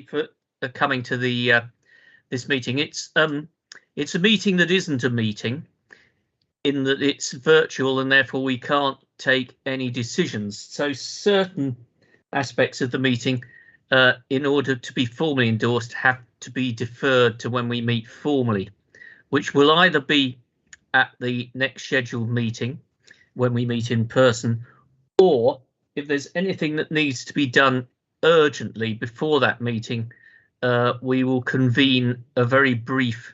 for coming to the this meeting. It's a meeting that isn't a meeting, in that it's virtual and therefore we can't take any decisions. So certain aspects of the meeting, in order to be formally endorsed, have to be deferred to when we meet formally, which will either be at the next scheduled meeting when we meet in person, or if there's anything that needs to be done urgently before that meeting, we will convene a very brief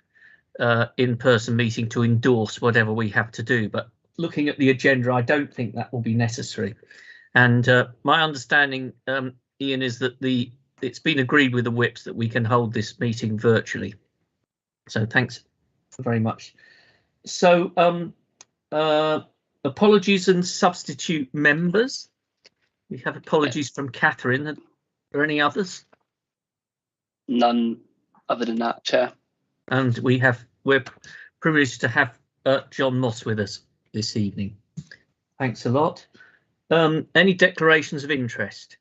in-person meeting to endorse whatever we have to do. But looking at the agenda, I don't think that will be necessary. And my understanding, Ian, is that it's been agreed with the whips that we can hold this meeting virtually. So thanks very much. So apologies and substitute members. We have apologies from Catherine. Are there any others? None other than that, Chair. And we're privileged to have John Moss with us this evening. Thanks a lot. Any declarations of interest?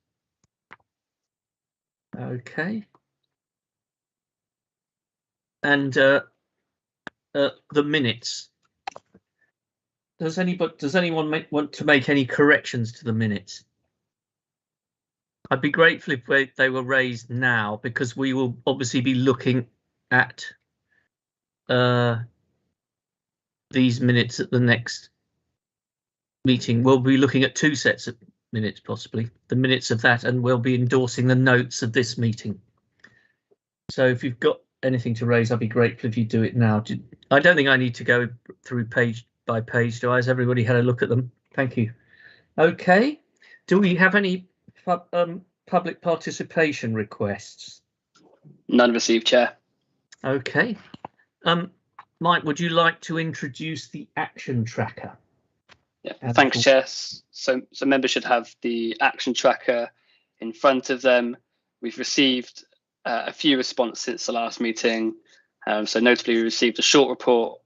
Okay. And the minutes. Does anyone want to make any corrections to the minutes? I'd be grateful if they were raised now, because we will obviously be looking at these minutes at the next meeting. We'll be looking at two sets of minutes, possibly the minutes of that, and we'll be endorsing the notes of this meeting. So if you've got anything to raise, I'd be grateful if you do it now. I don't think I need to go through page by page, do I? Has everybody had a look at them? Thank you. Okay. Do we have any public participation requests? None received, Chair. Okay. Mike, would you like to introduce the action tracker? Yeah, thanks, Chair. So members should have the action tracker in front of them. We've received a few responses since the last meeting. So notably, we received a short report,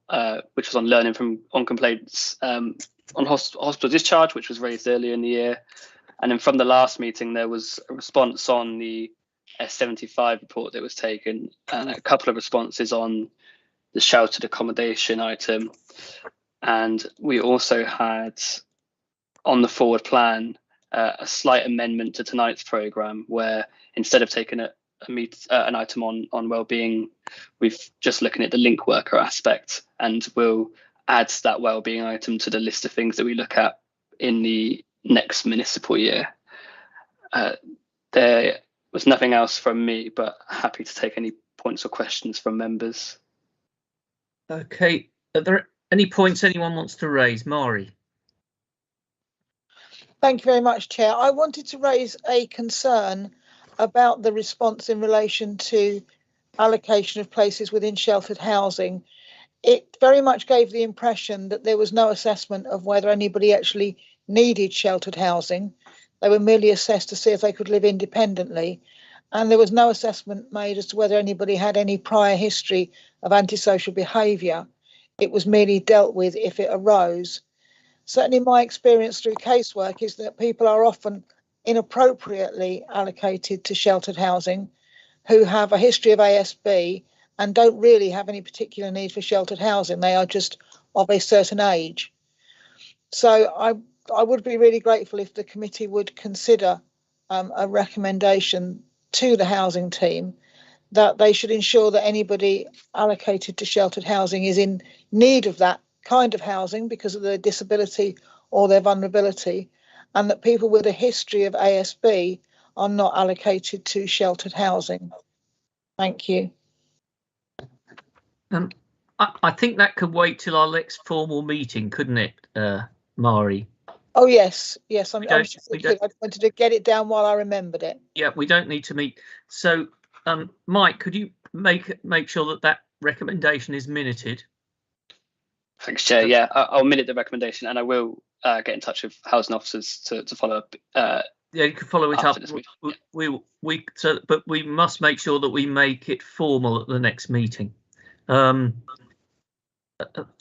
which was on learning on complaints on hospital discharge, which was raised earlier in the year. And then from the last meeting, there was a response on the S75 report that was taken, and a couple of responses on the sheltered accommodation item. And we also had, on the forward plan, a slight amendment to tonight's programme, where instead of taking an item on wellbeing, we've just looking at the link worker aspect, and we'll add that wellbeing item to the list of things that we look at in the next municipal year. There was nothing else from me, but happy to take any points or questions from members. Okay, are there any points anyone wants to raise? Mari. Thank you very much, Chair. I wanted to raise a concern about the response in relation to allocation of places within sheltered housing. It very much gave the impression that there was no assessment of whether anybody actually needed sheltered housing. They were merely assessed to see if they could live independently, and there was no assessment made as to whether anybody had any prior history of antisocial behaviour. It was merely dealt with if it arose. Certainly my experience through casework is that people are often inappropriately allocated to sheltered housing who have a history of ASB and don't really have any particular need for sheltered housing. They are just of a certain age. So I would be really grateful if the committee would consider a recommendation to the housing team that they should ensure that anybody allocated to sheltered housing is in need of that kind of housing because of their disability or their vulnerability, and that people with a history of ASB are not allocated to sheltered housing. Thank you. I think that could wait till our next formal meeting, couldn't it, Mari? Oh yes, yes. I wanted to get it down while I remembered it. Yeah, we don't need to meet. So, Mike, could you make sure that recommendation is minuted? Thanks, Chair. Yeah, I'll minute the recommendation, and I will get in touch with housing officers to follow up. Yeah, you can follow it up. But we must make sure that we make it formal at the next meeting.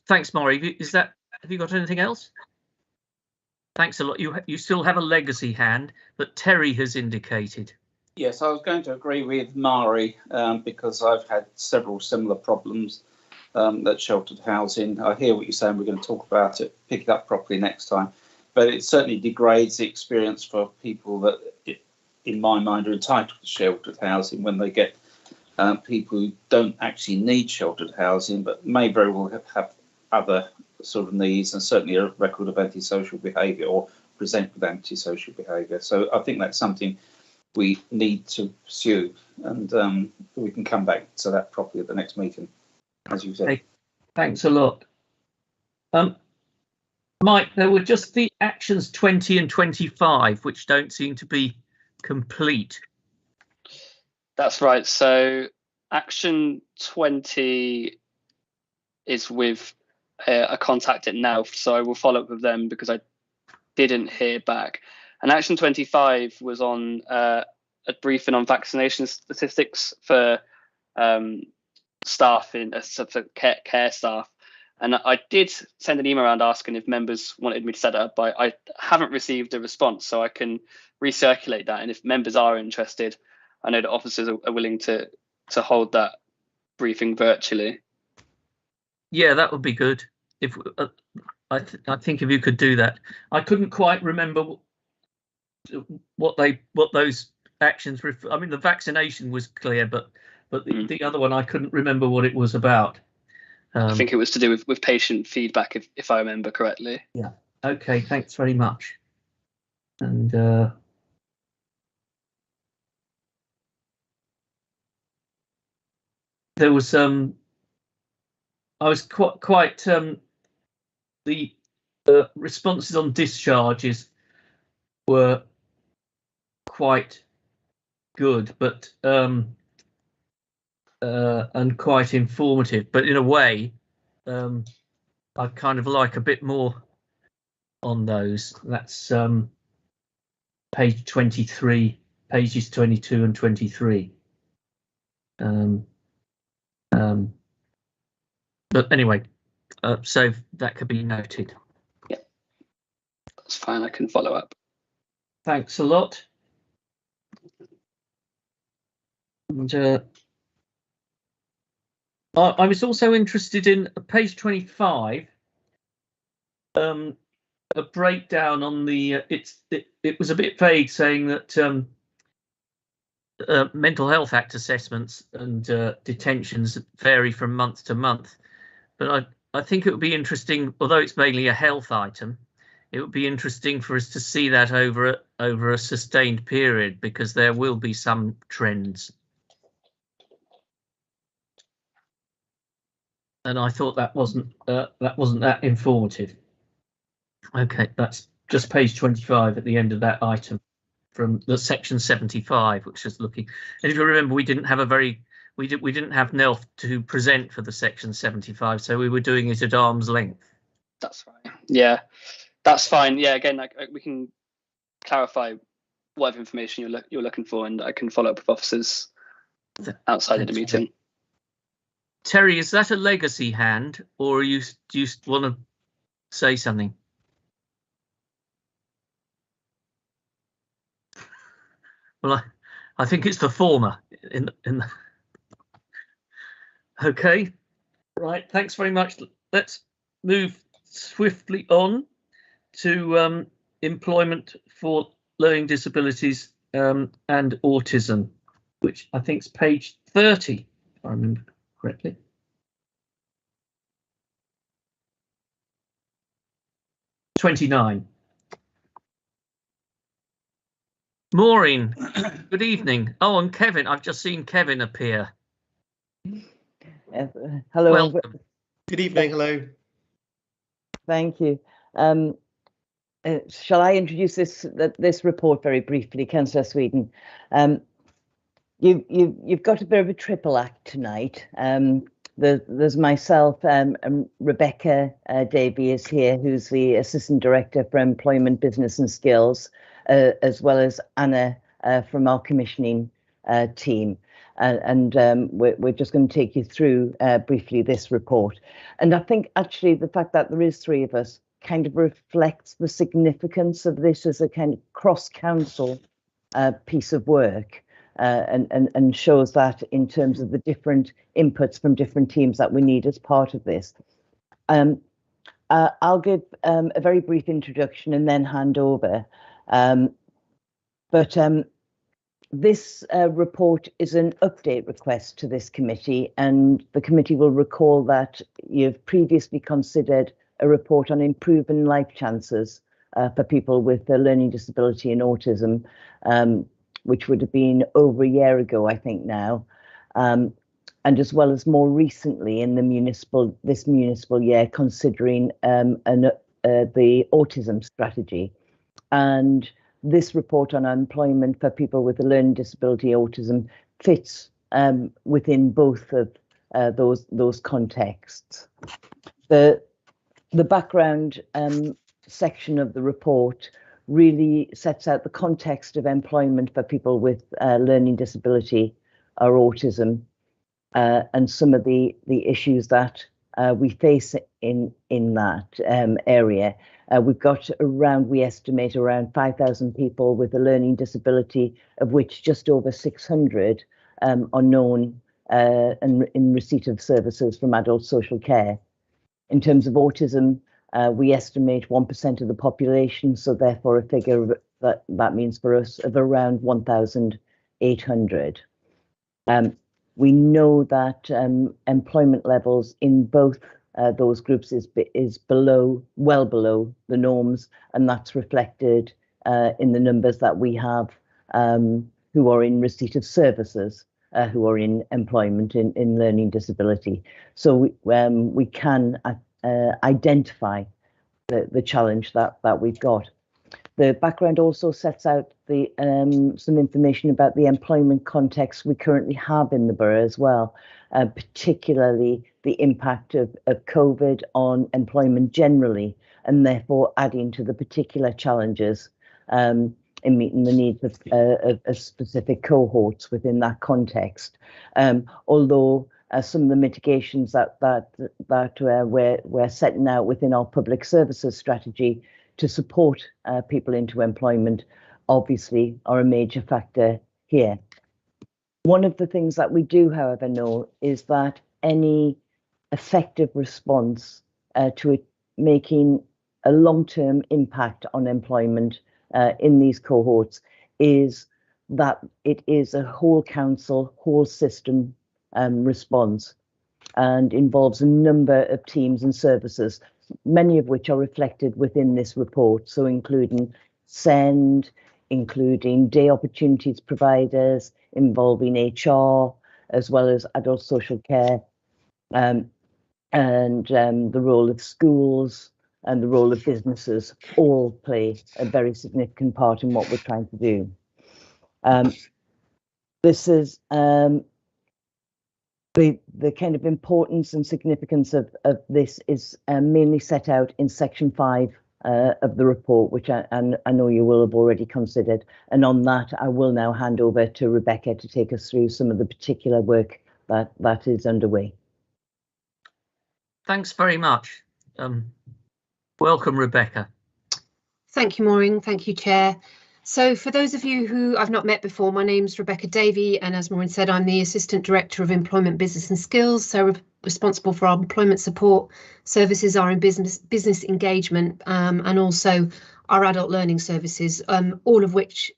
Thanks, Maury. Have you got anything else? Thanks a lot. You still have a legacy hand, but Terry has indicated. Yes, I was going to agree with Mari because I've had several similar problems at sheltered housing. I hear what you're saying. We're going to talk about it, pick it up properly next time. But it certainly degrades the experience for people that, in my mind, are entitled to sheltered housing when they get people who don't actually need sheltered housing, but may very well have other sort of needs, and certainly a record of antisocial behaviour or present with antisocial behaviour. So I think that's something we need to pursue, and we can come back to that properly at the next meeting, as you said. Hey, thanks a lot. Mike, there were just the actions 20 and 25, which don't seem to be complete. That's right. So action 20 is with a contact at NELF, so I will follow up with them because I didn't hear back. And action 25 was on a briefing on vaccination statistics for staff for care staff. And I did send an email around asking if members wanted me to set it up, but I haven't received a response, so I can recirculate that. And if members are interested, I know that officers are willing to hold that briefing virtually. Yeah, that would be good. If I think if you could do that. I couldn't quite remember what those actions refer. I mean, the vaccination was clear, but the other one I couldn't remember what it was about. I think it was to do with patient feedback, if I remember correctly. Yeah. Okay. Thanks very much. And there was I was quite the responses on discharges were quite good, but and quite informative, but in a way I kind of like a bit more on those. That's page 23, pages 22 and 23. But anyway, so that could be noted. Yeah, that's fine. I can follow up. Thanks a lot. And I was also interested in page 25, a breakdown on the it was a bit vague, saying that Mental Health Act assessments and detentions vary from month to month, but I think it would be interesting, although it's mainly a health item, it would be interesting for us to see that over a sustained period, because there will be some trends. And I thought that wasn't that informative. Okay, that's just page 25 at the end of that item from the section 75, which is looking. And if you remember, we didn't have we didn't have NELF to present for the section 75, so we were doing it at arm's length. That's right. Yeah, that's fine. Yeah, again, we can clarify whatever information you're looking for, and I can follow up with officers outside of the meeting. Terry, is that a legacy hand, or do you want to say something? Well, I think it's the former. Okay, right. Thanks very much. Let's move swiftly on to employment for learning disabilities and autism, which I think is page 30, if I remember correctly. '29. Maureen, good evening. Oh, and Kevin, I've just seen Kevin appear. Hello. Welcome. Good evening. Hello. Thank you. Shall I introduce this report very briefly, Councillor Sweden? You've got a bit of a triple act tonight. There's myself, Rebecca Davey is here, who's the Assistant Director for Employment, Business and Skills, as well as Anna from our commissioning team. And we're just going to take you through briefly this report. And I think actually the fact that there is three of us kind of reflects the significance of this as a kind of cross-council piece of work. and shows that in terms of the different inputs from different teams that we need as part of this. I'll give a very brief introduction and then hand over. This report is an update request to this committee, and the committee will recall that you've previously considered a report on improving life chances for people with a learning disability and autism, which would have been over a year ago, I think now, and as well as more recently in the this municipal year, considering the autism strategy. And this report on employment for people with a learning disability, autism, fits within both of those contexts. The background section of the report really sets out the context of employment for people with learning disability or autism, and some of the issues that we face in that area. We've got we estimate around 5,000 people with a learning disability, of which just over 600 are known and in receipt of services from adult social care. In terms of autism, we estimate 1% of the population, so therefore a figure that means for us of around 1,800. We know that employment levels in both those groups is well below the norms, and that's reflected in the numbers that we have who are in receipt of services, who are in employment in learning disability. So we can identify the challenge that we've got. The background also sets out some information about the employment context we currently have in the borough as well, particularly the impact of COVID on employment generally, and therefore adding to the particular challenges in meeting the needs of specific cohorts within that context. Although some of the mitigations that we're setting out within our public services strategy to support people into employment obviously are a major factor here. One of the things that we do, however, know is that any effective response to it making a long-term impact on employment in these cohorts is that it is a whole council, whole system response, and involves a number of teams and services, many of which are reflected within this report, so including SEND, including day opportunities providers, involving HR, as well as adult social care, and the role of schools and the role of businesses all play a very significant part in what we're trying to do. This is the kind of importance and significance of this is mainly set out in section 5 of the report, which I know you will have already considered. And on that, I will now hand over to Rebecca to take us through some of the particular work that is underway. Thanks very much. Welcome, Rebecca. Thank you, Maureen. Thank you, Chair. So for those of you who I've not met before, my name's Rebecca Davey, and as Maureen said, I'm the Assistant Director of Employment, Business and Skills, so responsible for our employment support services, our business engagement, and also our adult learning services, all of which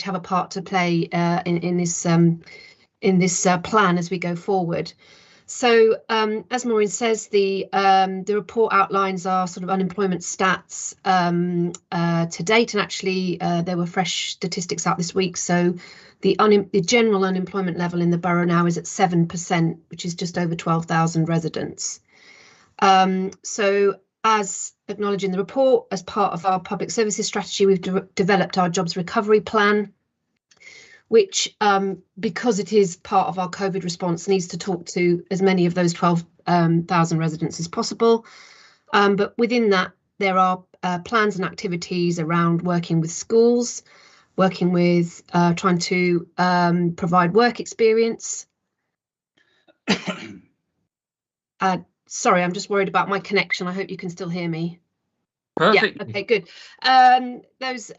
have a part to play in this plan as we go forward. So as Maureen says, the report outlines our sort of unemployment stats to date, and actually there were fresh statistics out this week. So the general unemployment level in the borough now is at 7%, which is just over 12,000 residents. So as acknowledged in the report, as part of our public services strategy, we've developed our jobs recovery plan, which, because it is part of our COVID response, needs to talk to as many of those 12,000 residents as possible. But within that, there are plans and activities around working with schools, working with trying to provide work experience. Sorry, I'm just worried about my connection. I hope you can still hear me. Perfect. Yeah, okay, good. Those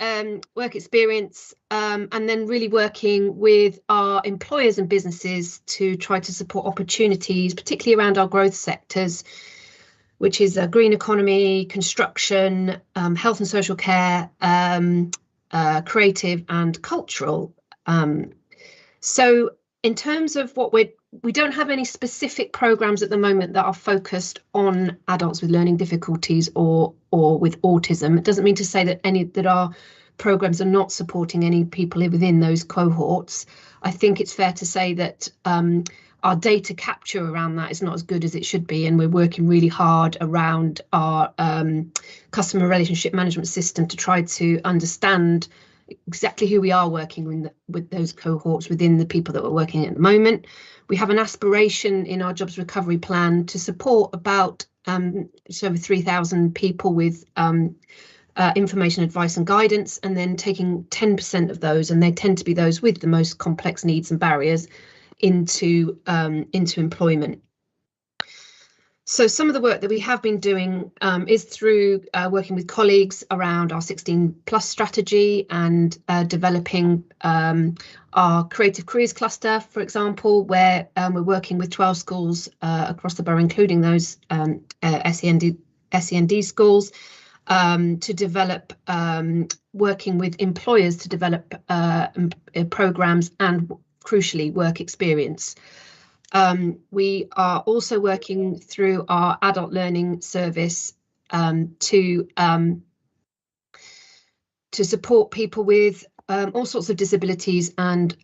work experience and then really working with our employers and businesses to try to support opportunities, particularly around our growth sectors, which is green economy, construction, health and social care, creative and cultural. So in terms of what we don't have any specific programs at the moment that are focused on adults with learning difficulties or with autism. It doesn't mean to say that our programs are not supporting any people within those cohorts. I think it's fair to say that our data capture around that is not as good as it should be, and we're working really hard around our customer relationship management system to try to understand exactly who we are working with those cohorts within the people that we're working at the moment. We have an aspiration in our jobs recovery plan to support about just over 3,000 people with information, advice and guidance, and then taking 10% of those, and they tend to be those with the most complex needs and barriers, into employment. So some of the work that we have been doing is through working with colleagues around our 16+ strategy and developing our creative careers cluster, for example, where we're working with 12 schools across the borough, including those SEND schools, to develop, working with employers to develop programs and, crucially, work experience. We are also working through our adult learning service to support people with all sorts of disabilities and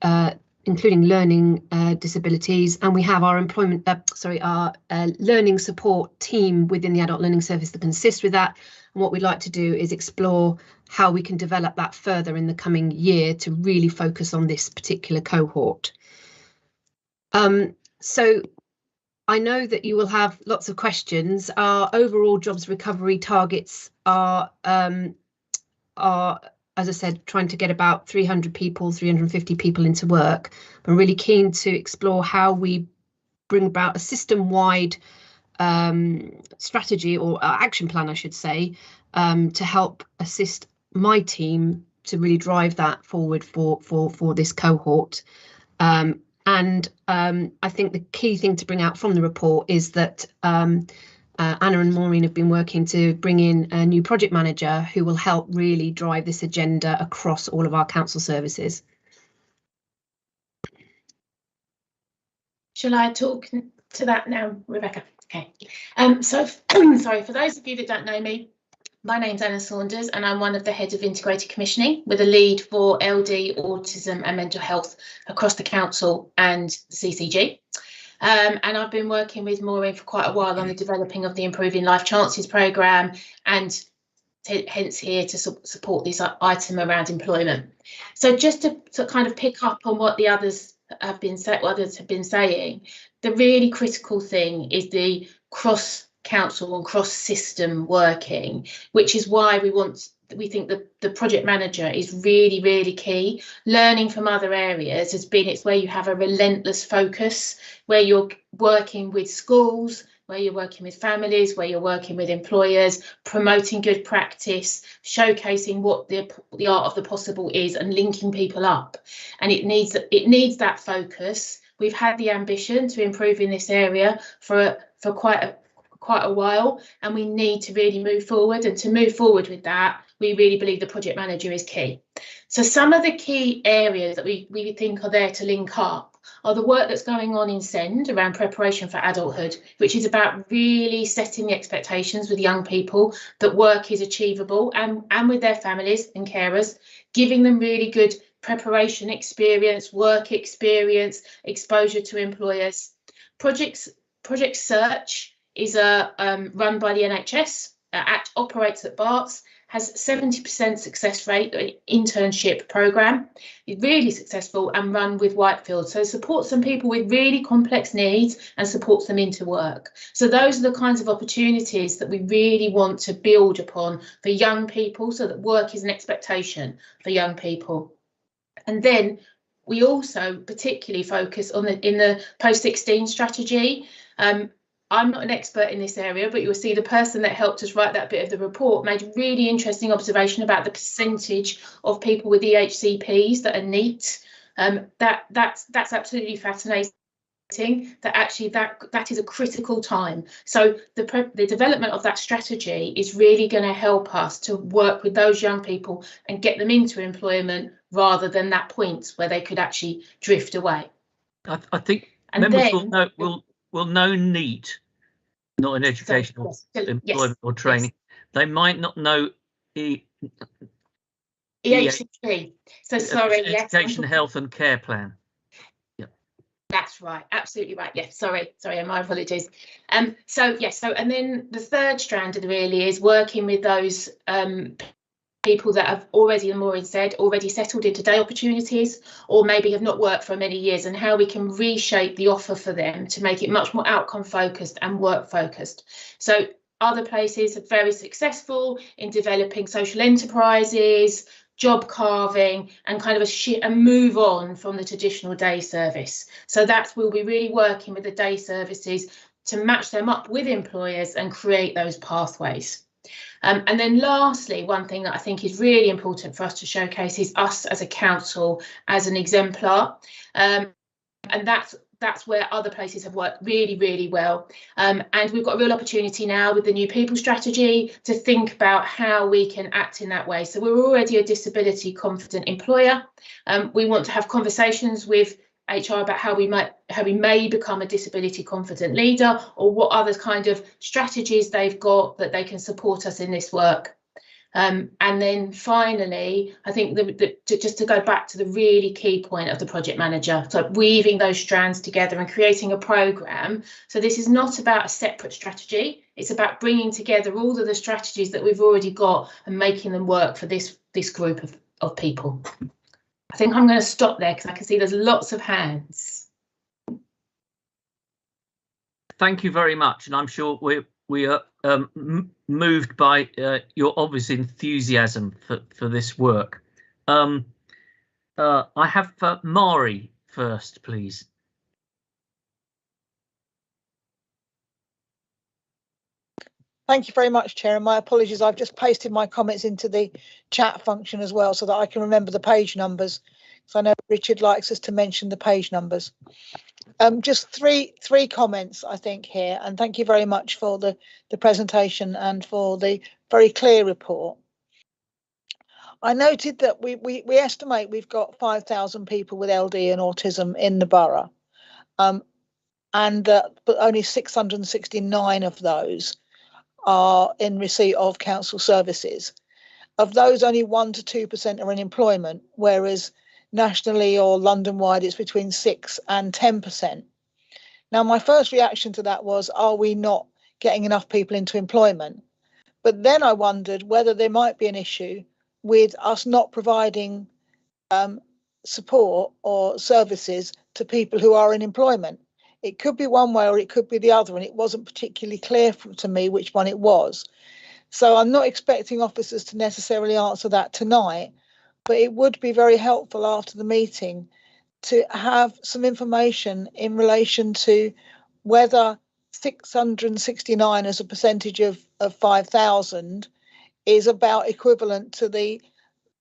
including learning disabilities, and we have our our learning support team within the adult learning service that can assist with that. And what we'd like to do is explore how we can develop that further in the coming year to really focus on this particular cohort. So I know that you will have lots of questions. Our overall jobs recovery targets are, as I said, trying to get about 350 people into work. I'm really keen to explore how we bring about a system-wide strategy or action plan, I should say, to help assist my team to really drive that forward for this cohort. And I think the key thing to bring out from the report is that Anna and Maureen have been working to bring in a new project manager who will help really drive this agenda across all of our council services. Shall I talk to that now, Rebecca? Okay. So, sorry, for those of you that don't know me, my name's Anna Saunders and I'm one of the heads of Integrated Commissioning with a lead for LD, autism and mental health across the council and the CCG. And I've been working with Maureen for quite a while on the developing of the Improving Life Chances programme, and hence here to support this item around employment. So just to kind of pick up on what the others have been saying, the really critical thing is the cross-council and cross-system working, which is why we think that the project manager is really, really key. Learning from other areas it's where you have a relentless focus, where you're working with schools, where you're working with families, where you're working with employers, promoting good practice, showcasing what the art of the possible is and linking people up. And it needs that focus. We've had the ambition to improve in this area for quite a while, and we need to really move forward. And to move forward with that, we really believe the project manager is key. So some of the key areas that we think are there to link up are the work that's going on in SEND around preparation for adulthood, which is about really setting the expectations with young people that work is achievable, and with their families and carers, giving them really good preparation experience, work experience, exposure to employers. Project Search is run by the NHS, operates at Barts, has 70% success rate, an internship programme. It's really successful and run with Whitefield. So it supports some people with really complex needs and supports them into work. So those are the kinds of opportunities that we really want to build upon for young people, so that work is an expectation for young people. And then we also particularly focus on in the post-16 strategy. I'm not an expert in this area, but you'll see the person that helped us write that bit of the report made a really interesting observation about the percentage of people with EHCPs that are NEET. That's absolutely fascinating. That actually that is a critical time. So the development of that strategy is really going to help us to work with those young people and get them into employment rather than that point where they could actually drift away. I think members will know NEET, not in educational employment or training. They might not know EHCP. So sorry, Education, Health and Care Plan. That's right, absolutely right. Yes, sorry, my apologies. So and then the third strand really is working with those people that have already, as Maureen said, already settled into day opportunities, or maybe have not worked for many years, and how we can reshape the offer for them to make it much more outcome focused and work focused. So other places are very successful in developing social enterprises, job carving, and kind of a move on from the traditional day service. So we'll be really working with the day services to match them up with employers and create those pathways. And then lastly, one thing that I think is really important for us to showcase is us as a council as an exemplar. And that's where other places have worked really, really well. And we've got a real opportunity now with the new people strategy to think about how we can act in that way. So we're already a disability confident employer. We want to have conversations with HR about how we may become a disability confident leader, or what other kind of strategies they've got that they can support us in this work. And then finally, I think just to go back to the really key point of the project manager, so weaving those strands together and creating a programme. So this is not about a separate strategy. It's about bringing together all of the strategies that we've already got and making them work for this group of people. I think I'm going to stop there because I can see there's lots of hands. Thank you very much, and I'm sure we are moved by your obvious enthusiasm for this work. I have Mari first, please. Thank you very much, Chair, and my apologies. I've just pasted my comments into the chat function as well so that I can remember the page numbers. So I know Richard likes us to mention the page numbers. Just three comments, I think, here, and thank you very much for the presentation and for the very clear report. I noted that we estimate we've got 5,000 people with LD and autism in the borough, but only 669 of those are in receipt of council services. Of those, only 1 to 2% are in employment, whereas nationally or London-wide it's between 6 and 10%. Now, my first reaction to that was, are we not getting enough people into employment? But then I wondered whether there might be an issue with us not providing support or services to people who are in employment. It could be one way or it could be the other, and it wasn't particularly clear to me which one it was. So I'm not expecting officers to necessarily answer that tonight, but it would be very helpful after the meeting to have some information in relation to whether 669 as a percentage of 5,000 is about equivalent to the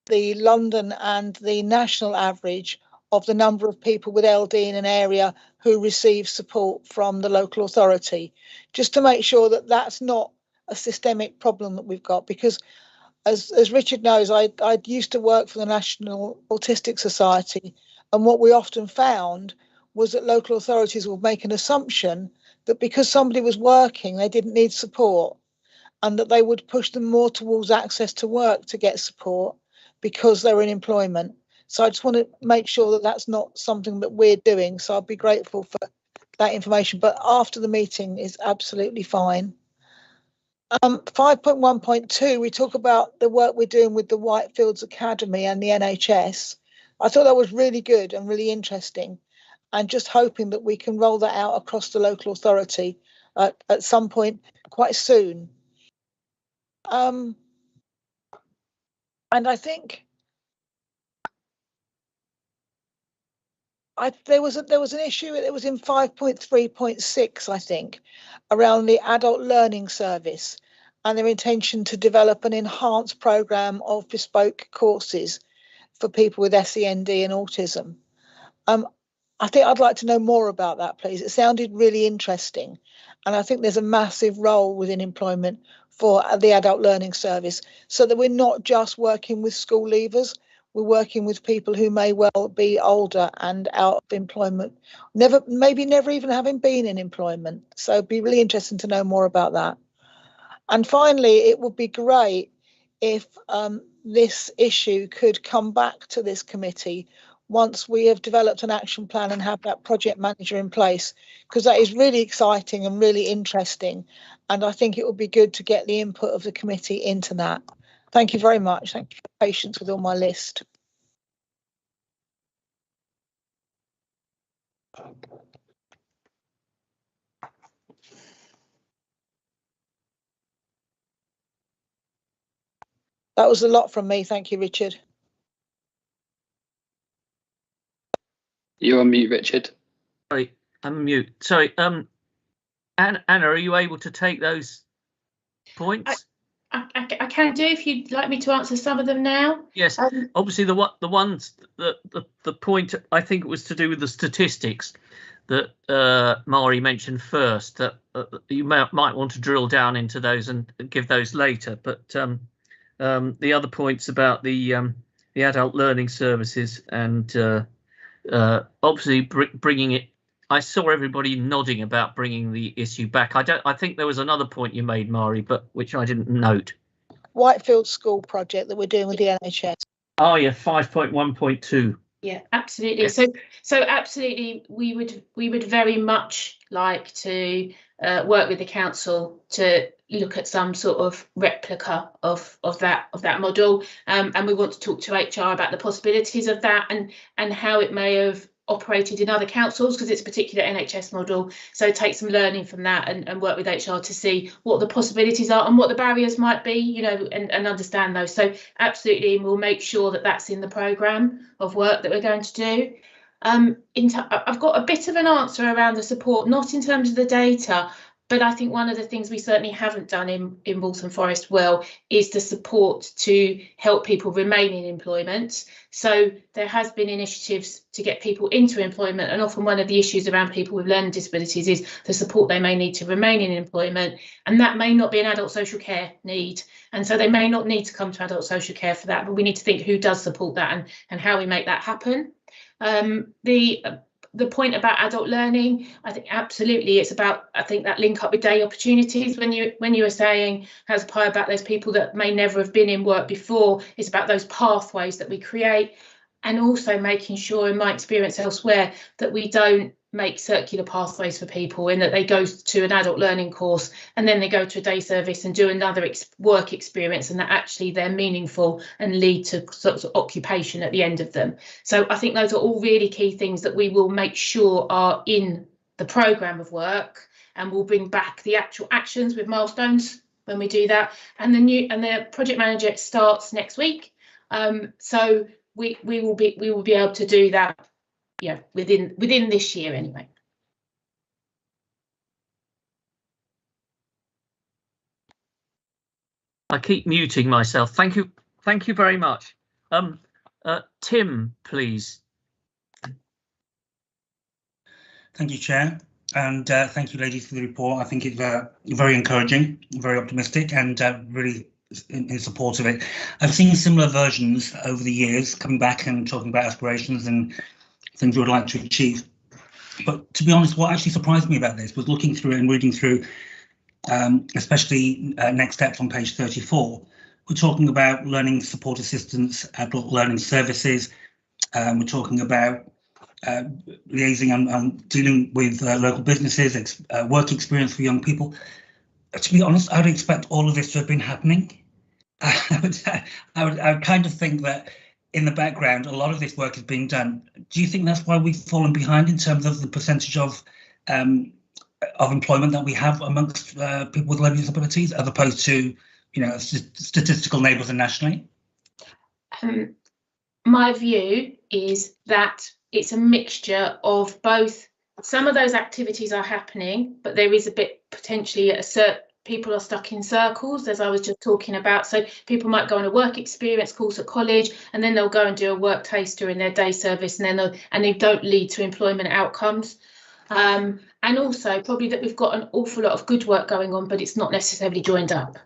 London and the national average of the number of people with LD in an area who receive support from the local authority, just to make sure that that's not a systemic problem that we've got. Because as Richard knows, I used to work for the National Autistic Society, and what we often found was that local authorities would make an assumption that because somebody was working, they didn't need support, and that they would push them more towards access to work to get support because they're in employment. So I just want to make sure that that's not something that we're doing. So I'd be grateful for that information. But after the meeting is absolutely fine. 5.1.2, we talk about the work we're doing with the Whitefields Academy and the NHS. I thought that was really good and really interesting, and just hoping that we can roll that out across the local authority at some point quite soon. And I think there was an issue. It was in 5.3.6, I think, around the adult learning service and their intention to develop an enhanced programme of bespoke courses for people with SEND and autism. I think I'd like to know more about that, please. It sounded really interesting, and I think there's a massive role within employment for the adult learning service, so that we're not just working with school leavers. We're working with people who may well be older and out of employment, maybe never even having been in employment. So it'd be really interesting to know more about that. And finally, it would be great if this issue could come back to this committee once we have developed an action plan and have that project manager in place, because that is really exciting and really interesting. And I think it would be good to get the input of the committee into that. Thank you very much. Thank you for your patience with all my list. That was a lot from me. Thank you, Richard. You're on mute, Richard. Sorry, I'm mute. Sorry, Anna, are you able to take those points? I can do if you'd like me to answer some of them now. Yes, obviously the point I think it was to do with the statistics that Mari mentioned first. That you might want to drill down into those and give those later. But the other points about the adult learning services and obviously bringing it. I saw everybody nodding about bringing the issue back. I think there was another point you made, Mari, but which I didn't note. Whitefield School project that we're doing with the NHS. Oh yeah, 5.1.2. Yeah, absolutely. Yes. So absolutely, we would very much like to work with the council to look at some sort of replica of that model, and we want to talk to HR about the possibilities of that and how it may have operated in other councils, because it's a particular NHS model. So take some learning from that and work with HR to see what the possibilities are and what the barriers might be, you know, and understand those. So absolutely, we'll make sure that that's in the programme of work that we're going to do. I've got a bit of an answer around the support, not in terms of the data, but I think one of the things we certainly haven't done in Waltham Forest well is the support to help people remain in employment. So there has been initiatives to get people into employment, and often one of the issues around people with learning disabilities is the support they may need to remain in employment, and that may not be an adult social care need, and so they may not need to come to adult social care for that, but we need to think who does support that and how we make that happen. The point about adult learning, I think absolutely it's about, I think, that link up with day opportunities. When you were saying, Hezekiah, about those people that may never have been in work before, it's about those pathways that we create, and also making sure, in my experience elsewhere, that we don't make circular pathways for people, in that they go to an adult learning course and then they go to a day service and do another work experience, and that actually they're meaningful and lead to sort of occupation at the end of them. So I think those are all really key things that we will make sure are in the programme of work, and we'll bring back the actual actions with milestones when we do that. And the project manager starts next week, so we will be able to do that, yeah, within this year anyway. I keep muting myself. Thank you very much. Tim, please. Thank you, Chair, and thank you, ladies, for the report. I think it's very encouraging, very optimistic, and really in support of it. I've seen similar versions over the years, coming back and talking about aspirations and things we would like to achieve. But to be honest, what actually surprised me about this was looking through it and reading through, especially next steps on page 34. We're talking about learning support assistance, adult learning services. We're talking about liaising and dealing with local businesses, work experience for young people. To be honest, I would expect all of this to have been happening. I would kind of think that in the background, a lot of this work is being done. Do you think that's why we've fallen behind in terms of the percentage of employment that we have amongst people with learning disabilities, as opposed to, you know, statistical neighbours and nationally? My view is that it's a mixture of both. Some of those activities are happening, but there is a bit potentially people are stuck in circles, as I was just talking about. So people might go on a work experience course at college, and then they'll go and do a work taster in their day service, and then they don't lead to employment outcomes. And also probably that we've got an awful lot of good work going on, but it's not necessarily joined up.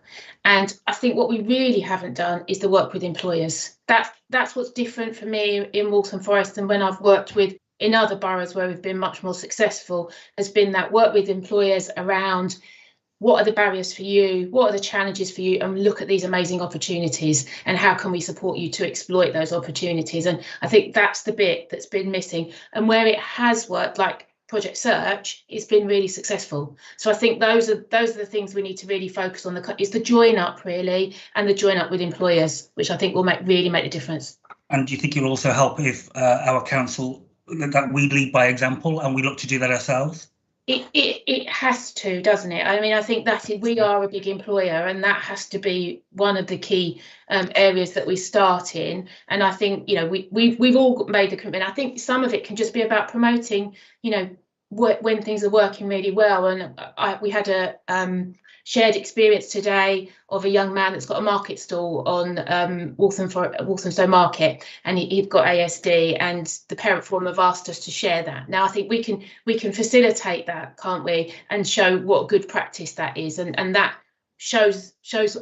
And I think what we really haven't done is the work with employers. That's what's different for me in Waltham Forest than when I've worked in other boroughs where we've been much more successful, has been that work with employers around what are the barriers for you, what are the challenges for you, and look at these amazing opportunities and how can we support you to exploit those opportunities. And I think that's the bit that's been missing. And where it has worked, like Project Search, it's been really successful. So I think those are the things we need to really focus on. Is the join up really, and the join up with employers, which I think will really make a difference. And do you think it will also help if our council, that we lead by example and we look to do that ourselves? It has to, doesn't it? I mean, I think we are a big employer, and that has to be one of the key areas that we start in. And I think, you know, we've all made the commitment. I think some of it can just be about promoting, you know, when things are working really well. And we had a shared experience today of a young man that's got a market stall on Walthamstow Market, and he's got ASD, and the parent forum have asked us to share that. Now I think we can facilitate that, can't we, and show what good practice that is, and that shows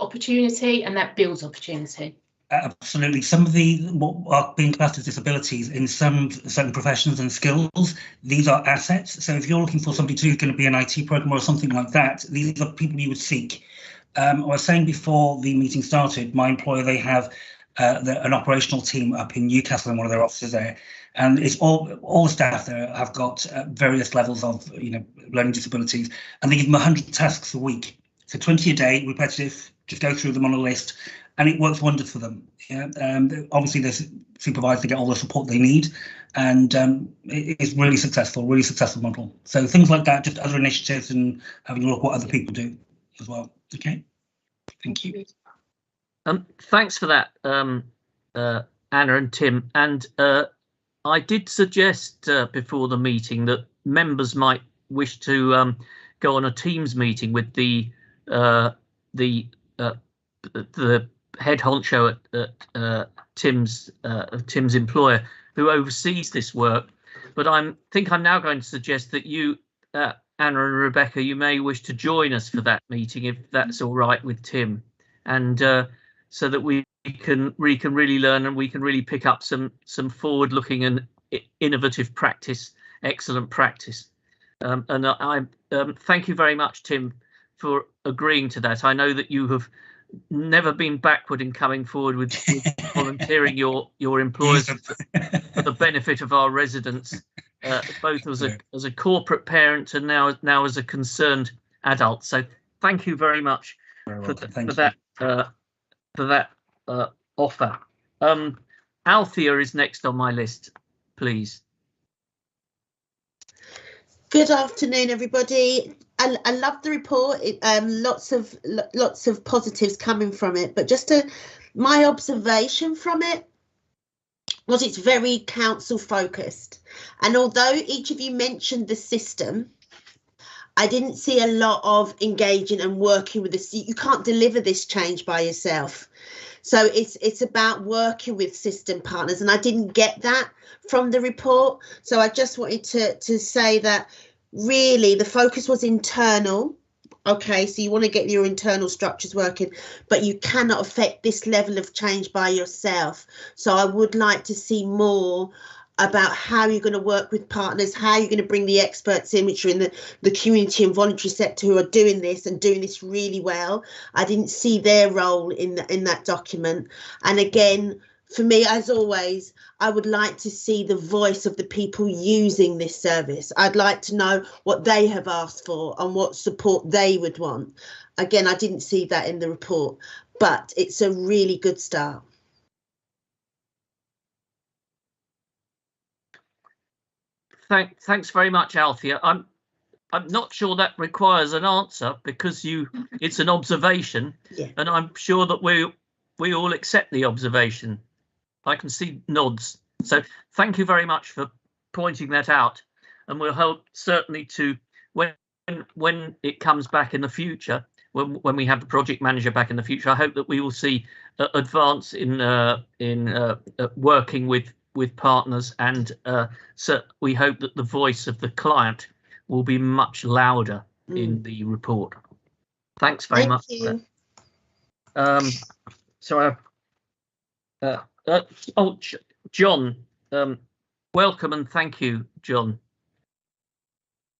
opportunity, and that builds opportunity. Absolutely. Some of what are being classed as disabilities in some certain professions and skills, these are assets. So if you're looking for somebody who's going to be an IT programmer or something like that, these are people you would seek. I was saying before the meeting started, my employer, they have an operational team up in Newcastle in one of their offices there, and it's all the staff there have got various levels of learning disabilities, and they give them 100 tasks a week. So 20 a day, repetitive, just go through them on a list. And it works wonders for them. Yeah, obviously they're supervised to get all the support they need, and it's really successful model. So things like that, just other initiatives, and having a look what other people do as well. Okay, thank you. Thanks for that, Anna and Tim. And I did suggest before the meeting that members might wish to go on a Teams meeting with the head honcho at Tim's employer, who oversees this work. But I think I'm now going to suggest that you, Anna and Rebecca, you may wish to join us for that meeting, if that's all right with Tim, and so that we can really learn, and we can really pick up some forward-looking and innovative practice, excellent practice. And I thank you very much, Tim, for agreeing to that. I know that you have never been backward in coming forward with volunteering your employers for the benefit of our residents, both as a corporate parent and now as a concerned adult. So thank you very much for that offer. Althea is next on my list, please. Good afternoon, everybody. I love the report. Lots of positives coming from it, but my observation from it was it's very council focused. And although each of you mentioned the system, I didn't see a lot of engaging and working with this. You can't deliver this change by yourself. So it's about working with system partners, and I didn't get that from the report. So I just wanted to say that really the focus was internal. Okay, so you want to get your internal structures working, but you cannot affect this level of change by yourself. So I would like to see more about how you're going to work with partners, how you're going to bring the experts in, which are in the community and voluntary sector, who are doing this and doing this really well. I didn't see their role in that document. And again, for me, as always, I would like to see the voice of the people using this service. I'd like to know what they have asked for and what support they would want. Again, I didn't see that in the report, but it's a really good start. Thanks very much, Althea. I'm not sure that requires an answer, because it's an observation, yeah. And I'm sure that we all accept the observation. I can see nods. So thank you very much for pointing that out, and we'll hope certainly to when it comes back in the future, when we have the project manager back in the future, I hope that we will see advance in working with partners, and so we hope that the voice of the client will be much louder in the report. Thanks very much. Thank you. So John, welcome and thank you, John.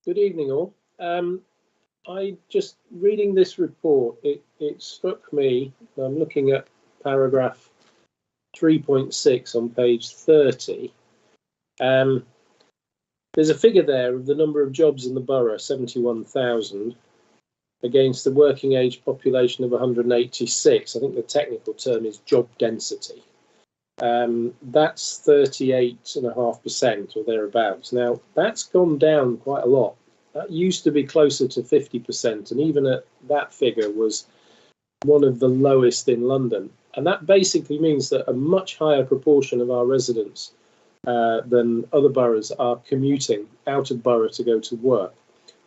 Good evening, all. I just reading this report, it struck me, I'm looking at paragraph 3.6 on page 30. There's a figure there of the number of jobs in the borough, 71,000, against the working age population of 186. I think the technical term is job density. That's 38.5% or thereabouts. Now, that's gone down quite a lot. That used to be closer to 50%, and even at that figure was one of the lowest in London. And that basically means that a much higher proportion of our residents than other boroughs are commuting out of borough to go to work,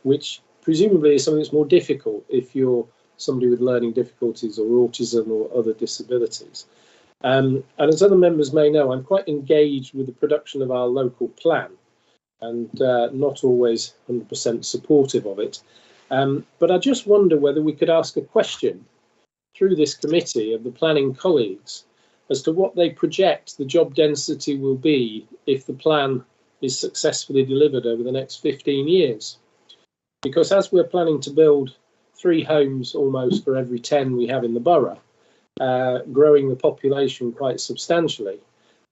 which presumably is something that's more difficult if you're somebody with learning difficulties or autism or other disabilities. And as other members may know, I'm quite engaged with the production of our local plan, and not always 100% supportive of it. But I just wonder whether we could ask a question through this committee of the planning colleagues as to what they project the job density will be if the plan is successfully delivered over the next 15 years. Because as we're planning to build 3 homes almost for every 10 we have in the borough, growing the population quite substantially,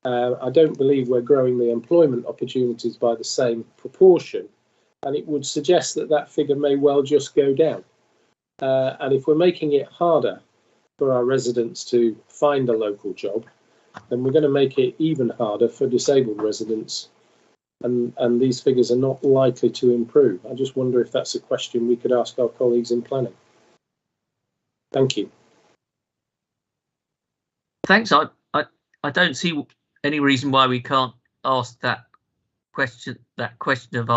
I don't believe we're growing the employment opportunities by the same proportion, and it would suggest that that figure may well just go down. And if we're making it harder for our residents to find a local job, then we're going to make it even harder for disabled residents, and these figures are not likely to improve. I just wonder if that's a question we could ask our colleagues in planning. Thank you. Thanks. I don't see any reason why we can't ask that question of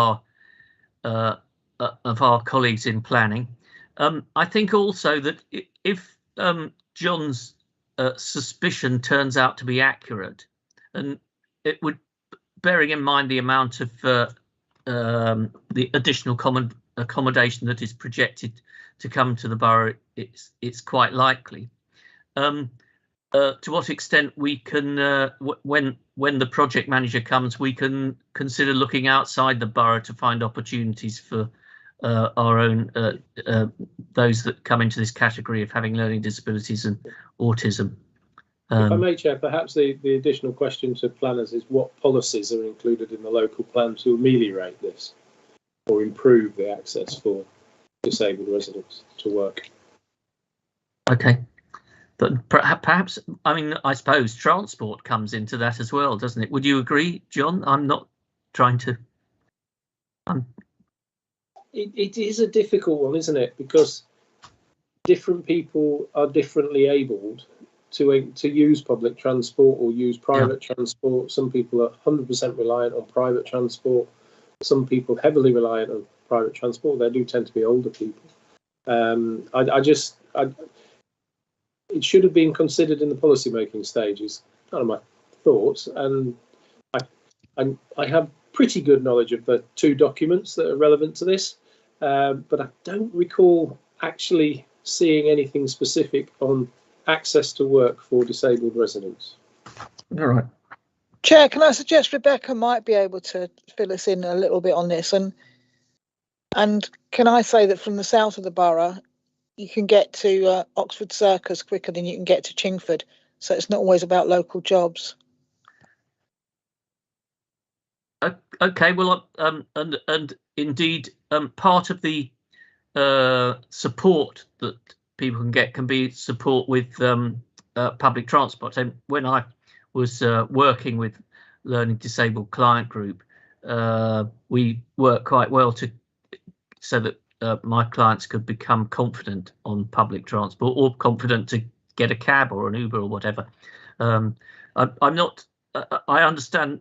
our colleagues in planning. I think also that if John's suspicion turns out to be accurate, and it would, bearing in mind the amount of the additional accommodation that is projected to come to the borough, it's quite likely. To what extent we can, when the project manager comes, we can consider looking outside the borough to find opportunities for our own, those that come into this category of having learning disabilities and autism. If I may, Chair, perhaps the additional question to planners is what policies are included in the local plan to ameliorate this or improve the access for disabled residents to work? Okay. But perhaps, I mean, I suppose transport comes into that as well, doesn't it? Would you agree, John? I'm not trying to. It is a difficult one, isn't it? Because different people are differently abled to use public transport or use private transport. Some people are 100% reliant on private transport. Some people heavily reliant on private transport. They do tend to be older people. It should have been considered in the policy making stages. Kind of my thoughts, and I have pretty good knowledge of the 2 documents that are relevant to this, but I don't recall actually seeing anything specific on access to work for disabled residents. All right. Chair, can I suggest Rebecca might be able to fill us in a little bit on this, and can I say that from the south of the borough, you can get to Oxford Circus quicker than you can get to Chingford, so it's not always about local jobs. Okay, well, and indeed, part of the support that people can be support with public transport. And when I was working with Learning Disabled Client Group, we worked quite well so that my clients could become confident on public transport, or confident to get a cab or an Uber or whatever. I'm not. I understand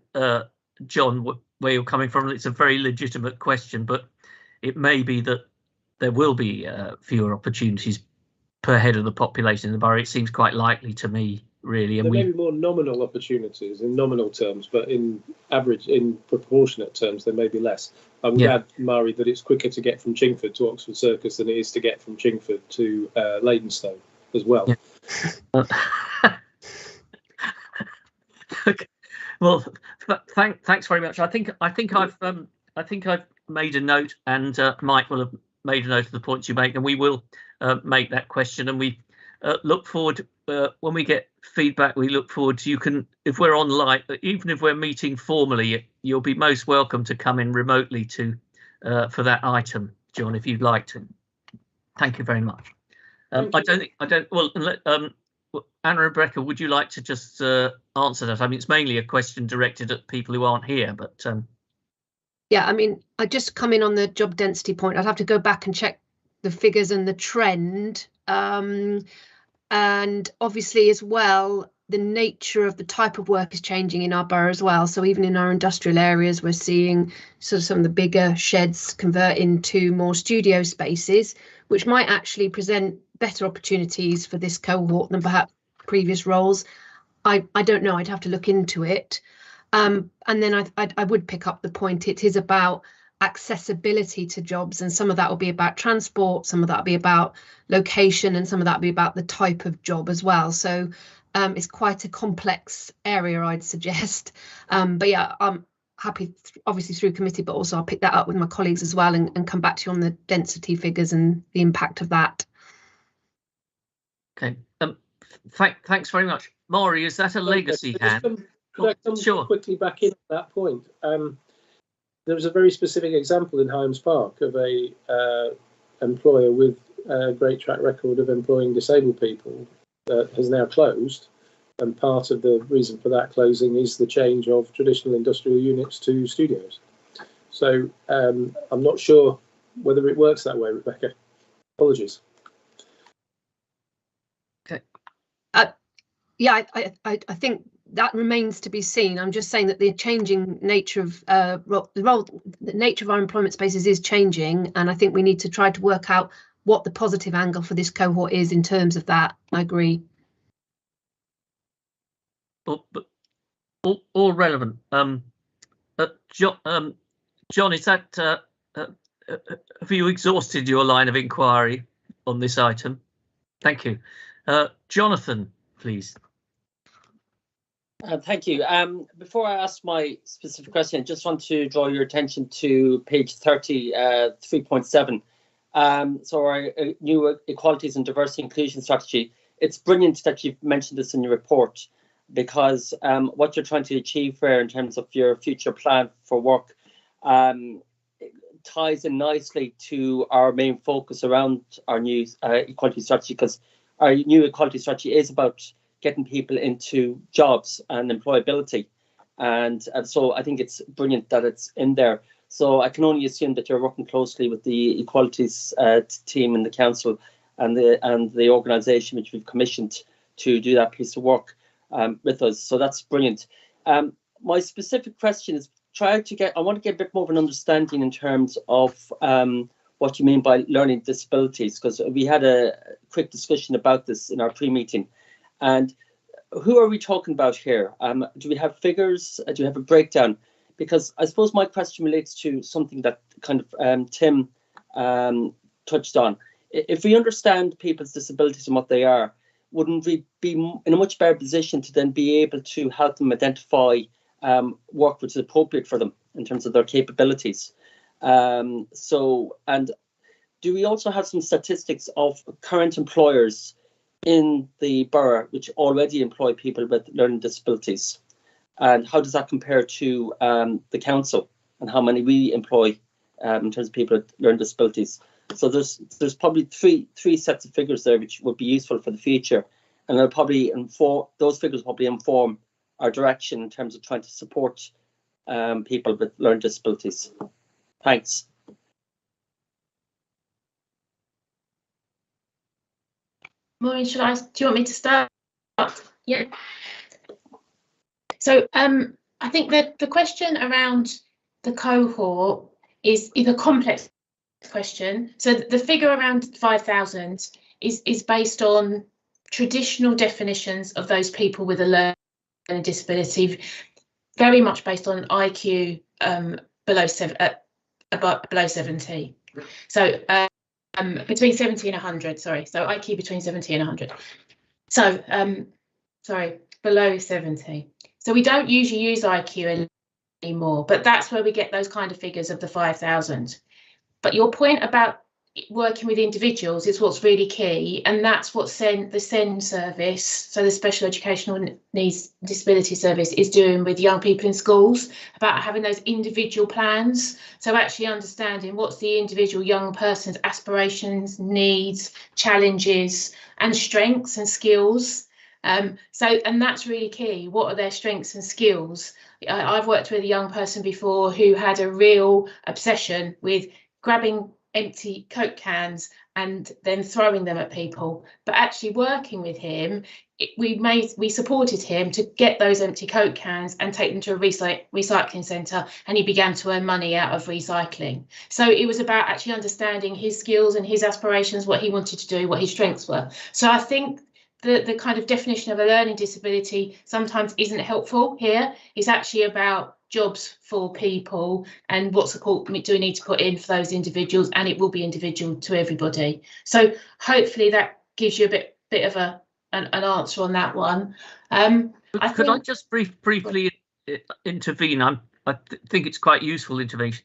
John, where you're coming from. It's a very legitimate question, but it may be that there will be fewer opportunities per head of the population in the borough. It seems quite likely to me, really. And there may be more nominal opportunities in nominal terms, but in proportionate terms, there may be less. I would add, Mari, that it's quicker to get from Chingford to Oxford Circus than it is to get from Chingford to Leytonstone as well. Yeah. Okay. Well, thanks very much. I think I've made a note, and Mike will have made a note of the points you make, and we will make that question. And we look forward when we get feedback. We look forward to, you can, if we're online, even if we're meeting formally, you'll be most welcome to come in remotely to for that item, John, if you'd like to. Thank you very much. Anna and Rebecca, would you like to just answer that? I mean, it's mainly a question directed at people who aren't here, but yeah, I mean, I just come in on the job density point. I'd have to go back and check the figures and the trend, and obviously as well, the nature of the type of work is changing in our borough as well. So even in our industrial areas, we're seeing sort of some of the bigger sheds convert into more studio spaces, which might actually present better opportunities for this cohort than perhaps previous roles. I don't know, I'd have to look into it. And then I would pick up the point, it is about accessibility to jobs, and some of that will be about transport, some of that will be about location, and some of that will be about the type of job as well. So it's quite a complex area, I'd suggest. But yeah, I'm happy, obviously through committee, but also I'll pick that up with my colleagues as well and come back to you on the density figures and the impact of that. Okay. Thanks very much. Maury, is that a legacy hand? Could I come quickly back in at that point? There was a very specific example in Hyams Park of a employer with a great track record of employing disabled people that has now closed, and part of the reason for that closing is the change of traditional industrial units to studios. So I'm not sure whether it works that way, Rebecca. Apologies. Okay. Yeah, I think that remains to be seen. I'm just saying that the changing nature of the nature of our employment spaces is changing, and I think we need to try to work out what the positive angle for this cohort is in terms of that. I agree. All relevant. John, is that have you exhausted your line of inquiry on this item? Thank you. Jonathan, please. Thank you. Before I ask my specific question, I just want to draw your attention to page 30, 3.7. So our new Equalities and Diversity Inclusion Strategy. It's brilliant that you've mentioned this in your report, because what you're trying to achieve there in terms of your future plan for work ties in nicely to our main focus around our new equality strategy, because our new equality strategy is about getting people into jobs and employability. And so I think it's brilliant that it's in there. So I can only assume that you're working closely with the equalities team in the council and the organisation which we've commissioned to do that piece of work with us. So that's brilliant. My specific question is I want to get a bit more of an understanding in terms of what you mean by learning disabilities, because we had a quick discussion about this in our pre-meeting. And who are we talking about here? Do we have figures? Do we have a breakdown? Because I suppose my question relates to something that kind of Tim touched on. If we understand people's disabilities and what they are, wouldn't we be in a much better position to then be able to help them identify work which is appropriate for them in terms of their capabilities? And do we also have some statistics of current employers in the borough which already employ people with learning disabilities? And how does that compare to the council and how many we employ in terms of people with learning disabilities? So there's probably three sets of figures there which would be useful for the future, and they'll probably those figures probably inform our direction in terms of trying to support people with learning disabilities. Thanks. Maureen, do you want me to start? Yeah. So I think that the question around the cohort is a complex question. So the figure around 5,000 is based on traditional definitions of those people with a learning disability, very much based on IQ below 70. So between 70 and 100. Sorry, so IQ between 70 and 100. So sorry, below 70. So we don't usually use IQ anymore, but that's where we get those kind of figures of the 5,000. But your point about working with individuals is what's really key, and that's what the SEND service, so the Special Educational Needs Disability Service, is doing with young people in schools, about having those individual plans. So actually understanding what's the individual young person's aspirations, needs, challenges, and strengths and skills. And that's really key. What are their strengths and skills? I've worked with a young person before who had a real obsession with grabbing empty Coke cans and then throwing them at people, but actually working with him, we supported him to get those empty Coke cans and take them to a recycling centre, and he began to earn money out of recycling. So it was about actually understanding his skills and his aspirations, what he wanted to do, what his strengths were. So I think the kind of definition of a learning disability sometimes isn't helpful here. It's actually about jobs for people and what support do we need to put in for those individuals, and it will be individual to everybody. So hopefully that gives you a bit of an answer on that one. Could I just briefly intervene? I think it's quite useful intervention.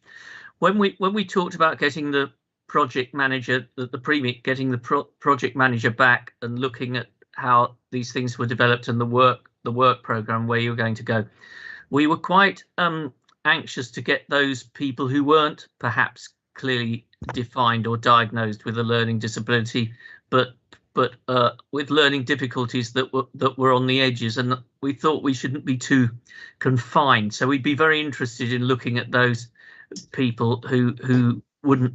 When we talked about getting the project manager, getting the project manager back and looking at how these things were developed and the work program where you're going to go, we were quite anxious to get those people who weren't perhaps clearly defined or diagnosed with a learning disability, but with learning difficulties that were on the edges, and we thought we shouldn't be too confined. So we'd be very interested in looking at those people who wouldn't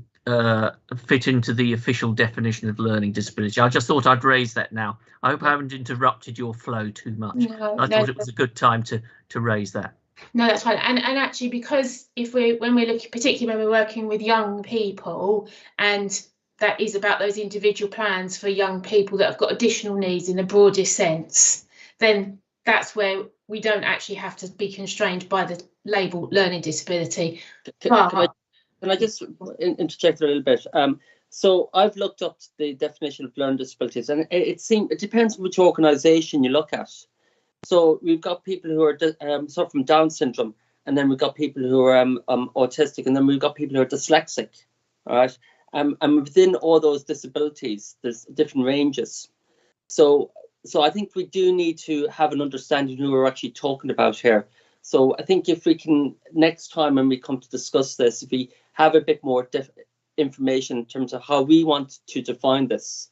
fit into the official definition of learning disability. I just thought I'd raise that now. I hope I haven't interrupted your flow too much. No, I thought it was a good time to raise that. No, that's fine. And actually, because when we're looking, particularly when we're working with young people, and that is about those individual plans for young people that have got additional needs in the broadest sense, then that's where we don't actually have to be constrained by the label learning disability. Can I just interject a little bit? So I've looked up the definition of learning disabilities, and it depends which organisation you look at. So we've got people who are suffer from Down syndrome, and then we've got people who are autistic, and then we've got people who are dyslexic. All right, and within all those disabilities, there's different ranges. So I think we do need to have an understanding who we're actually talking about here. So I think if we can, next time when we come to discuss this, if we have a bit more information in terms of how we want to define this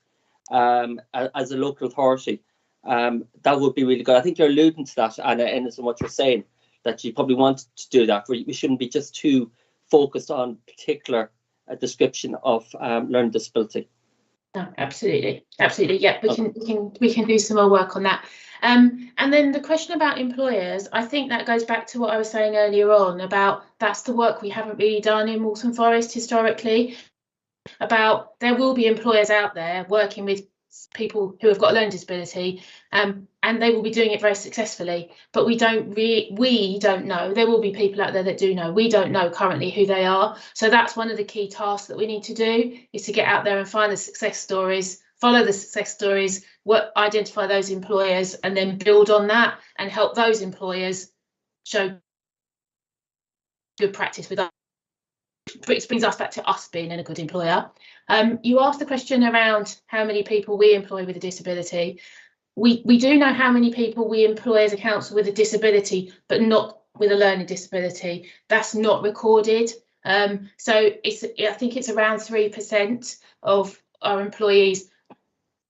as a local authority, that would be really good. I think you're alluding to that, Anna, in what you're saying, that you probably want to do that. We shouldn't be just too focused on particular description of learning disability. No, absolutely. Yeah, we can do some more work on that. And then the question about employers, I think that goes back to what I was saying earlier on about that's the work we haven't really done in Waltham Forest historically. About there will be employers out there working with people who have got a learning disability, and they will be doing it very successfully, but we don't know. There will be people out there that do know. We don't know currently who they are. So that's one of the key tasks that we need to do, is to get out there and find the success stories, follow the success stories, identify those employers, and then build on that and help those employers show good practice with us. Which brings us back to us being a good employer. You asked the question around how many people we employ with a disability. We do know how many people we employ as a council with a disability, but not with a learning disability. That's not recorded. So I think it's around 3% of our employees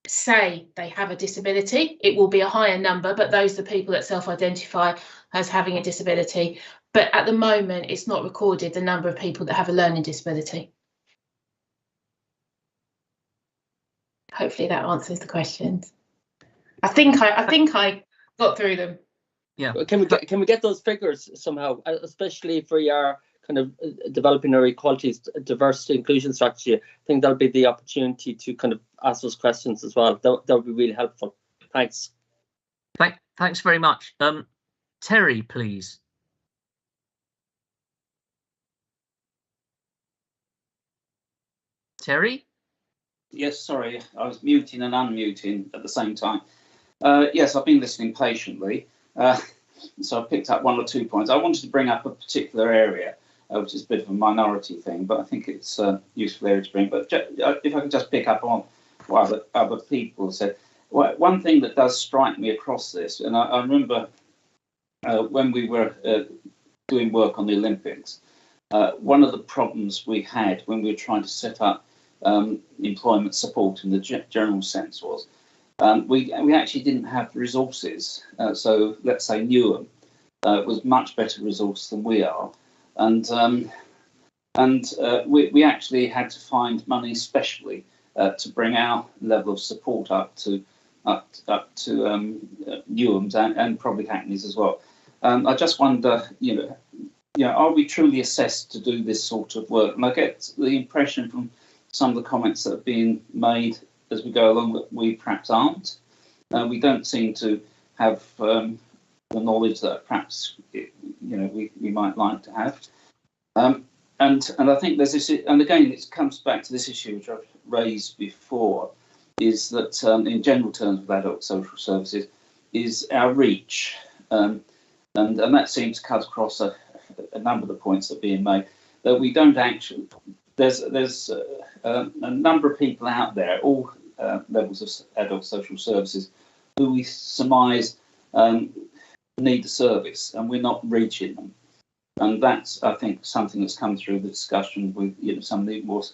say they have a disability. It will be a higher number, but those are the people that self-identify as having a disability. But at the moment, it's not recorded the number of people that have a learning disability. Hopefully that answers the questions. I think I got through them. Yeah. Can we get those figures somehow, especially for your kind of developing our equality, diversity, inclusion strategy? I think that'll be the opportunity to kind of ask those questions as well. That would be really helpful. Thanks. Thanks very much. Terry, please. Terry? Yes, sorry, I was muting and unmuting at the same time. Yes, I've been listening patiently, so I picked up one or 2 points. I wanted to bring up a particular area, which is a bit of a minority thing, but I think it's a useful area to bring. But if I could just pick up on what other people said. One thing that does strike me across this, and I remember when we were doing work on the Olympics, one of the problems we had when we were trying to set up employment support in the general sense was we actually didn't have the resources. So let's say Newham was much better resourced than we are, and we actually had to find money specially to bring our level of support up to Newham's and probably Hackney's as well. I just wonder, are we truly assessed to do this sort of work? And I get the impression from some of the comments that are being made as we go along that we perhaps aren't. We don't seem to have the knowledge that perhaps we might like to have. And I think there's this, and again it comes back to this issue which I've raised before, is that in general terms with adult social services is our reach, and that seems to cut across a number of the points that are being made, that we don't actually, there's a number of people out there, all levels of adult social services, who we surmise need the service, and we're not reaching them. And that's, I think, something that's come through the discussion with some of the more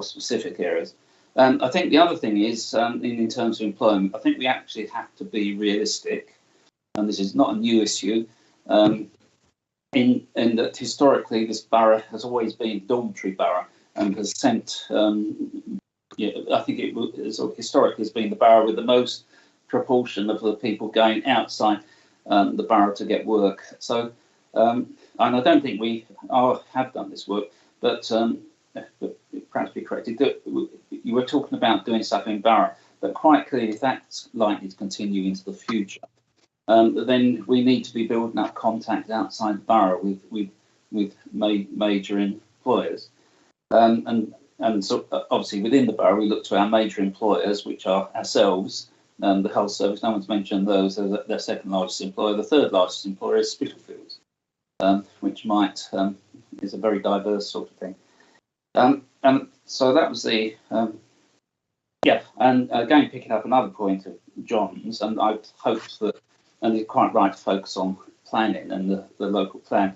specific areas. I think the other thing is, in terms of employment, I think we actually have to be realistic, and this is not a new issue, in that historically this borough has always been a dormitory borough and has sent, I think it historically has been the borough with the most proportion of the people going outside the borough to get work. So, and I don't think we have done this work, but perhaps be corrected. You were talking about doing stuff in borough, but quite clearly, if that's likely to continue into the future, then we need to be building up contact outside the borough with major employers, and so obviously within the borough we look to our major employers, which are ourselves, the health service. No one's mentioned those. They're their second largest employer. The third largest employer is Spitalfields, which is a very diverse sort of thing. And so that was the and again picking up another point of John's, and I hope that, and you're quite right to focus on planning and the local plan.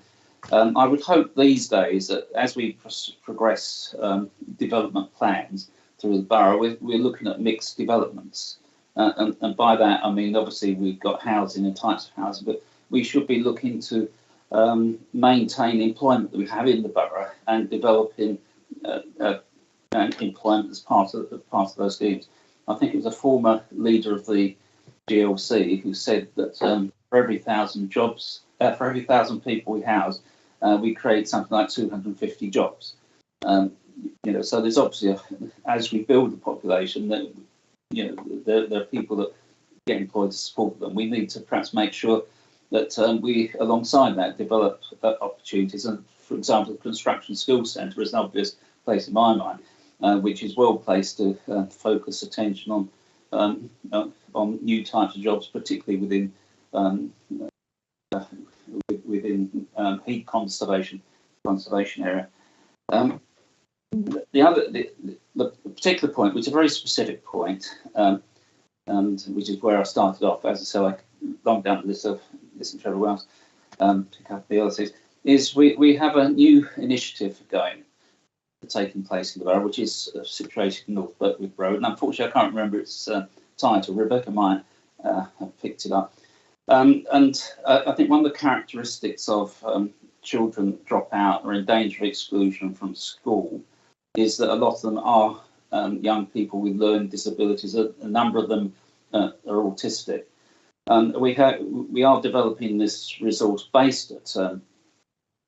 I would hope these days that as we progress development plans through the borough, we're looking at mixed developments, and by that I mean obviously we've got housing and types of housing, but we should be looking to maintain employment that we have in the borough and developing employment as part of those schemes. I think it was a former leader of the GLC who said that for every 1,000 jobs, for every 1,000 people we house, we create something like 250 jobs. So there's obviously as we build the population, that there are people that get employed to support them. We need to perhaps make sure that we, alongside that, develop opportunities. And for example, the Construction Skills Centre is an obvious place in my mind, which is well placed to focus attention on new types of jobs, particularly within heat conservation area. The particular point, which is a very specific point, and which is where I started off, as I said, I long down the list of listening to everyone else, pick up the other things, is we have a new initiative taking place in the borough, which is situated in North Birtwick Road, and unfortunately I can't remember its title. Rebecca might have picked it up. And I think one of the characteristics of children drop out or in danger of exclusion from school is that a lot of them are young people with learning disabilities. A number of them are autistic. We are developing this resource based at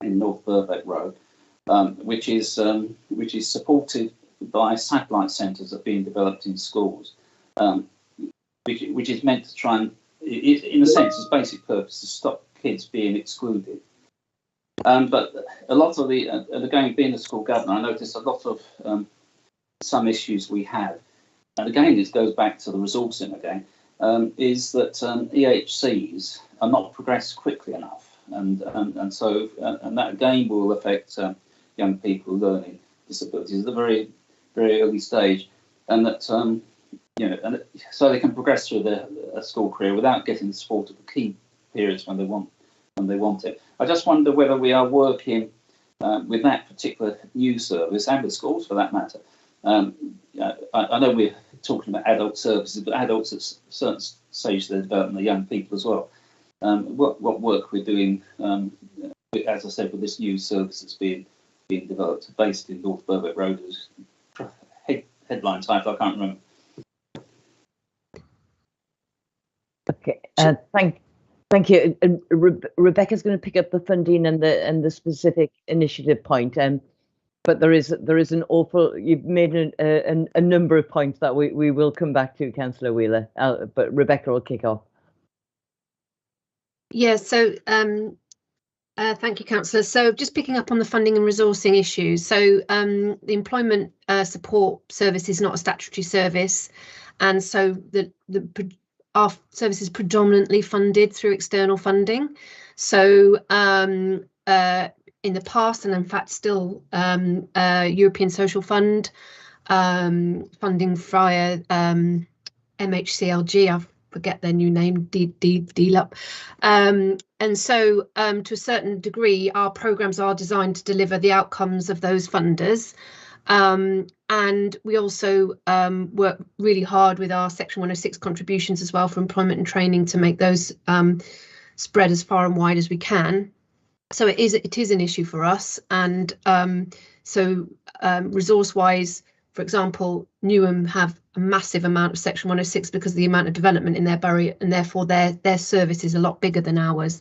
in North Birkbeck Road, which is supported by satellite centres that are being developed in schools, which is meant to try and, in a sense, its basic purpose is to stop kids being excluded. But a lot of the, again, being a school governor, I noticed a lot of some issues we have, and again, this goes back to the resourcing again, is that EHCs are not progressed quickly enough, and that again will affect young people learning disabilities at a very, very early stage, and that so they can progress through their school career without getting the support of the key periods when they want it. I just wonder whether we are working with that particular new service, and with schools for that matter. I know we're talking about adult services, but adults at certain stages of their development are young people as well. What work we're doing, as I said, with this new service that's being developed, based in North Birkbeck Road, is headline title, I can't remember. Okay, thank you. Rebecca's going to pick up the funding and the specific initiative point. But there is an awful. You've made a number of points that we will come back to, Councillor Wheeler. But Rebecca will kick off. Yeah. So thank you, Councillor. So just picking up on the funding and resourcing issues. So the employment support service is not a statutory service, and so our service is predominantly funded through external funding. So in the past, and in fact still, European Social Fund funding via MHCLG, I forget their new name, DLUP. And so to a certain degree, our programmes are designed to deliver the outcomes of those funders. And we also work really hard with our Section 106 contributions as well for employment and training to make those spread as far and wide as we can. So it is an issue for us, and resource-wise, for example, Newham have a massive amount of Section 106 because of the amount of development in their borough, and therefore their service is a lot bigger than ours.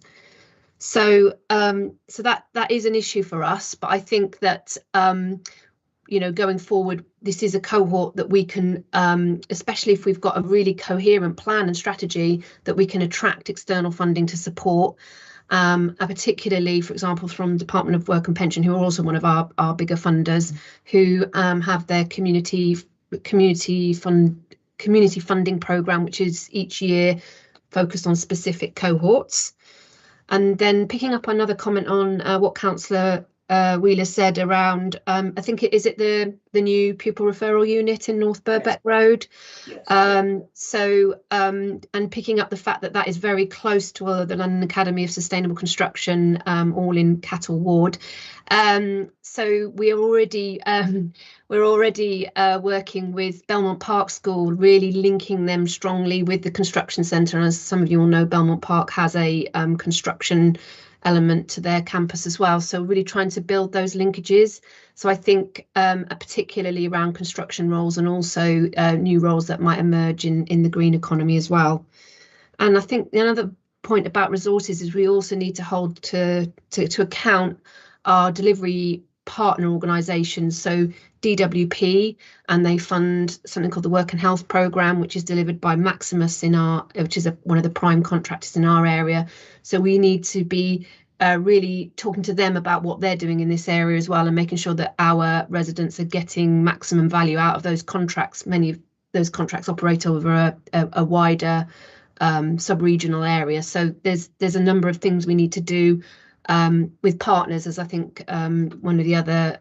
So that is an issue for us, but I think that going forward, this is a cohort that we can, especially if we've got a really coherent plan and strategy, that we can attract external funding to support. Particularly, for example, from Department of Work and Pension, who are also one of our bigger funders, who have their community funding programme, which is each year focused on specific cohorts. And then picking up another comment on what Councillor Wheeler said around, I think it is the new pupil referral unit in North Birkbeck Road. Yes. And picking up the fact that is very close to the London Academy of Sustainable Construction, all in Cattle Ward. So we're already working with Belmont Park School, really linking them strongly with the construction centre. And as some of you all know, Belmont Park has a construction element to their campus as well, so really trying to build those linkages. So I think particularly around construction roles, and also new roles that might emerge in the green economy as well. And I think another point about resources is we also need to hold to account our delivery partner organisations, so DWP, and they fund something called the Work and Health Programme, which is delivered by Maximus which is one of the prime contractors in our area. So we need to be really talking to them about what they're doing in this area as well, and making sure that our residents are getting maximum value out of those contracts. Many of those contracts operate over a wider sub-regional area. So there's a number of things we need to do with partners, as I think one of the other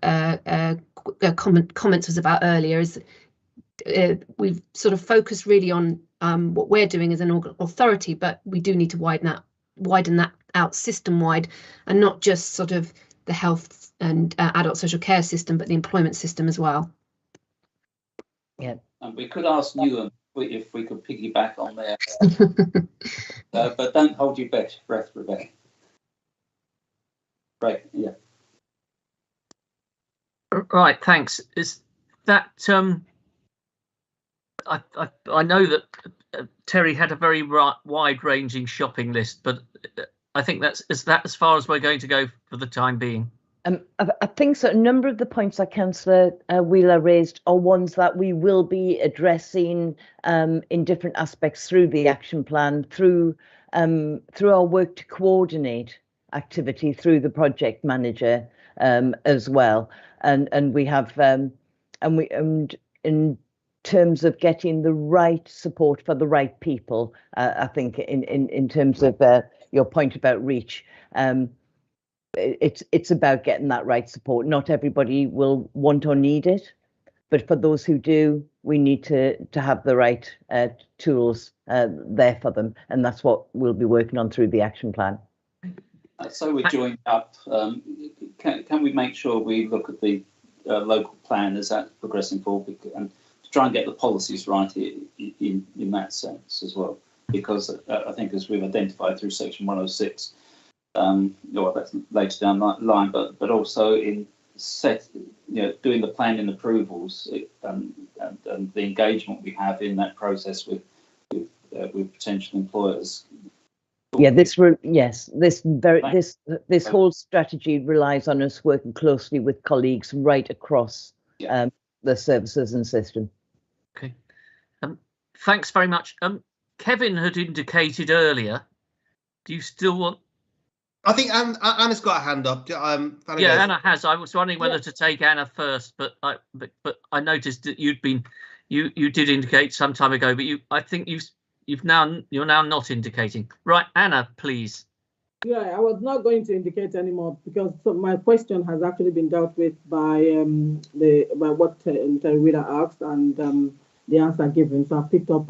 comments was about earlier, is we've sort of focused really on what we're doing as an authority, but we do need to widen that out system-wide, and not just sort of the health and adult social care system, but the employment system as well. Yeah. And we could ask Newham if we could piggyback on there, but don't hold your breath, Rebecca. Right, yeah. Right, thanks. Is that I know that Terry had a very wide-ranging shopping list, but I think is that as far as we're going to go for the time being. I think so. A number of the points that Councillor Wheeler raised are ones that we will be addressing in different aspects through the action plan, through our work to coordinate activity through the project manager as well, and we have and in terms of getting the right support for the right people. I think in terms of your point about reach. It's about getting that right support. Not everybody will want or need it, but for those who do, we need to have the right tools there for them, and that's what we'll be working on through the action plan. So we're joined up. Can we make sure we look at the local plan as that's progressing forward, and to try and get the policies right in that sense as well? Because I think, as we've identified through section 106. Well, that's later down the line, but also in doing the planning approvals and the engagement we have in that process with potential employers. Yeah, this whole strategy relies on us working closely with colleagues right across the services and system. Okay, thanks very much. Kevin had indicated earlier. Do you still want? I think Anna's got a hand up. Yeah, Anna has. I was wondering whether to take Anna first, but I noticed that you did indicate some time ago, but I think you're now not indicating. Right, Anna, please. Yeah, I was not going to indicate anymore because my question has actually been dealt with by what Terry Wheeler asked and the answer given. So I picked up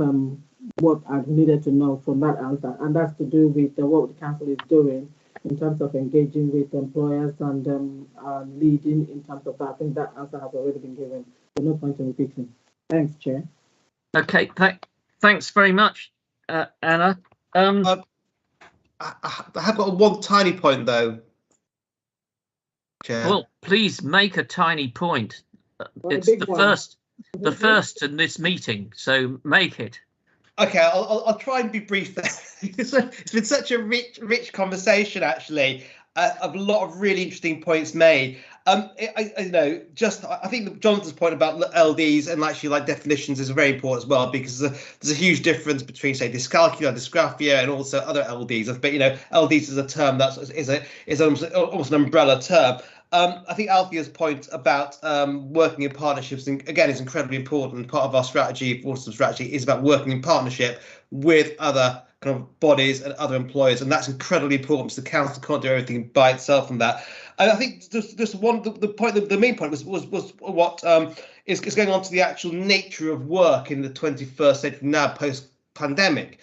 what I needed to know from that answer, and that's to do with what the council is doing in terms of engaging with employers and leading in terms of that. I think that answer has already been given, so no point in repeating. Thanks, Chair. Okay, thanks very much, Anna. I have got one tiny point though, Chair. Well, please make a tiny point. It's the first in this meeting, so make it. Okay, I'll try and be brief there. It's been such a rich conversation, actually. A lot of really interesting points made. I think Jonathan's point about LDs and actually definitions is very important as well, because there's a huge difference between, say, dyscalculia, dysgraphia, and also other LDs. But LDs is a term that is almost an umbrella term. I think Alfia's point about working in partnerships, again, is incredibly important. Part of our strategy, Waltham strategy, is about working in partnership with other kind of bodies and other employers, and that's incredibly important because the council can't do everything by itself on that. And I think just the main point was what is going on to the actual nature of work in the 21st century now, post-pandemic.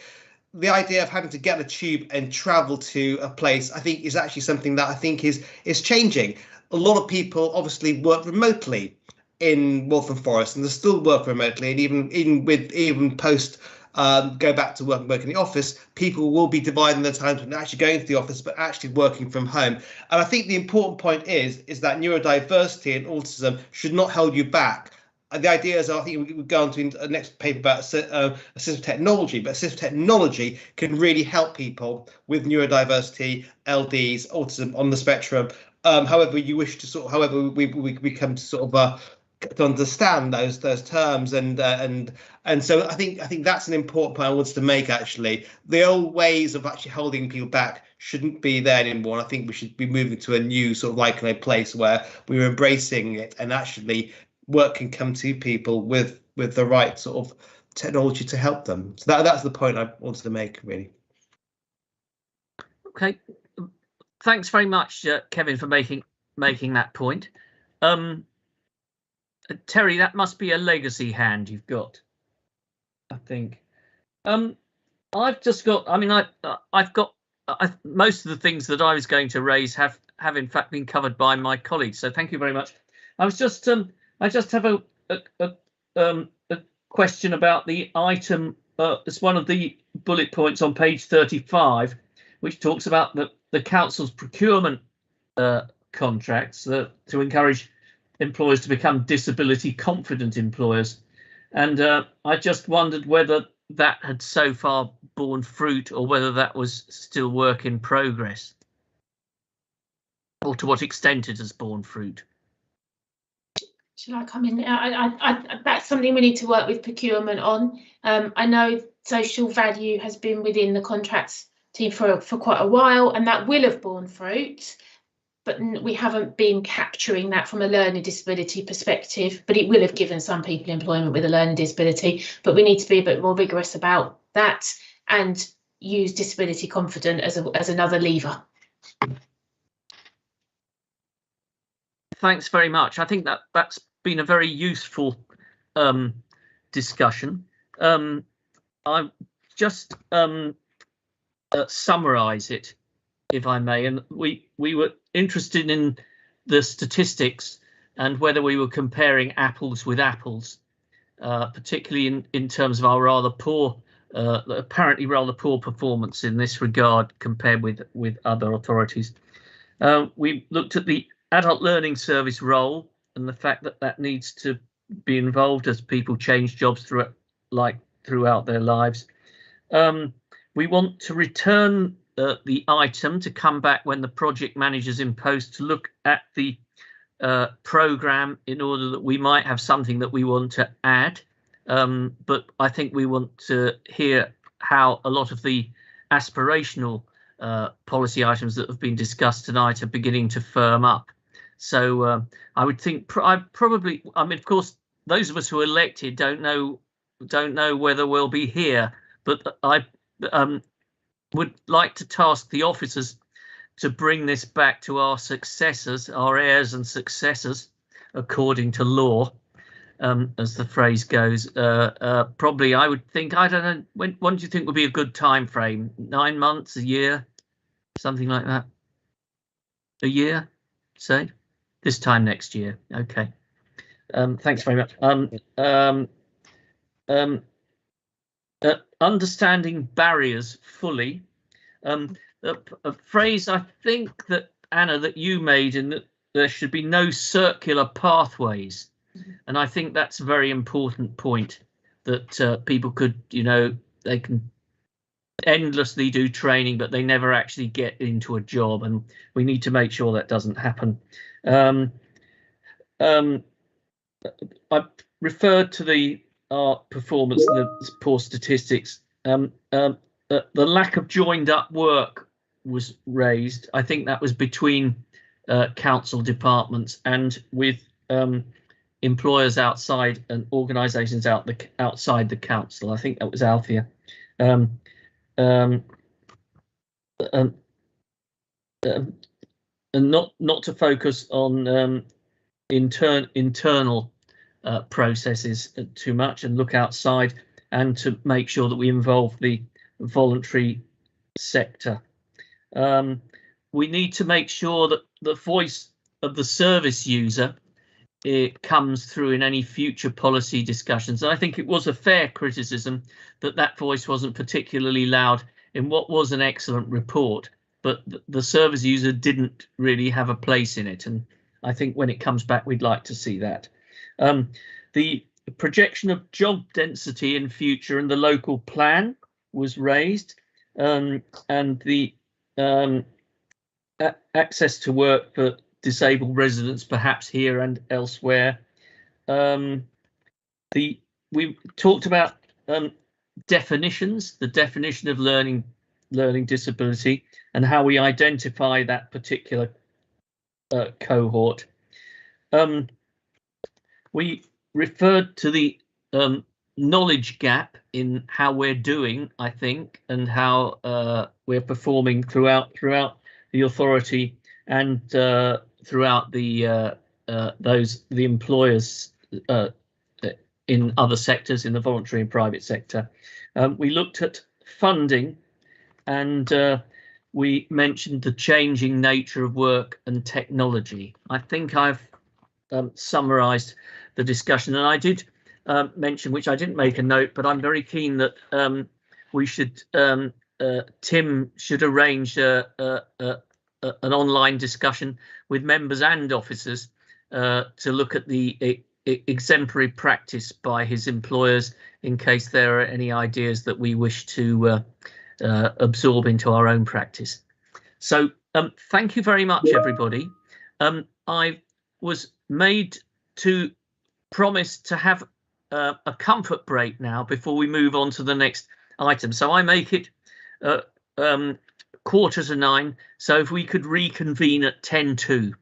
The idea of having to get a tube and travel to a place, I think, is actually something that I think is changing. A lot of people obviously work remotely in Waltham Forest, and they still work remotely, and even post go back to work in the office, people will be dividing their time between actually going to the office but actually working from home. And I think the important point is that neurodiversity and autism should not hold you back. The idea is, I think we go on to the next paper about assistive technology, but assistive technology can really help people with neurodiversity, LDs, autism on the spectrum. However you wish to however we come to to understand those terms, and so I think that's an important point I wanted to make. Actually, the old ways of actually holding people back shouldn't be there anymore. I think we should be moving to a new place where we're embracing it, and actually work can come to people with the right sort of technology to help them. So that's the point I wanted to make, really. Okay, thanks very much, Kevin, for making that point. Terry, that must be a legacy hand you've got, I think. I've just got. I mean, I've got most of the things that I was going to raise have in fact been covered by my colleagues. So thank you very much. I just have a question about the item. It's one of the bullet points on page 35, which talks about the council's procurement contracts to encourage employers to become disability confident employers. And I just wondered whether that had so far borne fruit, or whether that was still work in progress, or to what extent it has borne fruit. Shall I come in? That's something we need to work with procurement on. I know social value has been within the contracts team for quite a while, and that will have borne fruit, but we haven't been capturing that from a learning disability perspective. But it will have given some people employment with a learning disability, but we need to be a bit more vigorous about that and use disability confident as another lever. Thanks very much. I think that's been a very useful discussion. I'll just summarise it, if I may. And we were interested in the statistics and whether we were comparing apples with apples, particularly in terms of our rather poor, apparently rather poor performance in this regard compared with other authorities. We looked at the adult learning service role and the fact that needs to be involved as people change jobs throughout their lives. We want to return the item to come back when the project manager's in post to look at the programme in order that we might have something that we want to add. But I think we want to hear how a lot of the aspirational policy items that have been discussed tonight are beginning to firm up. So I would think I mean, of course, those of us who are elected don't know whether we'll be here, but I would like to task the officers to bring this back to our successors, our heirs and successors, according to law, as the phrase goes. Probably, I would think, I don't know, when do you think would be a good time frame? 9 months, a year, something like that? A year, say? This time next year. Okay. Thanks very much. Understanding barriers fully. A phrase I think that, Anna, that you made, in that there should be no circular pathways. And I think that's a very important point, that people could, they can endlessly do training, but they never actually get into a job. And we need to make sure that doesn't happen. I referred to our performance, the poor statistics. The lack of joined up work was raised. I think that was between council departments and with employers outside and organisations outside the council. I think that was Althea. And not to focus on internal processes too much, and look outside, and to make sure that we involve the voluntary sector. We need to make sure that the voice of the service user comes through in any future policy discussions. And I think it was a fair criticism that voice wasn't particularly loud in what was an excellent report, but the service user didn't really have a place in it. And I think when it comes back, we'd like to see that. The projection of job density in future and the local plan was raised, and the access to work for disabled residents, perhaps here and elsewhere. We talked about definitions, the definition of learning disability, and how we identify that particular cohort. We referred to the knowledge gap in how we're doing, I think, and how we're performing throughout the authority and throughout the employers in other sectors, in the voluntary and private sector. We looked at funding, and we mentioned the changing nature of work and technology. I think I've summarised the discussion, and I did mention, which I didn't make a note, but I'm very keen that we should, Tim should arrange an online discussion with members and officers to look at the exemplary practice by his employers in case there are any ideas that we wish to absorb into our own practice. So thank you very much, everybody. I was made to promise to have a comfort break now before we move on to the next item. So I make it 8:45. So if we could reconvene at 10:02.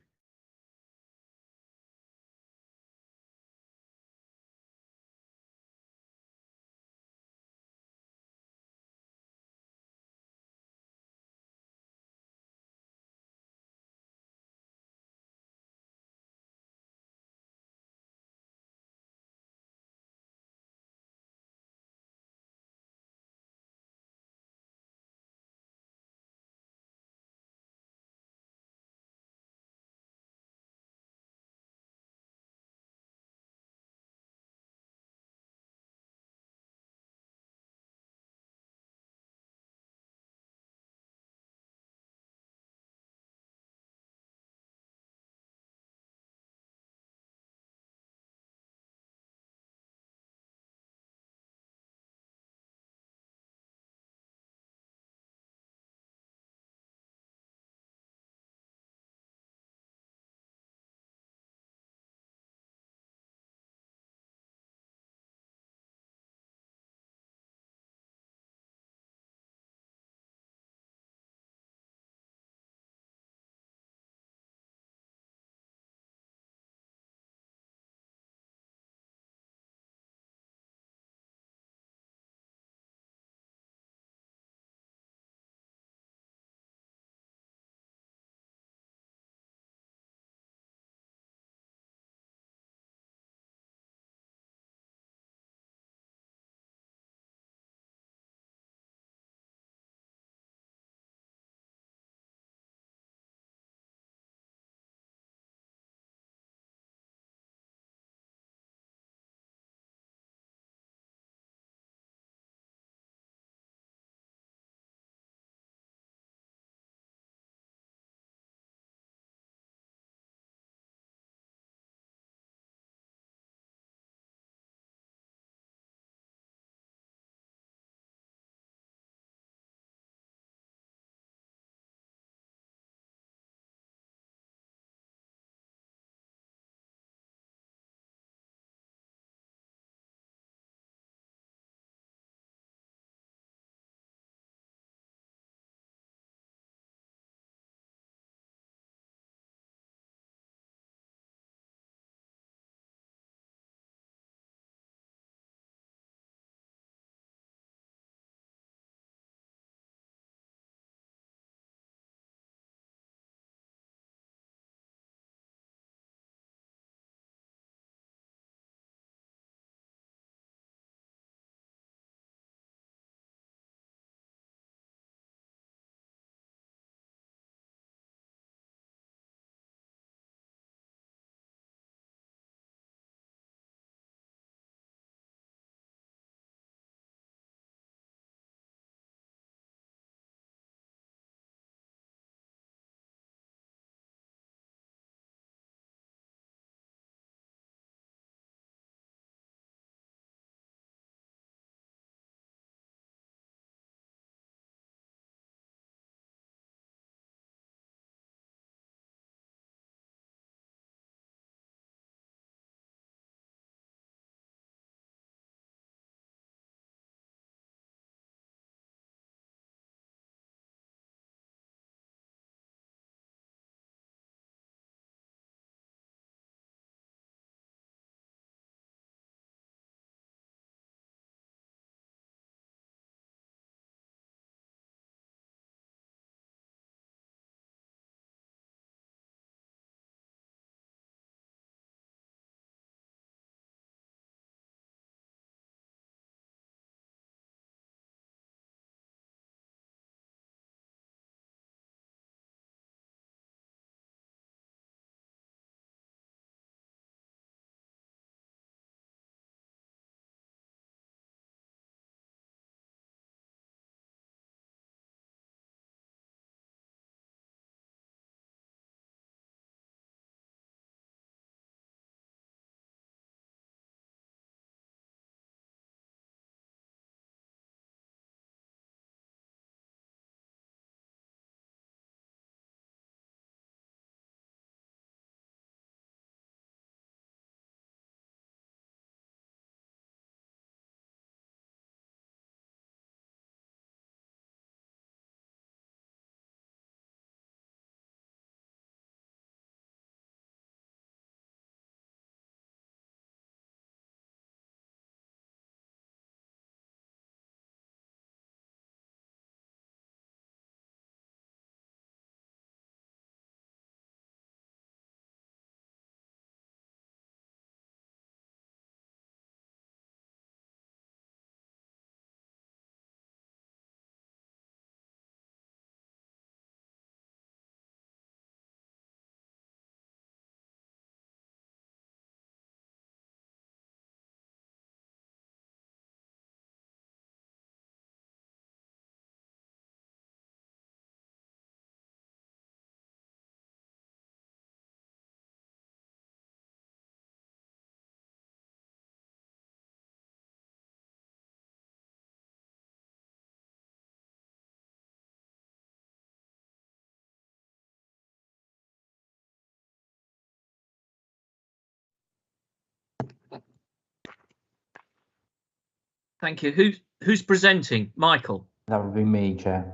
Thank you. Who's presenting? Michael? That would be me, Chair.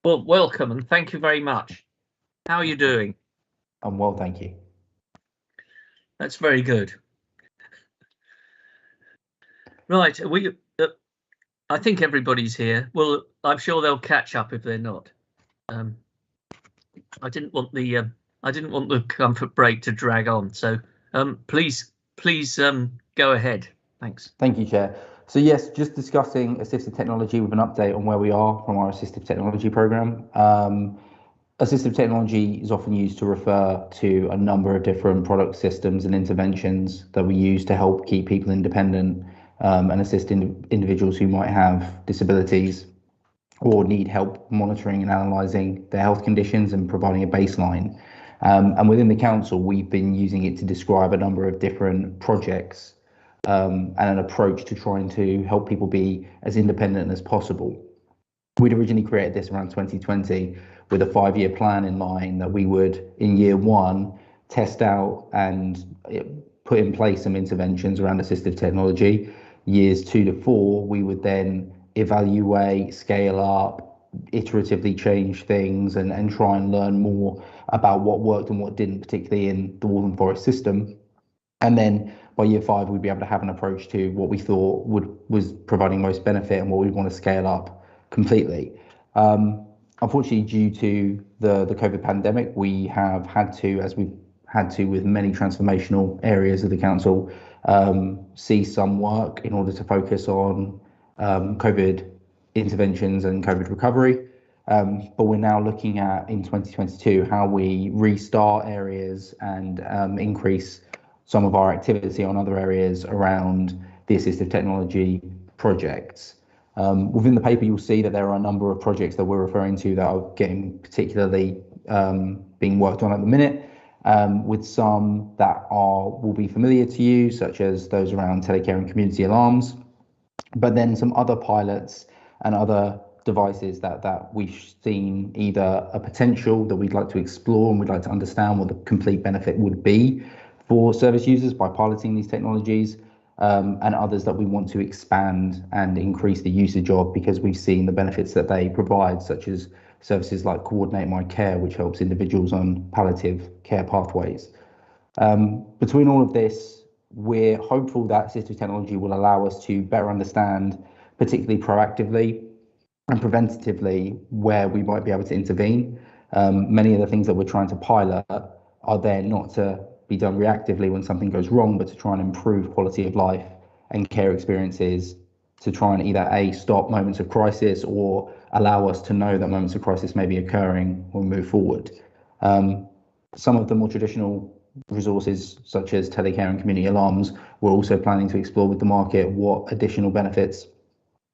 Well, welcome and thank you very much. How are you doing? I'm well, thank you. That's very good. Right, I think everybody's here. Well, I'm sure they'll catch up if they're not. I didn't want the comfort break to drag on. So please go ahead. Thanks. Thank you, Chair. So yes, just discussing assistive technology with an update on where we are from our assistive technology programme. Assistive technology is often used to refer to a number of different product systems and interventions that we use to help keep people independent and assist individuals who might have disabilities or need help monitoring and analysing their health conditions and providing a baseline. And within the council, we've been using it to describe a number of different projects and an approach to trying to help people be as independent as possible. We'd originally created this around 2020 with a 5-year plan in mind that we would, in year 1, test out and put in place some interventions around assistive technology. Years 2 to 4, we would then evaluate, scale up, iteratively change things and try and learn more about what worked and what didn't, particularly in the Waltham Forest system. And then by year 5, we'd be able to have an approach to what we thought was providing most benefit and what we want to scale up completely. Unfortunately, due to the COVID pandemic, we have had to, as we've had to with many transformational areas of the council, cease some work in order to focus on COVID interventions and COVID recovery. But we're now looking at, in 2022, how we restart areas and increase some of our activity on other areas around the assistive technology projects. Within the paper, you'll see that there are a number of projects that we're referring to that are getting particularly being worked on at the minute, with some that will be familiar to you, such as those around telecare and community alarms, but then some other pilots and other devices that we've seen either a potential that we'd like to explore and we'd like to understand what the complete benefit would be for service users by piloting these technologies, and others that we want to expand and increase the usage of because we've seen the benefits that they provide, such as services like Coordinate My Care, which helps individuals on palliative care pathways. Between all of this, we're hopeful that assistive technology will allow us to better understand, particularly proactively and preventatively, where we might be able to intervene. Many of the things that we're trying to pilot are there not to be done reactively when something goes wrong, but to try and improve quality of life and care experiences, to try and either stop moments of crisis or allow us to know that moments of crisis may be occurring when we move forward. Some of the more traditional resources, such as telecare and community alarms, we're also planning to explore with the market what additional benefits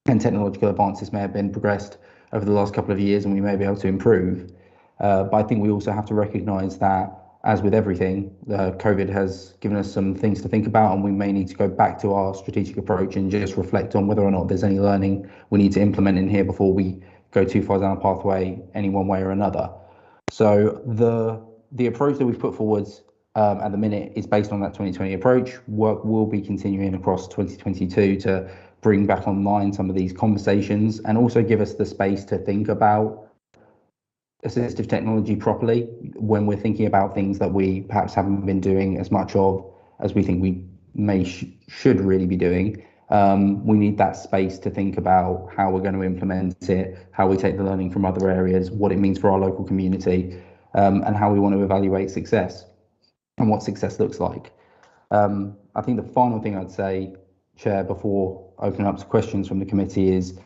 and technological advances may have been progressed over the last couple of years and we may be able to improve. But I think we also have to recognise that, as with everything, COVID has given us some things to think about, and we may need to go back to our strategic approach and just reflect on whether or not there's any learning we need to implement in here before we go too far down a pathway any one way or another. So the approach that we've put forwards at the minute is based on that 2020 approach. Work will be continuing across 2022 to bring back online some of these conversations and also give us the space to think about assistive technology properly when we're thinking about things that we perhaps haven't been doing as much of as we think we should really be doing. We need that space to think about how we're going to implement it, how we take the learning from other areas, what it means for our local community, and how we want to evaluate success and what success looks like. I think the final thing I'd say, Chair, before opening up to questions from the committee is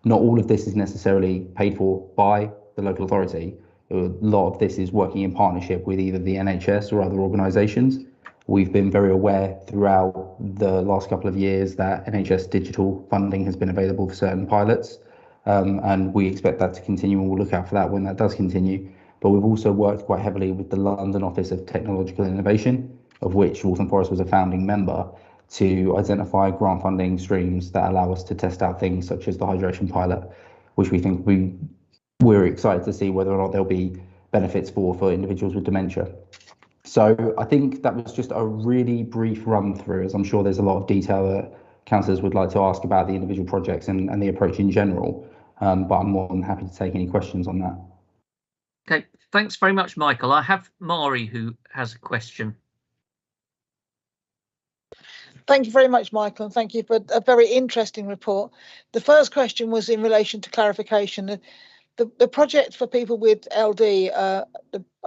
not all of this is necessarily paid for by the local authority. A lot of this is working in partnership with either the NHS or other organisations. We've been very aware throughout the last couple of years that NHS digital funding has been available for certain pilots, and we expect that to continue, and we'll look out for that when that does continue. But we've also worked quite heavily with the London Office of Technological Innovation, of which Waltham Forest was a founding member, to identify grant funding streams that allow us to test out things such as the hydration pilot, which we think we're excited to see whether or not there'll be benefits for individuals with dementia. So I think that was just a really brief run through, as I'm sure there's a lot of detail that councillors would like to ask about the individual projects and the approach in general. But I'm more than happy to take any questions on that. Okay, thanks very much, Michael. I have Mari who has a question. Thank you very much, Michael, and thank you for a very interesting report. The first question was in relation to clarification. The project for people with LD, I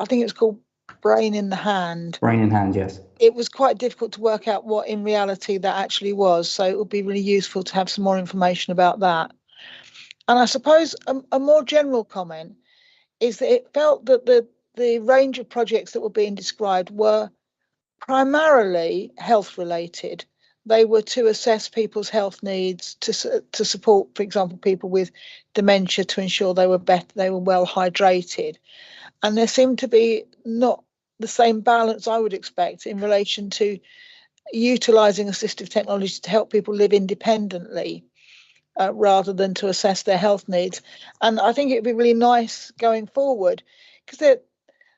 think it was called Brain in the Hand. Brain in Hand, yes. It was quite difficult to work out what in reality that actually was, so it would be really useful to have some more information about that. And I suppose a more general comment is that it felt that the range of projects that were being described were primarily health related. They were to assess people's health needs, to support, for example, people with dementia, to ensure they were well hydrated. And there seemed to be not the same balance I would expect in relation to utilising assistive technology to help people live independently rather than to assess their health needs. And I think it'd be really nice going forward, because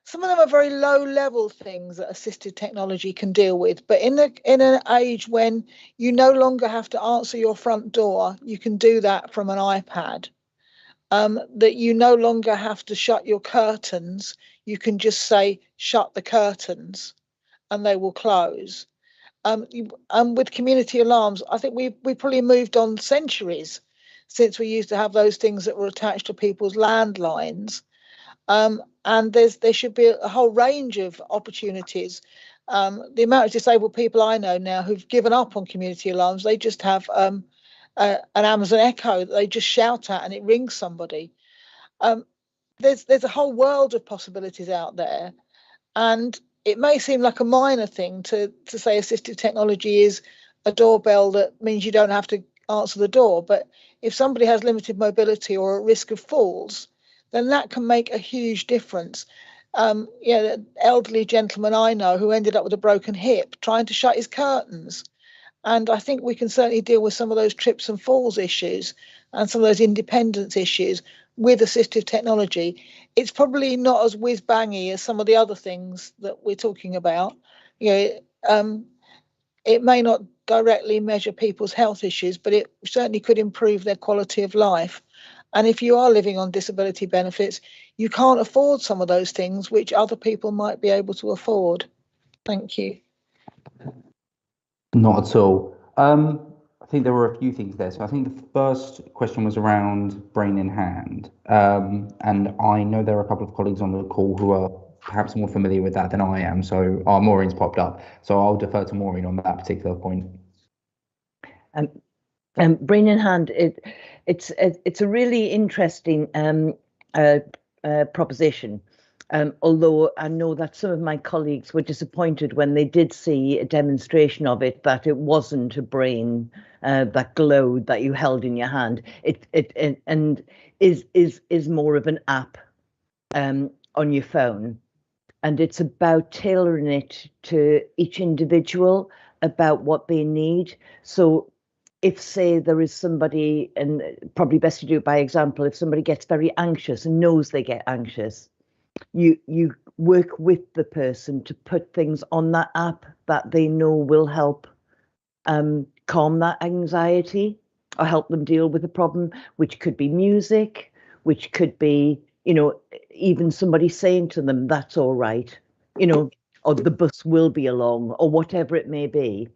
some of them are very low level things that assistive technology can deal with. But in an age when you no longer have to answer your front door, you can do that from an iPad. That you no longer have to shut your curtains. You can just say, shut the curtains, and they will close. With community alarms, I think we probably moved on centuries since we used to have those things that were attached to people's landlines. And there should be a whole range of opportunities. The amount of disabled people I know now who've given up on community alarms, they just have an Amazon Echo that they just shout at and it rings somebody. There's a whole world of possibilities out there, and it may seem like a minor thing to say assistive technology is a doorbell that means you don't have to answer the door. But if somebody has limited mobility or a risk of falls, then that can make a huge difference. The elderly gentleman I know who ended up with a broken hip trying to shut his curtains. And I think we can certainly deal with some of those trips and falls issues and some of those independence issues with assistive technology. It's probably not as whiz-bangy as some of the other things that we're talking about. It may not directly measure people's health issues, but it certainly could improve their quality of life. And if you are living on disability benefits, you can't afford some of those things which other people might be able to afford. Thank you. Not at all. I think there were a few things there. So I think the first question was around Brain in Hand. And I know there are a couple of colleagues on the call who are perhaps more familiar with that than I am. So Maureen's popped up. So I'll defer to Maureen on that particular point. Brain in Hand, it's a really interesting proposition. Although I know that some of my colleagues were disappointed when they did see a demonstration of it, that it wasn't a brain that glowed that you held in your hand. It is more of an app on your phone, and it's about tailoring it to each individual about what they need. So if, say, there is somebody, and probably best to do it by example, if somebody gets very anxious and knows they get anxious, you work with the person to put things on that app that they know will help calm that anxiety or help them deal with the problem, which could be music, which could be, even somebody saying to them, that's all right, or the bus will be along, or whatever it may be.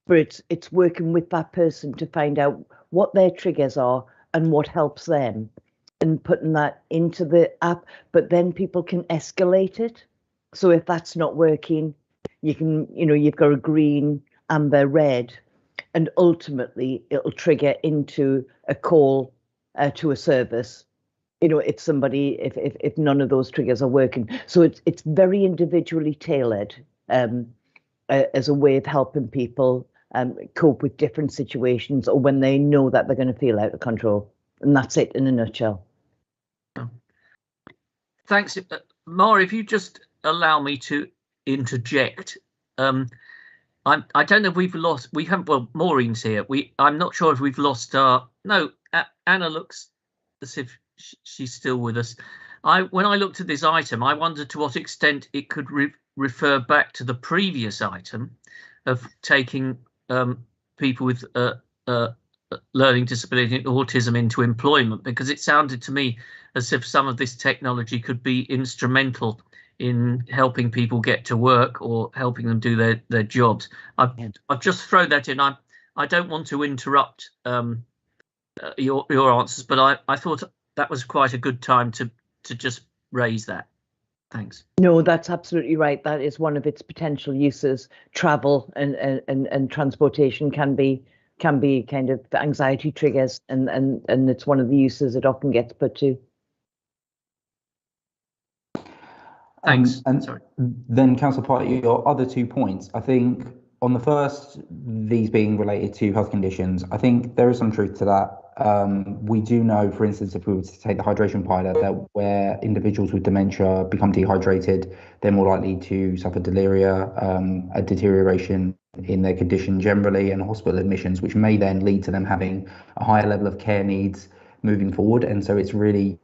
But it's working with that person to find out what their triggers are and what helps them, and putting that into the app. But then people can escalate it. So if that's not working, you can, you've got a green, amber, red, and ultimately it'll trigger into a call to a service. If somebody, if none of those triggers are working. So it's very individually tailored as a way of helping people cope with different situations, or when they know that they're going to feel out of control. And that's it in a nutshell. Thanks. Mari, if you just allow me to interject. I don't know if we've lost, we haven't, well, Maureen's here. I'm not sure if we've lost our, no, Anna looks as if she's still with us. When I looked at this item, I wondered to what extent it could refer back to the previous item of taking people with learning disability and autism into employment, because it sounded to me as if some of this technology could be instrumental in helping people get to work or helping them do their jobs. I've just thrown that in. I don't want to interrupt your answers, but I thought that was quite a good time to just raise that. Thanks. No, that's absolutely right. That is one of its potential uses. Travel and transportation can be kind of anxiety triggers, and it's one of the uses it often gets put to. Thanks. And sorry. Then, Councillor Party, your other 2 points, I think on the first, these being related to health conditions, I think there is some truth to that. We do know, for instance, if we were to take the hydration pilot, that where individuals with dementia become dehydrated, they're more likely to suffer deliria, a deterioration in their condition generally, and hospital admissions, which may then lead to them having a higher level of care needs moving forward. And so it's really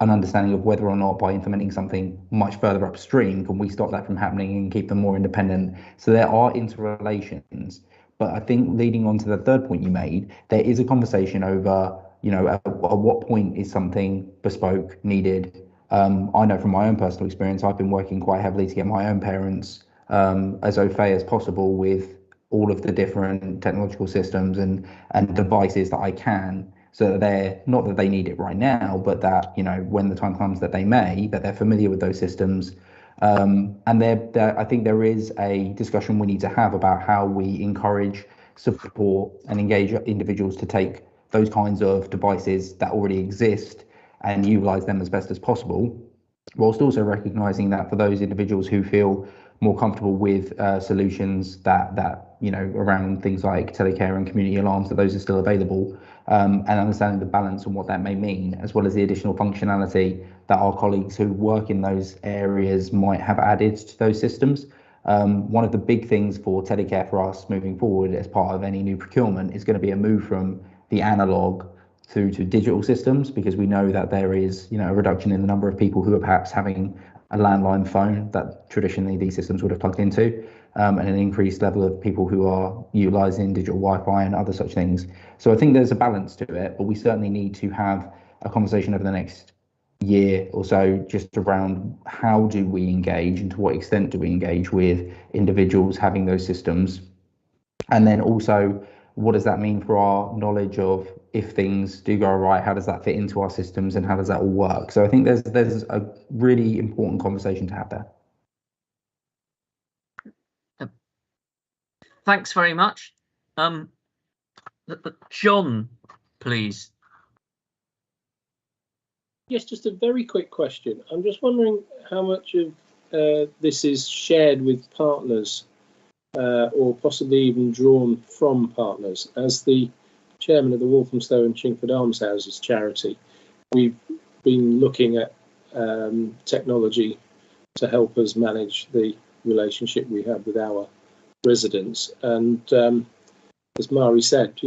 an understanding of whether or not, by implementing something much further upstream, can we stop that from happening and keep them more independent. So there are interrelations. But I think leading on to the third point you made, there is a conversation over, at what point is something bespoke needed. I know from my own personal experience, I've been working quite heavily to get my own parents as au fait as possible with all of the different technological systems and devices that I can, so that they're not that they need it right now, but that, when the time comes that they may, that they're familiar with those systems. And I think there is a discussion we need to have about how we encourage, support, and engage individuals to take those kinds of devices that already exist and utilize them as best as possible, whilst also recognizing that for those individuals who feel more comfortable with solutions that around things like telecare and community alarms, that those are still available, and understanding the balance and what that may mean, as well as the additional functionality that our colleagues who work in those areas might have added to those systems. One of the big things for telecare for us moving forward as part of any new procurement is going to be a move from the analog through to digital systems, because we know that there is a reduction in the number of people who are perhaps having a landline phone that traditionally these systems would have plugged into, and an increased level of people who are utilising digital Wi-Fi and other such things. So I think there's a balance to it, but we certainly need to have a conversation over the next year or so just around how do we engage and to what extent do we engage with individuals having those systems, and then also what does that mean for our knowledge of, if things do go right, how does that fit into our systems and how does that all work? So I think there's a really important conversation to have there. Thanks very much. John, please. Yes, just a very quick question. I'm just wondering how much of this is shared with partners or possibly even drawn from partners. As the chairman of the Walthamstow and Chingford Almshouses charity, we've been looking at technology to help us manage the relationship we have with our residents. And as Mari said,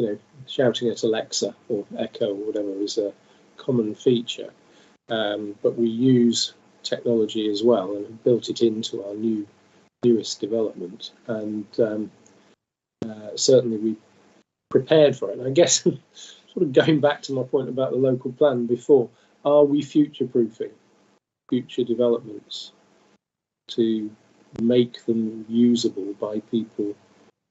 shouting at Alexa or Echo or whatever is a common feature. But we use technology as well and have built it into our newest development. And certainly we prepared for it. And I guess sort of going back to my point about the local plan before, are we future-proofing future developments to make them usable by people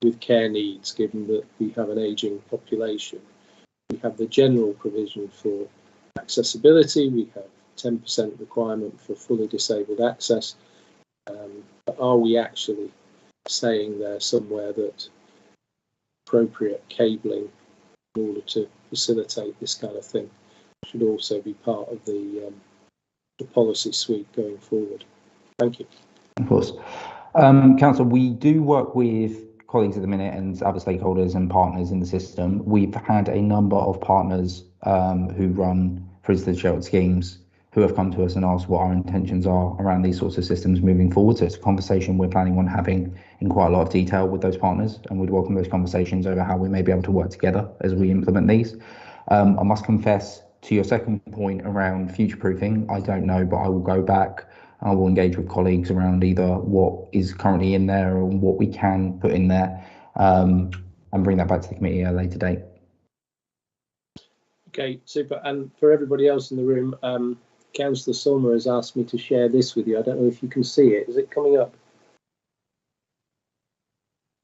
with care needs, given that we have an ageing population? We have the general provision for accessibility, we have 10% requirement for fully disabled access, but are we actually saying there somewhere that appropriate cabling in order to facilitate this kind of thing should also be part of the policy suite going forward? Thank you. Of course. Council, we do work with colleagues at the minute and other stakeholders and partners in the system. We've had a number of partners who run, for instance, sheltered schemes, who have come to us and asked what our intentions are around these sorts of systems moving forward. So it's a conversation we're planning on having in quite a lot of detail with those partners, and we'd welcome those conversations over how we may be able to work together as we implement these. I must confess, to your second point around future-proofing, I don't know, but I will go back. I will engage with colleagues around either what is currently in there or what we can put in there, and bring that back to the committee at a later date. Okay, super. And for everybody else in the room, Councillor Sulmer has asked me to share this with you. I don't know if you can see it. Is it coming up?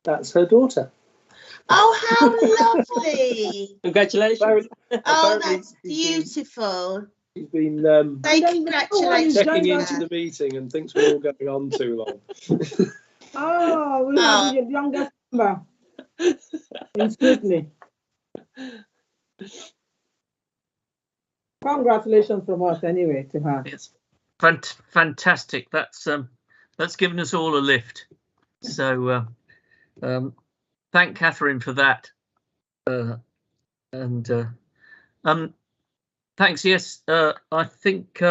That's her daughter. Oh, how lovely! Congratulations. Oh, that's beautiful. She's been checking into the meeting and thinks we're all going on too long. Oh, we have the youngest member in Scrutiny. Congratulations from us anyway to her. It's fantastic. That's given us all a lift. So thank Catherine for that. Thanks. Yes, I think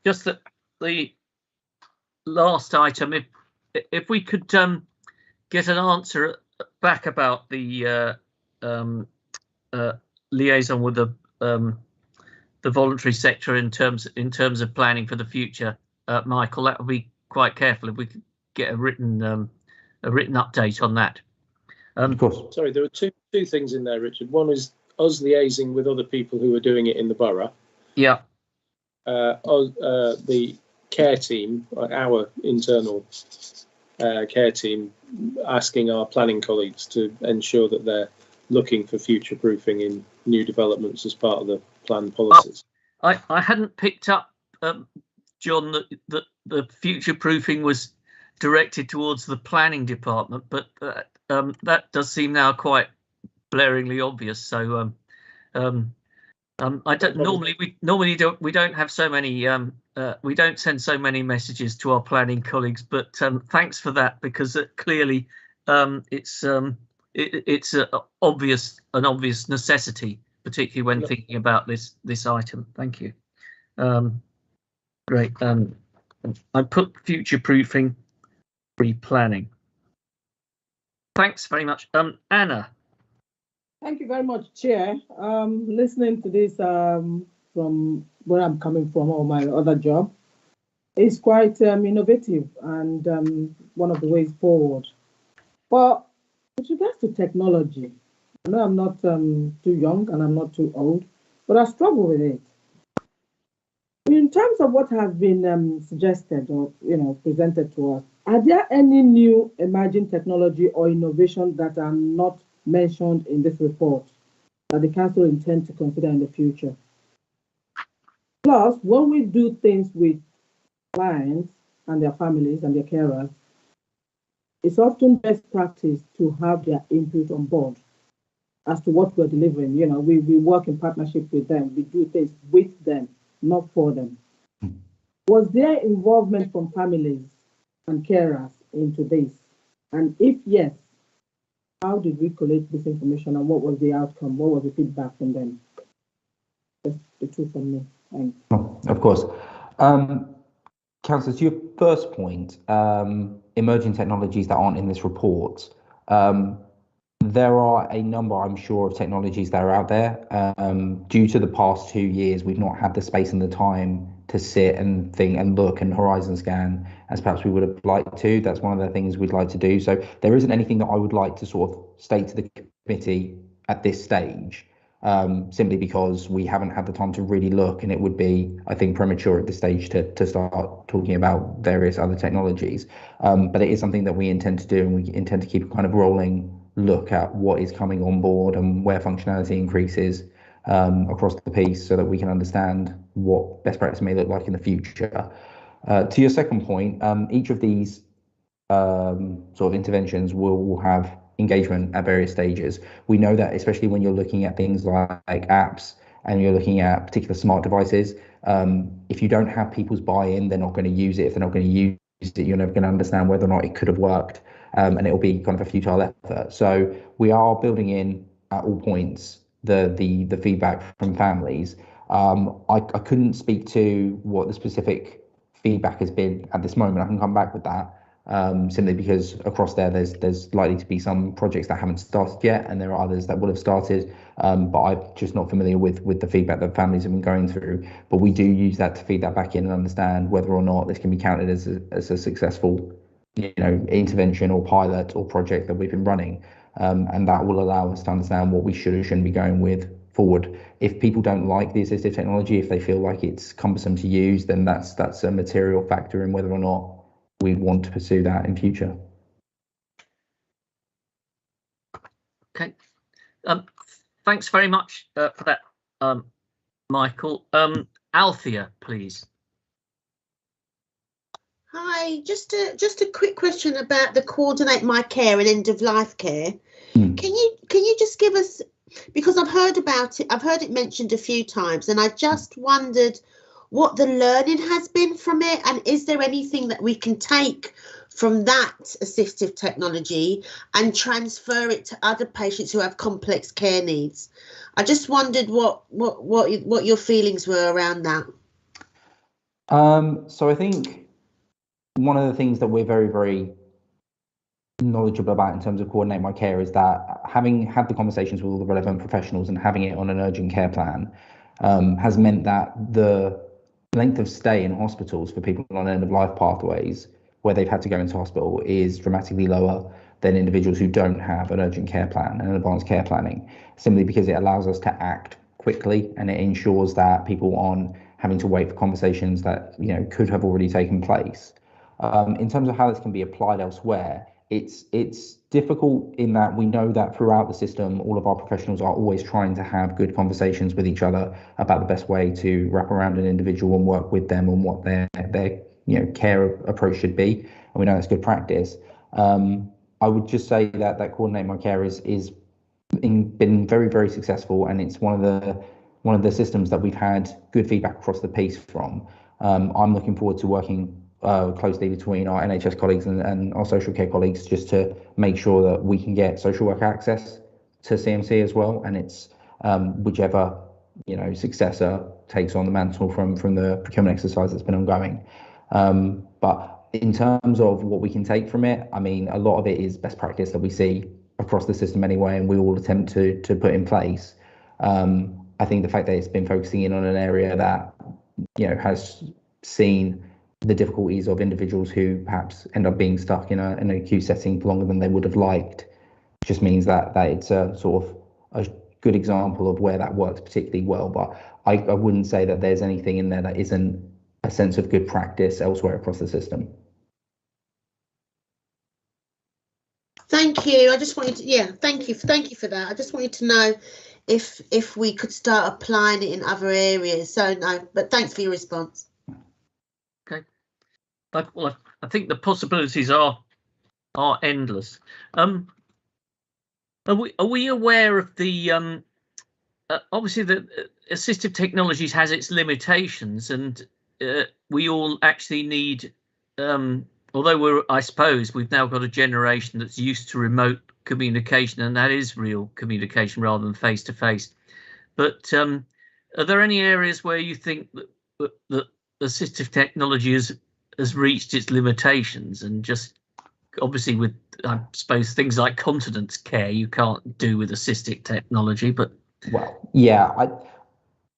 just that the last item, if we could get an answer back about the liaison with the voluntary sector in terms of planning for the future, Michael, that would be quite careful if we could get a written update on that. Of course. Sorry, there were two things in there, Richard. One is us liaising with other people who are doing it in the borough. Yeah. The care team, our internal care team, asking our planning colleagues to ensure that they're looking for future proofing in new developments as part of the plan policies. I hadn't picked up, John, that the future proofing was directed towards the planning department, but that does seem now quite blaringly obvious. So I don't we don't have so many we don't send so many messages to our planning colleagues, but thanks for that, because clearly it's an obvious necessity, particularly when thinking about this item. Thank you. Great. I put future proofing, pre-planning. Thanks very much. Anna. Thank you very much, Chair. Listening to this from where I'm coming from or my other job is quite innovative and one of the ways forward. But with regards to technology, I know I'm not too young and I'm not too old, but I struggle with it. In terms of what has been suggested or presented to us, are there any new emerging technology or innovation that are not mentioned in this report that the council intends to consider in the future? Plus, when we do things with clients and their families and their carers, it's often best practice to have their input on board as to what we're delivering. We work in partnership with them. We do things with them, not for them. Was there involvement from families and carers into this? And if yes, how did we collect this information and what was the outcome? What was the feedback from them? That's the two from me. Thanks. Of course. Councillor, to your first point, emerging technologies that aren't in this report, there are a number, I'm sure, of technologies that are out there. Due to the past 2 years, we've not had the space and the time to sit and think and look and horizon scan as perhaps we would have liked to. That's one of the things we'd like to do. So there isn't anything that I would like to sort of state to the committee at this stage, simply because we haven't had the time to really look, and it would be, I think, premature at this stage to start talking about various other technologies. But it is something that we intend to do, and we intend to keep a kind of rolling look at what is coming on board and where functionality increases across the piece, so that we can understand what best practice may look like in the future. To your second point, each of these sort of interventions will have engagement at various stages. We know that, especially when you're looking at things like apps and you're looking at particular smart devices, if you don't have people's buy-in, they're not going to use it. If they're not going to use it, you're never going to understand whether or not it could have worked, and it will be kind of a futile effort. So we are building in at all points the feedback from families. I couldn't speak to what the specific feedback has been at this moment. I can come back with that, simply because across there's likely to be some projects that haven't started yet, and there are others that will have started, but I'm just not familiar with the feedback that families have been going through. But we do use that to feed that back in and understand whether or not this can be counted as a successful intervention or pilot or project that we've been running, and that will allow us to understand what we should or shouldn't be going with forward. If people don't like the assistive technology, if they feel like it's cumbersome to use, then that's a material factor in whether or not we want to pursue that in future. Okay. Thanks very much for that, Michael. Althea, please. Hi, just a quick question about the coordinate my care and end of life care. Can you just give us, because I've heard about it, I've heard it mentioned a few times, and I just wondered what the learning has been from it, and is there anything that we can take from that assistive technology and transfer it to other patients who have complex care needs? I just wondered what your feelings were around that. So I think one of the things that we're very, very knowledgeable about in terms of coordinate my care is that having had the conversations with all the relevant professionals and having it on an urgent care plan has meant that the length of stay in hospitals for people on end of life pathways where they've had to go into hospital is dramatically lower than individuals who don't have an urgent care plan and advanced care planning, simply because it allows us to act quickly and it ensures that people aren't having to wait for conversations that could have already taken place. In terms of how this can be applied elsewhere, it's difficult in that we know that throughout the system, all of our professionals are always trying to have good conversations with each other about the best way to wrap around an individual and work with them on what their care approach should be. And we know that's good practice. I would just say that coordinate my care is been very, very successful, and it's one of the systems that we've had good feedback across the piece from. I'm looking forward to working closely between our NHS colleagues and our social care colleagues just to make sure that we can get social work access to CMC as well, and it's whichever successor takes on the mantle from the procurement exercise that's been ongoing. But in terms of what we can take from it, I mean, a lot of it is best practice that we see across the system anyway, and we all attempt to put in place. I think the fact that it's been focusing in on an area that has seen the difficulties of individuals who perhaps end up being stuck in an acute setting for longer than they would have liked just means that it's a sort of a good example of where that works particularly well. But I wouldn't say that there's anything in there that isn't a sense of good practice elsewhere across the system. Thank you. I just wanted to, thank you for that. I just wanted to know if we could start applying it in other areas. So no, but thanks for your response. Okay. Well, I think the possibilities are endless. Are we aware of the obviously the assistive technologies has its limitations, and we all actually need although I suppose we've now got a generation that's used to remote communication, and that is real communication rather than face to face. But are there any areas where you think that assistive technology has reached its limitations, and just obviously with I suppose things like continence care you can't do with assistive technology, but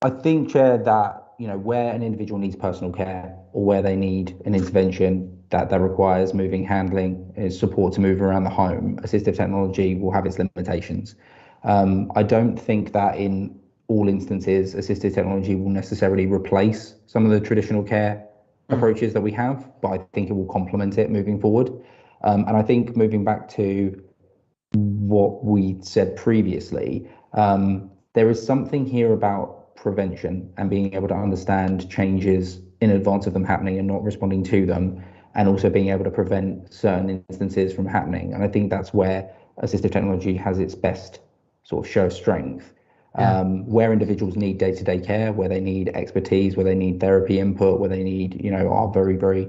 I think, Chair, that where an individual needs personal care or where they need an intervention that requires moving, handling, support to move around the home, assistive technology will have its limitations. I don't think that in all instances assistive technology will necessarily replace some of the traditional care approaches that we have, but I think it will complement it moving forward. And I think moving back to what we said previously, there is something here about prevention and being able to understand changes in advance of them happening and not responding to them, and also being able to prevent certain instances from happening. And I think that's where assistive technology has its best sort of show of strength. Where individuals need day-to-day care, where they need expertise, where they need therapy input, where they need our very, very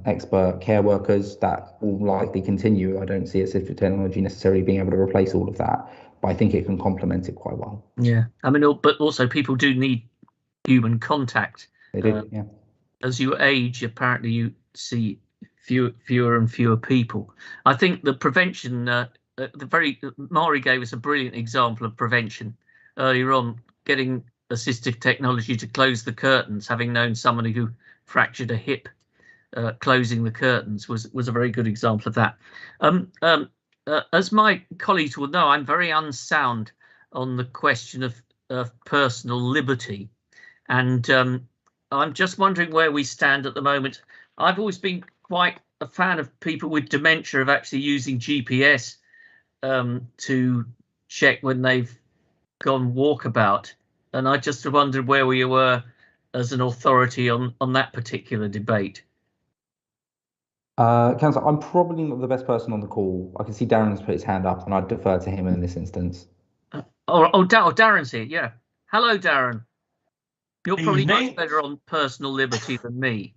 expert care workers, that will likely continue. I don't see assistive technology necessarily being able to replace all of that, but I think it can complement it quite well. Yeah, I mean, but also people do need human contact. They do, yeah. As you age, apparently you see fewer and fewer people. I think the prevention, Mari gave us a brilliant example of prevention earlier on, getting assistive technology to close the curtains, having known somebody who fractured a hip. Closing the curtains was a very good example of that. As my colleagues will know, I'm very unsound on the question of personal liberty, and I'm just wondering where we stand at the moment. I've always been quite a fan of people with dementia of actually using GPS to check when they've gone walkabout, and I just wondered where we were as an authority on that particular debate. Councillor, I'm probably not the best person on the call. I can see Darren's put his hand up, and I'd defer to him in this instance. Darren's here. Yeah. Hello, Darren. You're probably much better on personal liberty than me.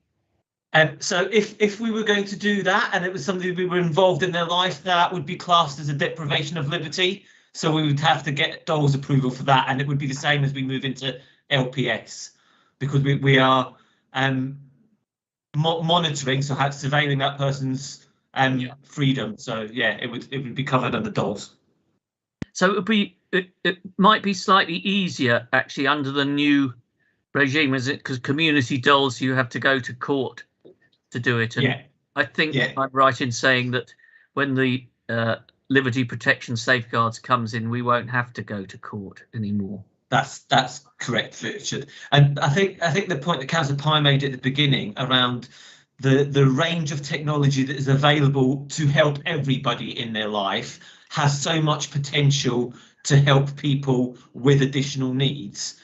So if we were going to do that and it was something we were involved in their life, that would be classed as a deprivation of liberty. So we would have to get Dole's approval for that, and it would be the same as we move into LPS, because we are monitoring, so surveilling that person's freedom. So yeah, it would be covered under Dole's. So it might be slightly easier actually under the new regime, is it? Because community doles, you have to go to court to do it. And I think I'm right in saying that when the liberty protection safeguards comes in, we won't have to go to court anymore. That's correct, Richard. And I think the point that Councillor Pye made at the beginning around the range of technology that is available to help everybody in their life has so much potential to help people with additional needs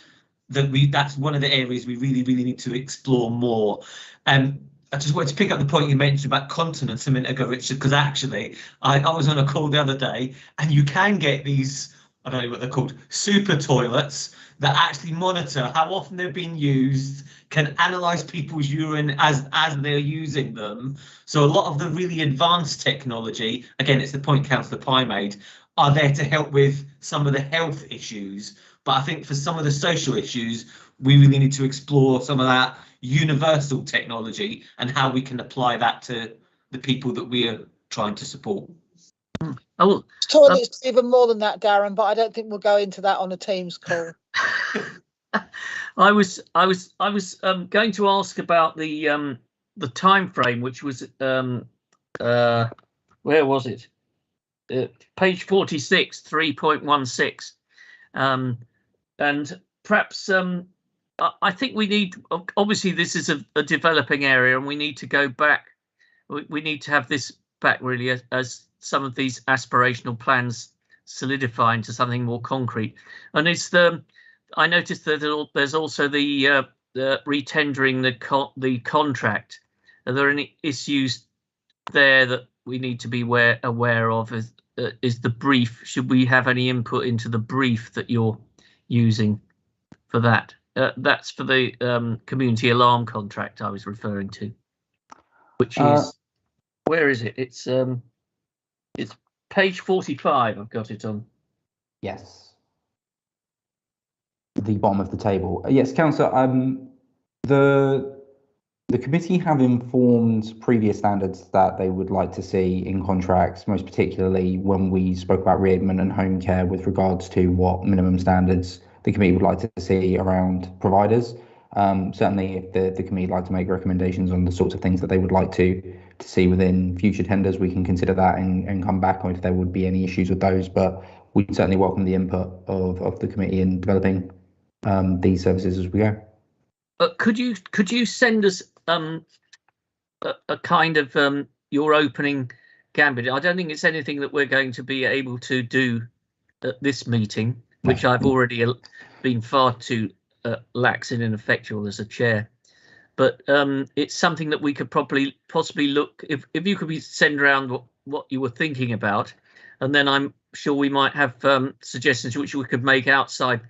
that's one of the areas we really need to explore more. I just wanted to pick up the point you mentioned about continence a minute ago, Richard, because actually I was on a call the other day, and you can get these, I don't know what they're called, super toilets that actually monitor how often they're being used, can analyze people's urine as they're using them. So a lot of the really advanced technology, again, it's the point Councillor Pye made, are there to help with some of the health issues. But I think for some of the social issues, we really need to explore some of that universal technology and how we can apply that to the people that we are trying to support. Toilets even more than that, Darren, but I don't think we'll go into that on a Teams call. I was going to ask about the time frame, which was where was it? Page 46, 3.16. And perhaps I think we need, obviously this is a developing area, and we need to go back. We need to have this back really as some of these aspirational plans solidify into something more concrete. And it's I noticed that there's also the retendering the contract. Are there any issues there that we need to be aware of? Is the brief? Should we have any input into the brief that you're using for that? That's for the community alarm contract I was referring to, which is where is it? It's page 45. I've got it on. Yes. The bottom of the table. Yes, Councillor. The committee have informed previous standards that they would like to see in contracts, most particularly when we spoke about readmission and home care with regards to what minimum standards the committee would like to see around providers. Certainly, if the committee would like to make recommendations on the sorts of things that they would like to see within future tenders, we can consider that and come back on if there would be any issues with those. But we certainly welcome the input of the committee in developing these services as we go. Could you send us a kind of your opening gambit? I don't think it's anything that we're going to be able to do at this meeting, which I've already been far too lax and ineffectual as a chair. But it's something that we could possibly look, if you could send around what you were thinking about, and then I'm sure we might have suggestions which we could make outside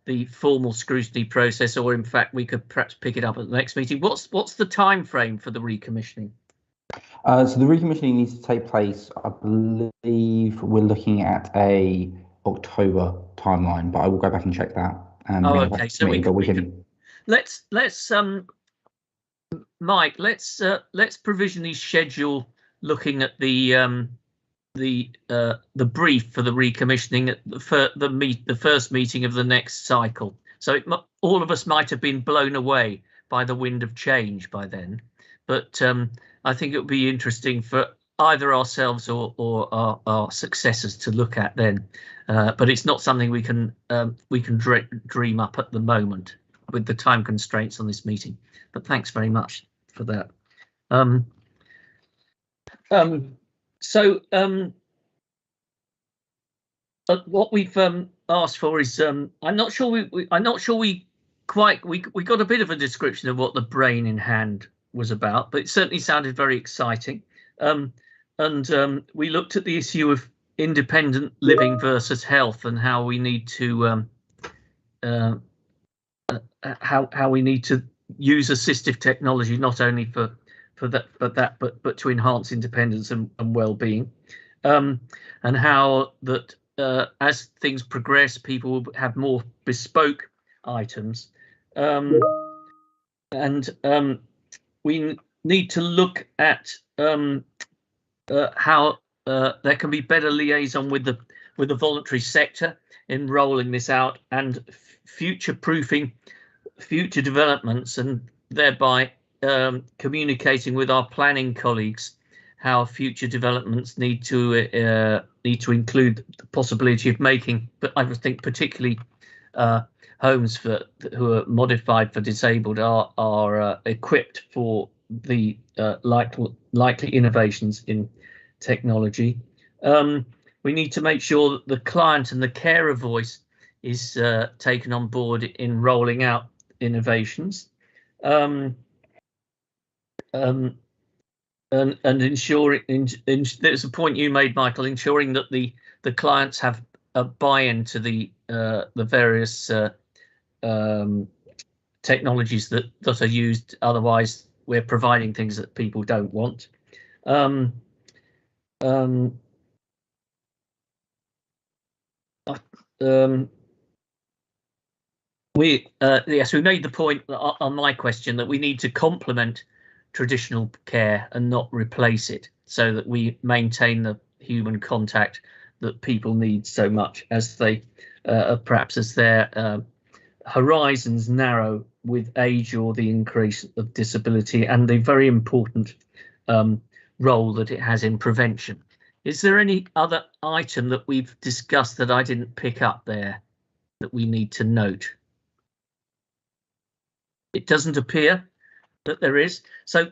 the formal scrutiny process, or in fact we could perhaps pick it up at the next meeting. What's the time frame for the recommissioning? So the recommissioning needs to take place, I believe we're looking at a October timeline, but I will go back and check that. Okay, so let's Mike, let's provisionally schedule looking at the brief for the recommissioning at the first meeting of the next cycle. So all of us might have been blown away by the wind of change by then, but I think it would be interesting for either ourselves or our successors to look at then, but it's not something we can dream up at the moment with the time constraints on this meeting. But thanks very much for that. What we've asked for is I'm not sure we got a bit of a description of what the brain in hand was about, but it certainly sounded very exciting. We looked at the issue of independent living versus health and how we need to use assistive technology not only for that but to enhance independence and well-being, and how that as things progress, people will have more bespoke items, and we need to look at how there can be better liaison with the voluntary sector in rolling this out and future-proofing future developments, and thereby communicating with our planning colleagues how future developments need to include the possibility of making, but I think particularly homes who are modified for disabled are equipped for the likely innovations in technology. We need to make sure that the client and the carer voice is taken on board in rolling out innovations, and ensuring, there's a point you made, Michael, ensuring that the clients have a buy-in to the various technologies that are used. Otherwise, we're providing things that people don't want. Yes, we made the point on my question that we need to complement traditional care and not replace it, so that we maintain the human contact that people need so much as they perhaps as their horizons narrow with age or the increase of disability and the very important role that it has in prevention. Is there any other item that we've discussed that I didn't pick up there that we need to note? It doesn't appear that there is. So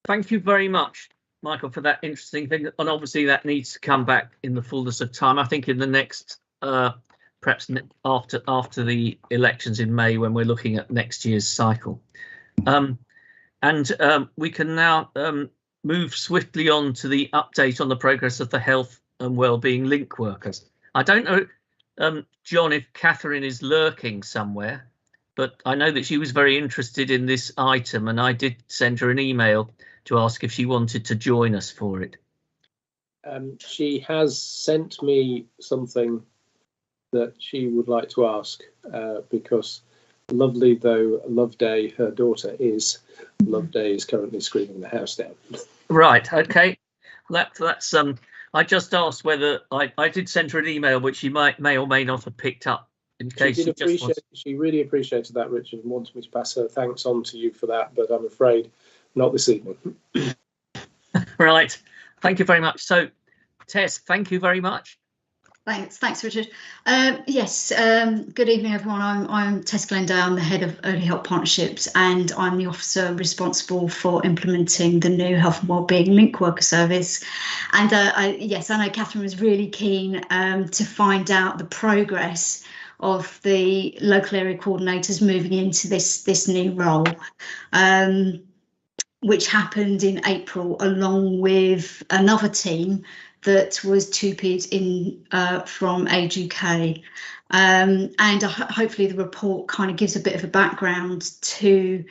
thank you very much, Michael, for that interesting thing. And obviously that needs to come back in the fullness of time. I think in the next, perhaps after the elections in May, when we're looking at next year's cycle. We can now move swiftly on to the update on the progress of the health and wellbeing link workers. I don't know, John, if Catherine is lurking somewhere, but I know that she was very interested in this item, and I did send her an email to ask if she wanted to join us for it. She has sent me something that she would like to ask, because lovely though Loveday, her daughter, is, Loveday is currently screaming the house down. Right, okay. That's I just asked whether I did send her an email, which she may or may not have picked up. In case she really appreciated that, Richard, and wanted me to pass her thanks on to you for that, but I'm afraid not this evening. Right, thank you very much. So, Tess, thank you very much. Thanks, Richard. Yes, good evening, everyone. I'm Tess Glendale. I'm the head of Early Help Partnerships, and I'm the officer responsible for implementing the new Health and Wellbeing Link Worker Service. And yes, I know Catherine was really keen to find out the progress of the local area coordinators moving into this new role, which happened in April, along with another team that was tupied in from Age UK. And hopefully the report kind of gives a bit of a background to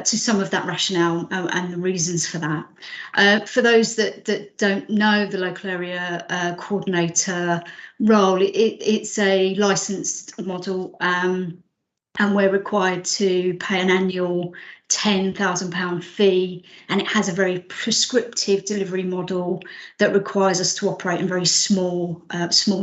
some of that rationale and the reasons for that. For those that don't know the local area coordinator role, it's a licensed model, and we're required to pay an annual £10,000 fee, and it has a very prescriptive delivery model that requires us to operate in very small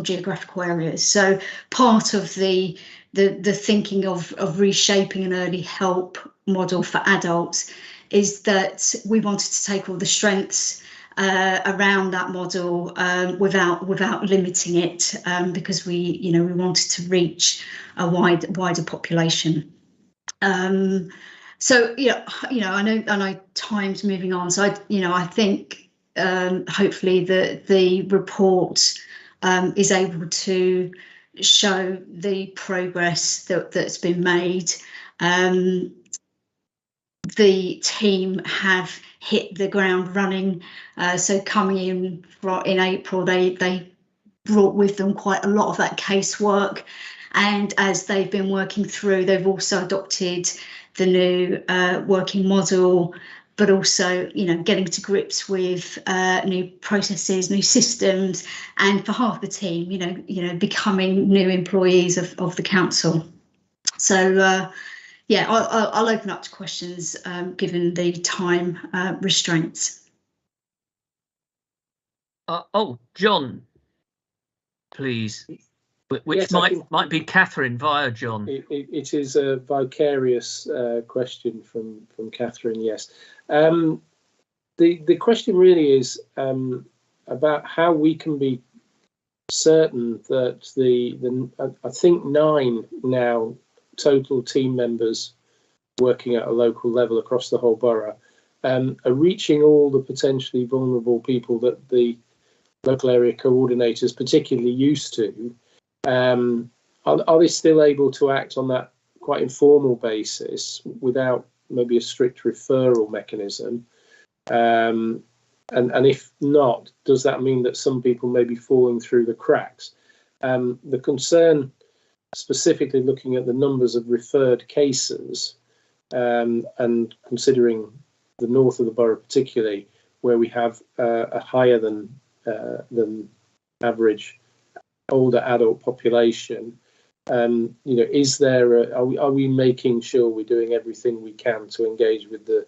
geographical areas. So part of the thinking of reshaping an early help model for adults is that we wanted to take all the strengths around that model without limiting it, because we wanted to reach a wider population. So I know time's moving on, so I think hopefully the report is able to show the progress that's been made. The team have hit the ground running, so coming in April, they brought with them quite a lot of that casework, and as they've been working through, they've also adopted the new working model, but also getting to grips with new processes, new systems, and for half the team becoming new employees of the council. So yeah, I'll open up to questions given the time restraints. Oh, John, please. Which yes, might be Catherine via John. It is a vicarious question from Catherine. Yes, the question really is about how we can be certain that I think 9 now total team members working at a local level across the whole borough are reaching all the potentially vulnerable people that the local area coordinators particularly used to. Are they still able to act on that quite informal basis without maybe a strict referral mechanism? And if not, does that mean that some people may be falling through the cracks? The concern, specifically looking at the numbers of referred cases, and considering the north of the borough particularly, where we have a higher than average older adult population, is there are we making sure we're doing everything we can to engage with the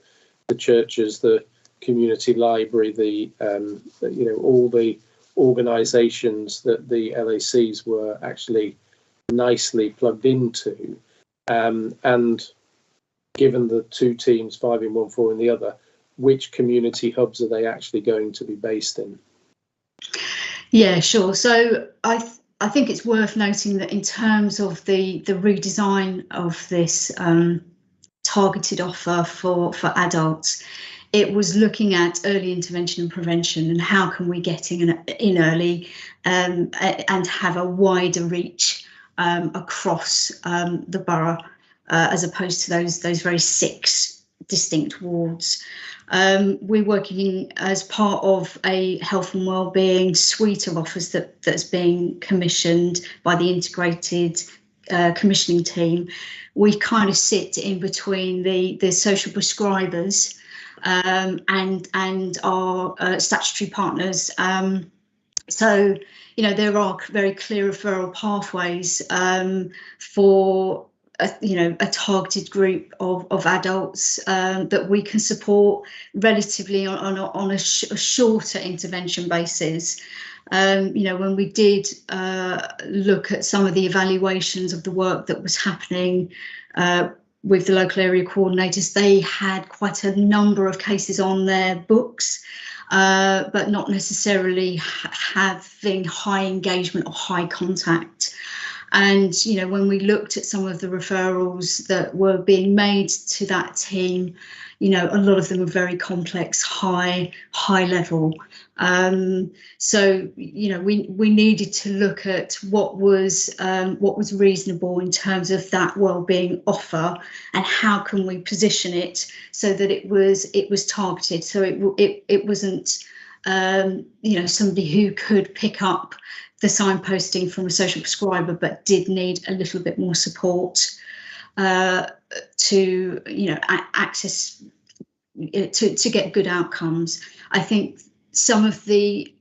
churches, the community library, all the organisations that the LACs were actually nicely plugged into, and given the 2 teams, 5 in one, 4 in the other, which community hubs are they actually going to be based in? Yeah, sure. So I think it's worth noting that in terms of the redesign of this targeted offer for adults, it was looking at early intervention and prevention and how can we get in early and have a wider reach across the borough, as opposed to those very 6 distinct wards. We're working as part of a health and wellbeing suite of offers that's being commissioned by the integrated commissioning team. We kind of sit in between the social prescribers and our statutory partners. So there are very clear referral pathways for a targeted group of adults that we can support relatively on a shorter intervention basis. When we did look at some of the evaluations of the work that was happening with the local area coordinators, they had quite a number of cases on their books, but not necessarily having high engagement or high contact. And when we looked at some of the referrals that were being made to that team, a lot of them were very complex, high level. So we needed to look at what was reasonable in terms of that wellbeing offer, and how can we position it so that it was targeted, so it wasn't somebody who could pick up the signposting from a social prescriber but did need a little bit more support to access to get good outcomes. I think some of the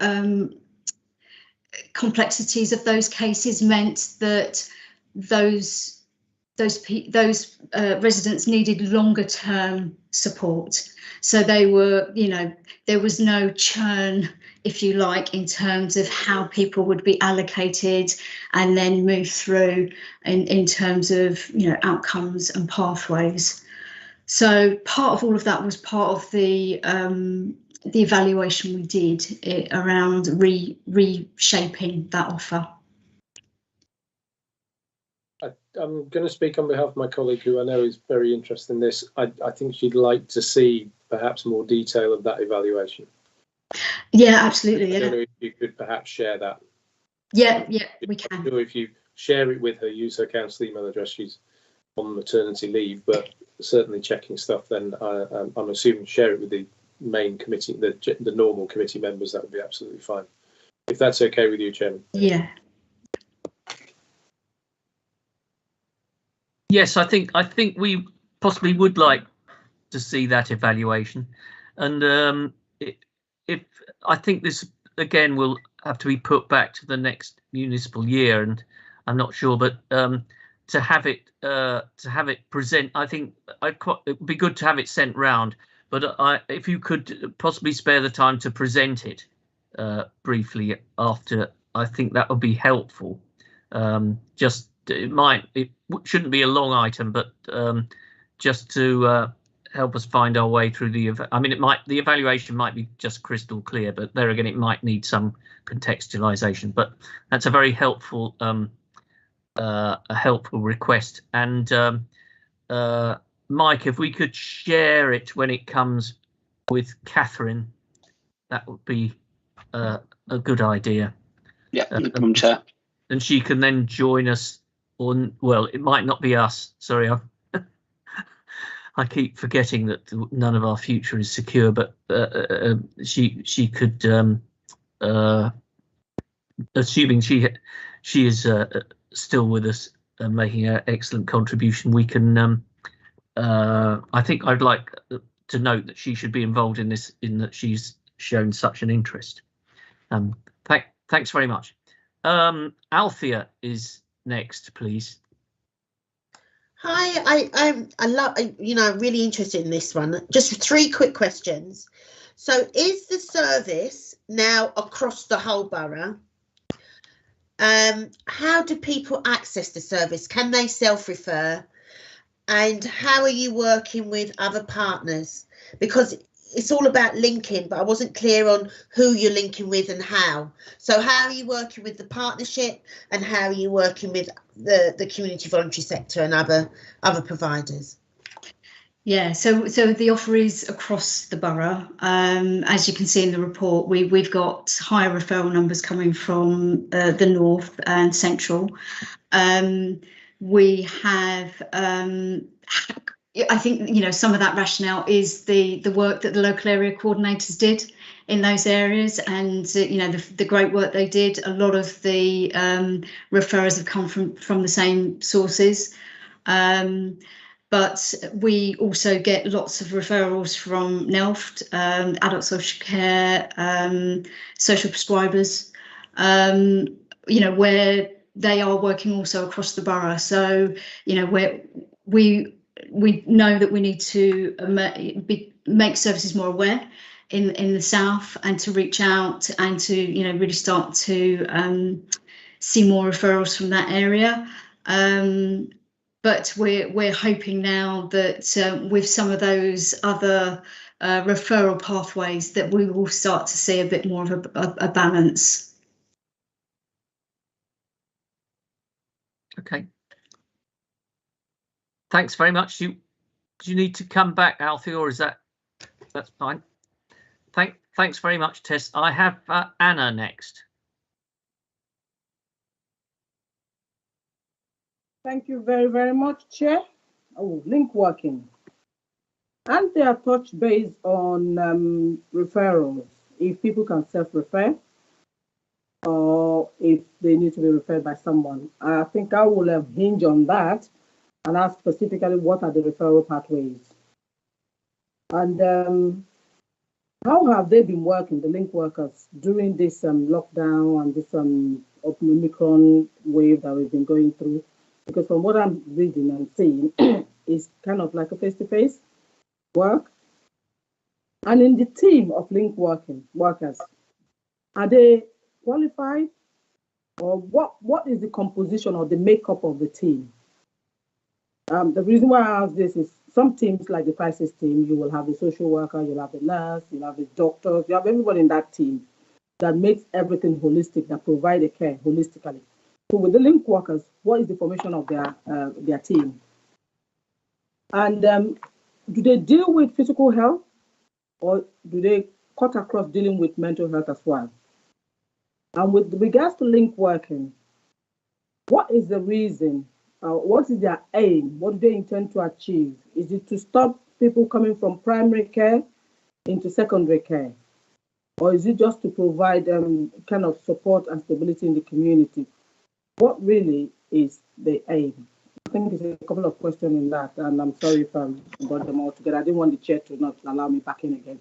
complexities of those cases meant that those residents needed longer term support. So they were, there was no churn, if you like, in terms of how people would be allocated and then move through in terms of, outcomes and pathways. So part of all of that was part of the the evaluation we did around reshaping that offer. I'm going to speak on behalf of my colleague, who I know is very interested in this. I think she'd like to see perhaps more detail of that evaluation. Yeah, absolutely. I don't know if you could perhaps share that. Yeah, we can. I'm sure if you share it with her, use her council email address. She's on maternity leave, but certainly checking stuff. Then I'm assuming share it with the main committee, the normal committee members. That would be absolutely fine. If that's okay with you, Chairman. Yeah. Yes, I think we possibly would like to see that evaluation, and if I think this again will have to be put back to the next municipal year, and I'm not sure, but to have it present, I think it would be good to have it sent round. But if you could possibly spare the time to present it briefly after, I think that would be helpful. It shouldn't be a long item, but just to help us find our way through the evaluation might be just crystal clear, but there again it might need some contextualization. But that's a very helpful request. And Mike, if we could share it when it comes with Catherine, that would be a good idea. Yeah, no problem, Chair. And she can then join us on, well, it might not be us, sorry, I keep forgetting that none of our future is secure, but she could, assuming she is still with us and making an excellent contribution, we can, I think I'd like to note that she should be involved in this, in that she's shown such an interest. Thanks very much. Althea is next, please. Hi, I love, really interested in this one. Just 3 quick questions. So is the service now across the whole borough? How do people access the service? Can they self-refer? And how are you working with other partners? Because it's all about linking, but I wasn't clear on who you're linking with and how. So how are you working with the partnership, and how are you working with the community voluntary sector and other providers? Yeah, so the offer is across the borough. As you can see in the report, we've got higher referral numbers coming from the north and central. We have, I think, some of that rationale is the work that the local area coordinators did in those areas, and the great work they did. A lot of the referrers have come from the same sources. But we also get lots of referrals from NELFT, adult social care, social prescribers, where they are working also across the borough. So, where we know that we need to make services more aware in the south, and to reach out and to really start to see more referrals from that area. But we're hoping now that with some of those other referral pathways, that we will start to see a bit more of a balance. Okay. Thanks very much. Do you need to come back, Alfie, or is that's fine? Thanks very much, Tess. I have Anna next. Thank you very, very much, Chair. Oh, link working. And they are touched base on referrals, if people can self-refer or if they need to be referred by someone. I think I will have hinge on that and ask specifically what are the referral pathways. And how have they been working, the link workers, during this lockdown and this Omicron wave that we've been going through? Because from what I'm reading and seeing, it's kind of like a face-to-face work. And in the team of link workers, are they qualified, or what is the composition or the makeup of the team? The reason why I ask this is some teams like the crisis team, you will have the social worker, you'll have the nurse, you'll have the doctors, you have everybody in that team that makes everything holistic, that provide the care holistically. So with the link workers, what is the formation of their team? And do they deal with physical health, or do they cut across dealing with mental health as well? And with regards to link working, what is the reason? What is their aim? What do they intend to achieve? Is it to stop people coming from primary care into secondary care? Or is it just to provide kind of support and stability in the community? What really is the aim? I think there's a couple of questions in that, and I'm sorry if I got them all together. I didn't want the chair to not allow me back in again.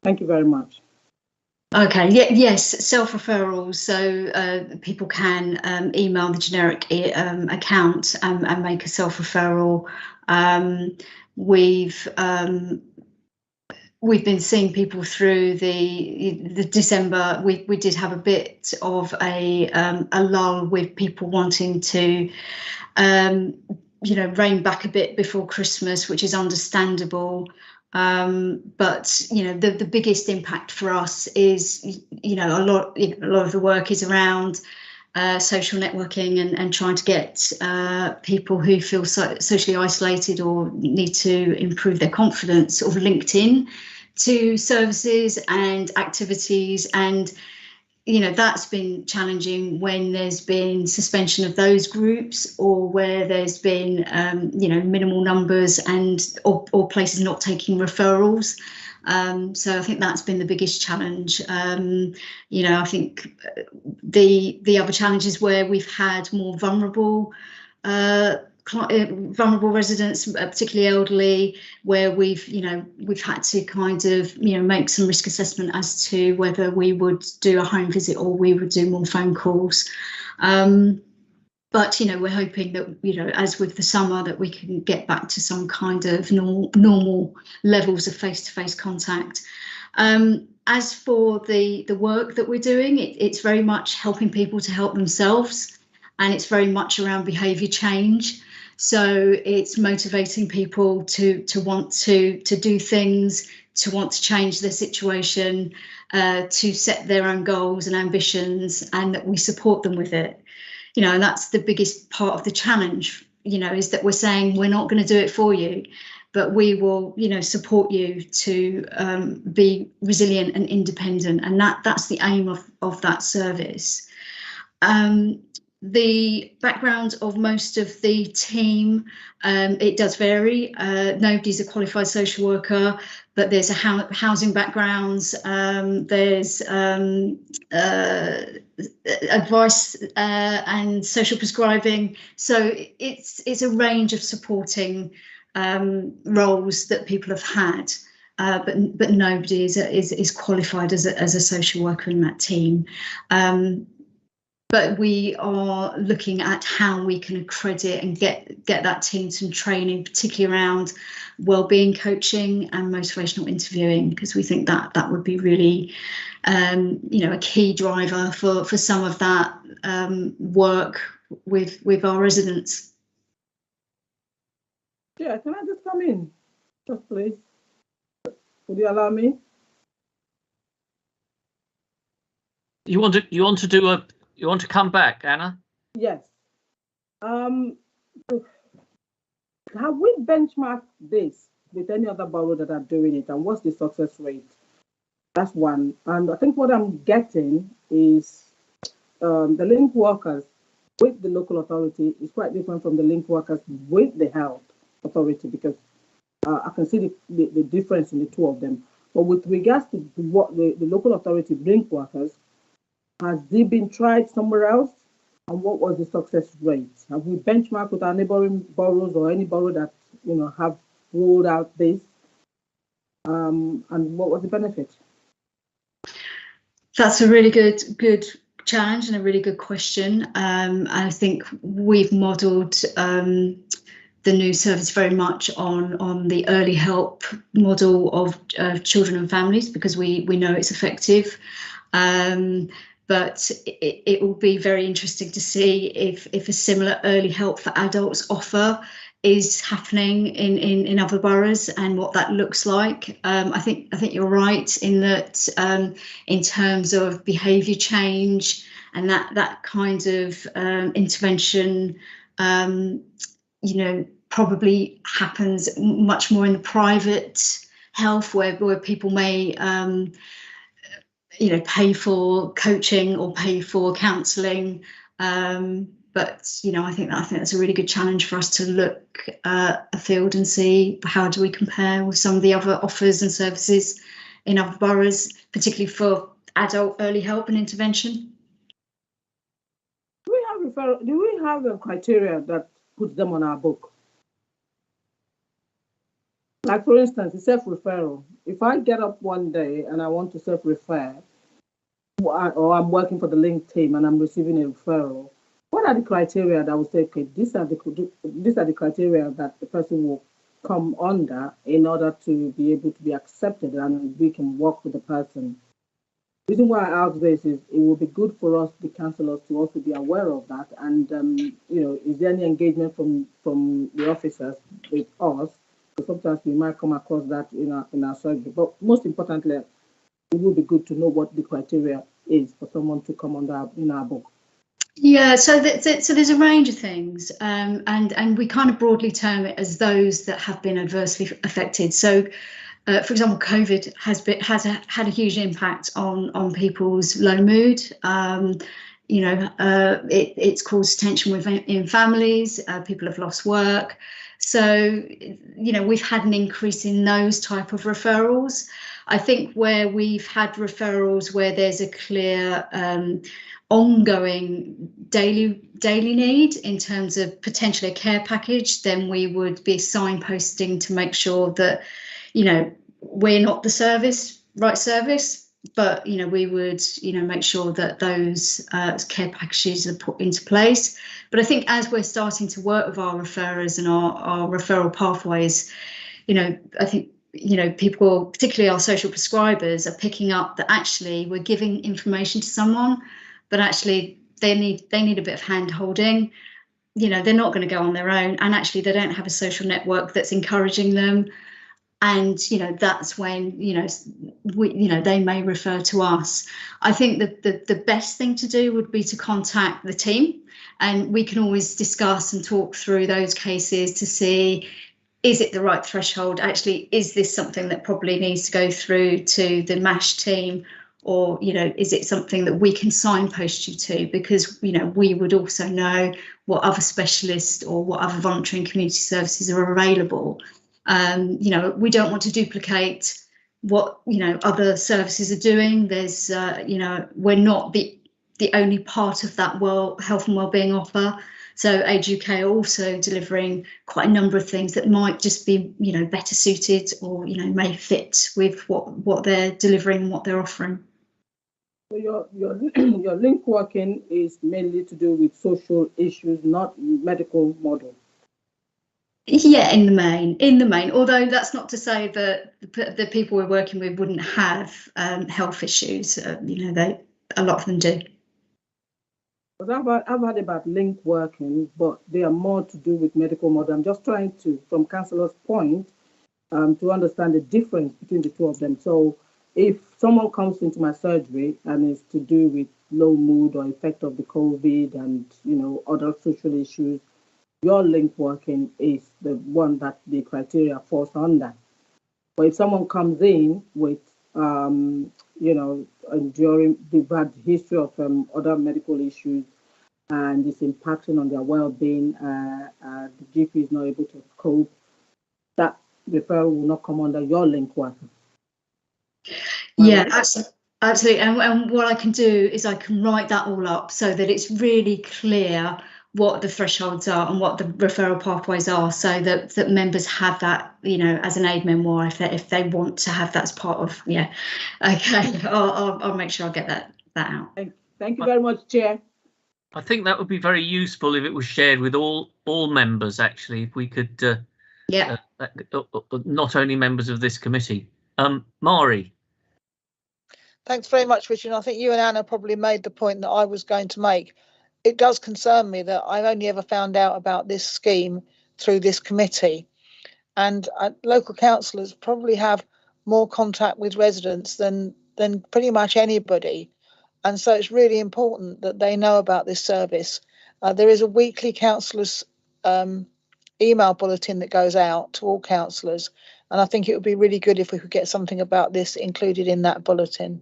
Thank you very much. Okay, yes, self-referrals. So people can email the generic account and make a self-referral. We've been seeing people through the December. We did have a bit of a lull with people wanting to rein back a bit before Christmas, which is understandable. But the biggest impact for us is a lot of the work is around social networking and trying to get people who feel socially isolated or need to improve their confidence sort of linked in to services and activities. And that's been challenging when there's been suspension of those groups, or where there's been minimal numbers or places not taking referrals. So I think that's been the biggest challenge. I think the other challenges where we've had more vulnerable residents, particularly elderly, where we've had to kind of make some risk assessment as to whether we would do a home visit or we would do more phone calls. But we're hoping that as with the summer, that we can get back to some kind of normal levels of face-to-face contact. As for the work that we're doing, it's very much helping people to help themselves, and it's very much around behaviour change. So it's motivating people to want to do things, to want to change their situation, to set their own goals and ambitions, and that we support them with it. And that's the biggest part of the challenge, is that we're saying we're not going to do it for you, but we will, support you to be resilient and independent. And that's the aim of that service. The background of most of the team, it does vary. Nobody's a qualified social worker, but there's a housing backgrounds, there's advice and social prescribing. So it's a range of supporting roles that people have had, but nobody is qualified as a social worker in that team. But we are looking at how we can accredit and get that team some training, particularly around wellbeing coaching and motivational interviewing, because we think that would be really, a key driver for some of that work with our residents. Yeah, can I just come in, just please? Would you allow me? You want to come back, Anna? Yes. Have we benchmarked this with any other borough that are doing it, and what's the success rate? That's one. And I think what I'm getting is the link workers with the local authority is quite different from the link workers with the health authority, because I can see the difference in the two of them. But with regards to what the local authority link workers, has they been tried somewhere else, and what was the success rate? Have we benchmarked with our neighbouring boroughs or any borough that have rolled out this, and what was the benefit? That's a really good challenge and a really good question. I think we've modelled the new service very much on the early help model of children and families, because we know it's effective. But it will be very interesting to see if a similar early help for adults offer is happening in other boroughs and what that looks like. I think you're right in that in terms of behaviour change and that kind of intervention, you know, probably happens much more in the private health where people may you know, pay for coaching or pay for counselling. But you know, I think that's a really good challenge for us to look afield and see how do we compare with some of the other offers and services in other boroughs, particularly for adult early help and intervention. Do we have a criteria that puts them on our book? Like for instance, the self-referral. If I get up one day and I want to self-refer, or I'm working for the link team and I'm receiving a referral, what are the criteria that will say, okay, these are the criteria that the person will come under in order to be able to be accepted and we can work with the person? The reason why I ask this is it will be good for us, the councillors, to also be aware of that. And you know, is there any engagement from the officers with us? Because sometimes we might come across that in our surgery. But most importantly, it would be good to know what the criteria is for someone to come under in our book. Yeah, so there's a range of things, and we kind of broadly term it as those that have been adversely affected. So, for example, COVID has had a huge impact on people's low mood. You know, it's caused tension in families. People have lost work. So, you know, we've had an increase in those type of referrals. I think where we've had referrals where there's a clear ongoing daily need in terms of potentially a care package, then we would be signposting to make sure that, you know, we're not the right service, but, you know, we would, you know, make sure that those care packages are put into place. But I think as we're starting to work with our referrers and our referral pathways, you know, I think, you know, people, particularly our social prescribers, are picking up that actually we're giving information to someone, but actually they need a bit of hand holding. You know, they're not going to go on their own, and actually they don't have a social network that's encouraging them. And, you know, that's when, you know, they may refer to us. I think that the best thing to do would be to contact the team, and we can always discuss and talk through those cases to see, is it the right threshold? Actually, is this something that probably needs to go through to the MASH team? Or, you know, is it something that we can signpost you to? Because, you know, we would also know what other specialists or what other voluntary and community services are available. You know, we don't want to duplicate what, you know, other services are doing. There's, you know, we're not the only part of that health and wellbeing offer. So Age UK are also delivering quite a number of things that might just be, you know, better suited or, you know, may fit with what they're delivering and what they're offering. So your link working is mainly to do with social issues, not medical model. Yeah, in the main. Although that's not to say that the people we're working with wouldn't have health issues. You know, a lot of them do. But I've heard about link working, but they are more to do with medical model. I'm just trying to, from councillor's point, to understand the difference between the two of them. So if someone comes into my surgery and is to do with low mood or effect of the COVID and, you know, other social issues, your link working is the one that the criteria falls under. But if someone comes in with, you know, during the bad history of other medical issues and it's impacting on their well-being, the GP is not able to cope, that referral will not come under your link working. Yeah, absolutely. And what I can do is I can write that all up so that it's really clear what the thresholds are and what the referral pathways are, so that members have that, you know, as an aid memoir if they want to have that as part of. Yeah, okay. I'll make sure I get that out. Thank you very much, Chair. I think that would be very useful if it was shared with all members. Actually, if we could, not only members of this committee. Mari. Thanks very much, Richard. I think you and Anna probably made the point that I was going to make. It does concern me that I've only ever found out about this scheme through this committee, and local councillors probably have more contact with residents than pretty much anybody, and so it's really important that they know about this service. There is a weekly councillors email bulletin that goes out to all councillors, and I think it would be really good if we could get something about this included in that bulletin.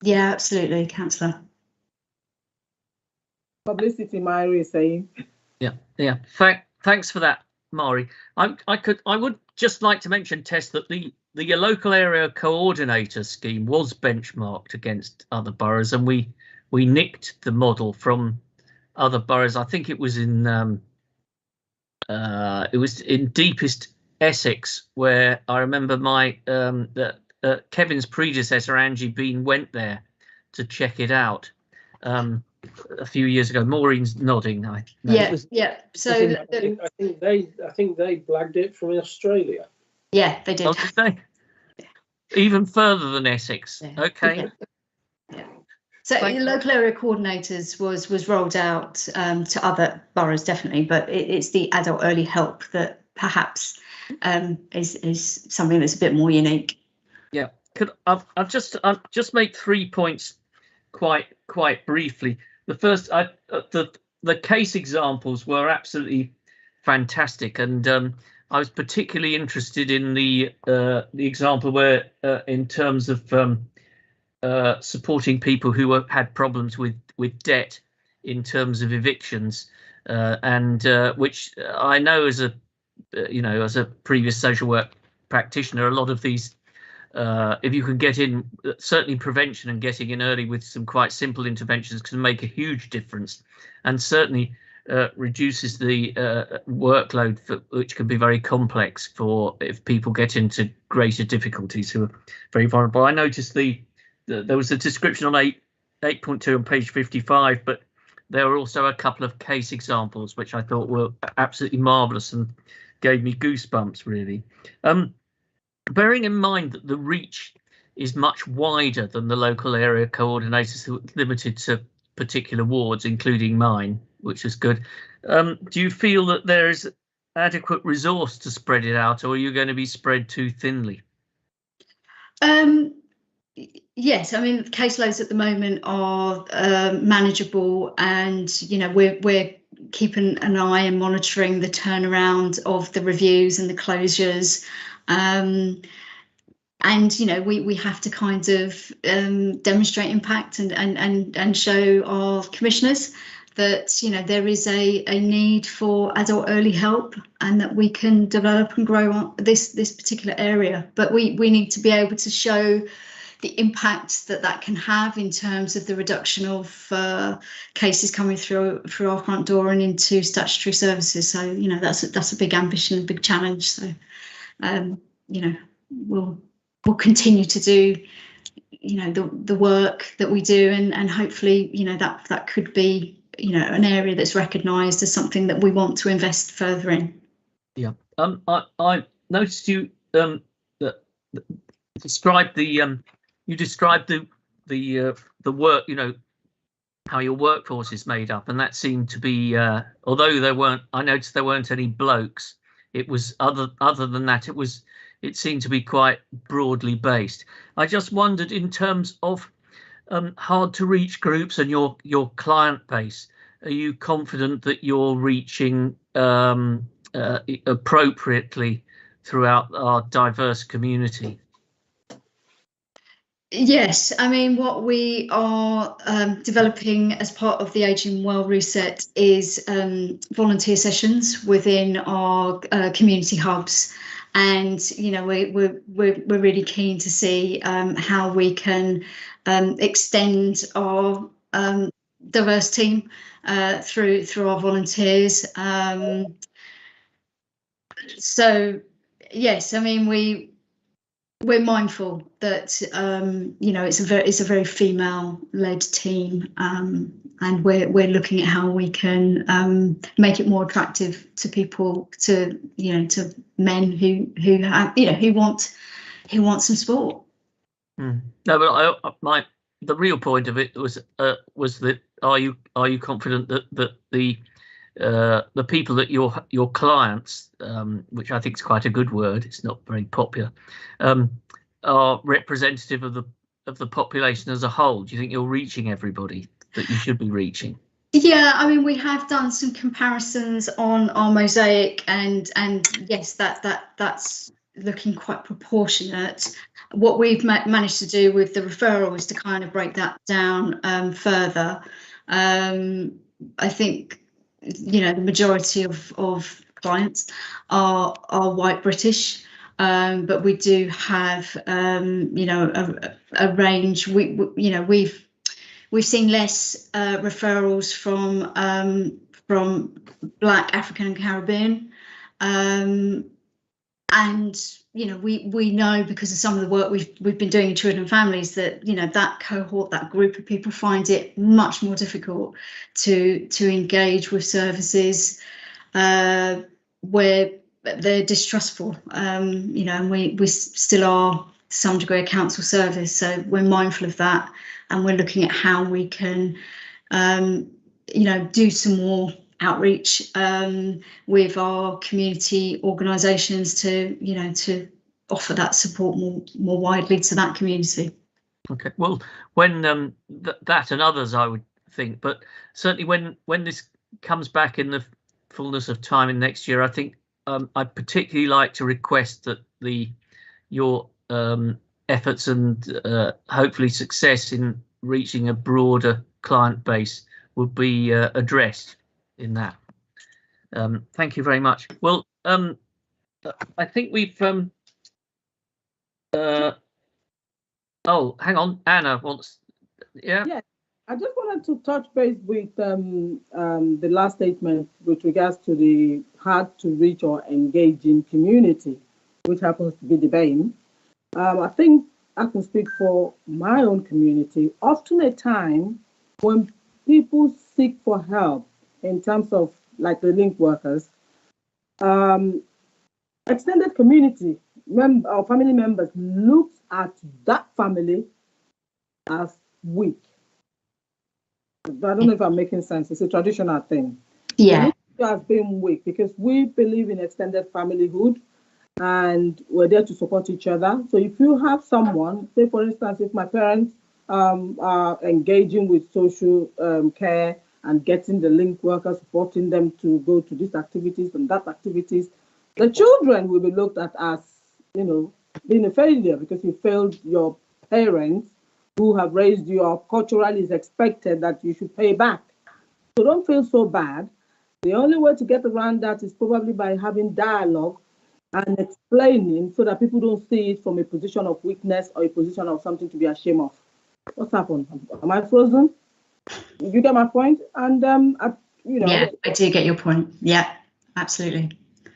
Yeah, absolutely, councillor. Publicity, Mary is saying. Yeah. Thanks for that, Mari. I would just like to mention, Tess, that the local area coordinator scheme was benchmarked against other boroughs, and we nicked the model from other boroughs. I think it was in deepest Essex, where I remember my Kevin's predecessor Angie Bean went there to check it out a few years ago. Maureen's nodding. So I think they blagged it from Australia. Yeah, they did. Oh, did they? Even further than Essex. Yeah. Okay. Yeah. So the local area coordinators was rolled out to other boroughs, definitely, but it's the adult early help that perhaps is something that's a bit more unique. Yeah. I'll just make 3 points quite briefly. The first, the case examples were absolutely fantastic, and I was particularly interested in the example where, in terms of supporting people who had problems with debt in terms of evictions, and which I know as a previous social work practitioner, a lot of these, if you can get in, certainly prevention and getting in early with some quite simple interventions can make a huge difference, and certainly reduces the workload, which can be very complex for if people get into greater difficulties who are very vulnerable. I noticed there was a description on 8.2 on page 55, but there were also a couple of case examples which I thought were absolutely marvellous and gave me goosebumps, really. Bearing in mind that the reach is much wider than the local area coordinators who are limited to particular wards, including mine, which is good. Do you feel that there is adequate resource to spread it out, or are you going to be spread too thinly? Yes, I mean, the caseloads at the moment are manageable, and we're keeping an eye and monitoring the turnaround of the reviews and the closures. And we have to kind of demonstrate impact and show our commissioners that there is a need for adult early help, and that we can develop and grow on this particular area. But we need to be able to show the impact that can have in terms of the reduction of cases coming through our front door and into statutory services. So that's a big ambition, a big challenge. So we'll continue to do the work that we do, and hopefully that could be an area that's recognised as something that we want to invest further in. Yeah. I noticed you described the work, how your workforce is made up, and that seemed to be, although I noticed there weren't any blokes, it was other than that, it seemed to be quite broadly based. I just wondered, in terms of hard to reach groups and your client base, are you confident that you're reaching appropriately throughout our diverse community? Yes, I mean, what we are developing as part of the Ageing Well Reset is volunteer sessions within our community hubs, and we're really keen to see how we can extend our diverse team through our volunteers. So yes, I mean, we're mindful that it's a very female-led team, and we're looking at how we can make it more attractive to people, to men who want some sport. No, but the real point of it was that are you confident that the the people that your clients, which I think is quite a good word, it's not very popular, are representative of the population as a whole? Do you think you're reaching everybody that you should be reaching? Yeah, I mean, we have done some comparisons on our mosaic, and yes, that's looking quite proportionate. What we've managed to do with the referral is to kind of break that down further. I think, you know, the majority of clients are white British, but we do have you know, a range. We've seen less referrals from Black, African and Caribbean, and you know, we know because of some of the work we've been doing in children and families that, you know, that cohort, that group of people find it much more difficult to engage with services where they're distrustful, you know, and we still are to some degree a council service, so we're mindful of that, and we're looking at how we can you know, do some more outreach with our community organisations to, you know, to offer that support more widely to that community. Okay, well, when that and others, I would think, but certainly when this comes back in the fullness of time in next year, I think I'd particularly like to request that your efforts and hopefully success in reaching a broader client base would be addressed in that. Thank you very much. Well, I think we've oh, hang on, Anna wants, yeah. I just wanted to touch base with the last statement with regards to the hard to reach or engaging community, which happens to be the BAME. I think I can speak for my own community. Often a time when people seek for help in terms of like the link workers, extended community or family members look at that family as weak. I don't know if I'm making sense. It's a traditional thing. Yeah. They look at you as being weak because we believe in extended familyhood and we're there to support each other. So if you have someone, say for instance, if my parents are engaging with social care and getting the link workers, supporting them to go to these activities and that activities, the children will be looked at as, you know, being a failure because you failed your parents who have raised you up. Culturally, it's expected that you should pay back. So don't feel so bad. The only way to get around that is probably by having dialogue and explaining so that people don't see it from a position of weakness or a position of something to be ashamed of. What's happened? Am I frozen? You get my point? And you know. Yeah, I do get your point. Yeah, absolutely.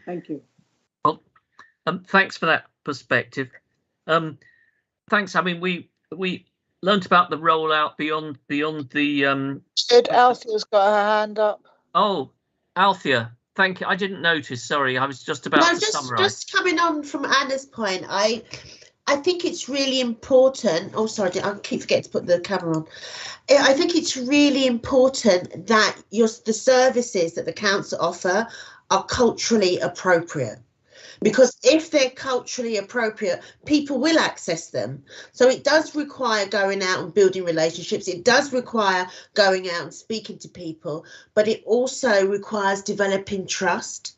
Thank you. Well, thanks for that perspective. Thanks. I mean, we learnt about the rollout beyond the. Althea's got her hand up. Oh, Althea, thank you. I didn't notice. Sorry, I was just about to summarise. Just coming on from Anna's point, I think it's really important. Oh, sorry, I keep forgetting to put the camera on. I think it's really important that the services that the council offer are culturally appropriate. Because if they're culturally appropriate, people will access them. So it does require going out and building relationships. It does require going out and speaking to people, but it also requires developing trust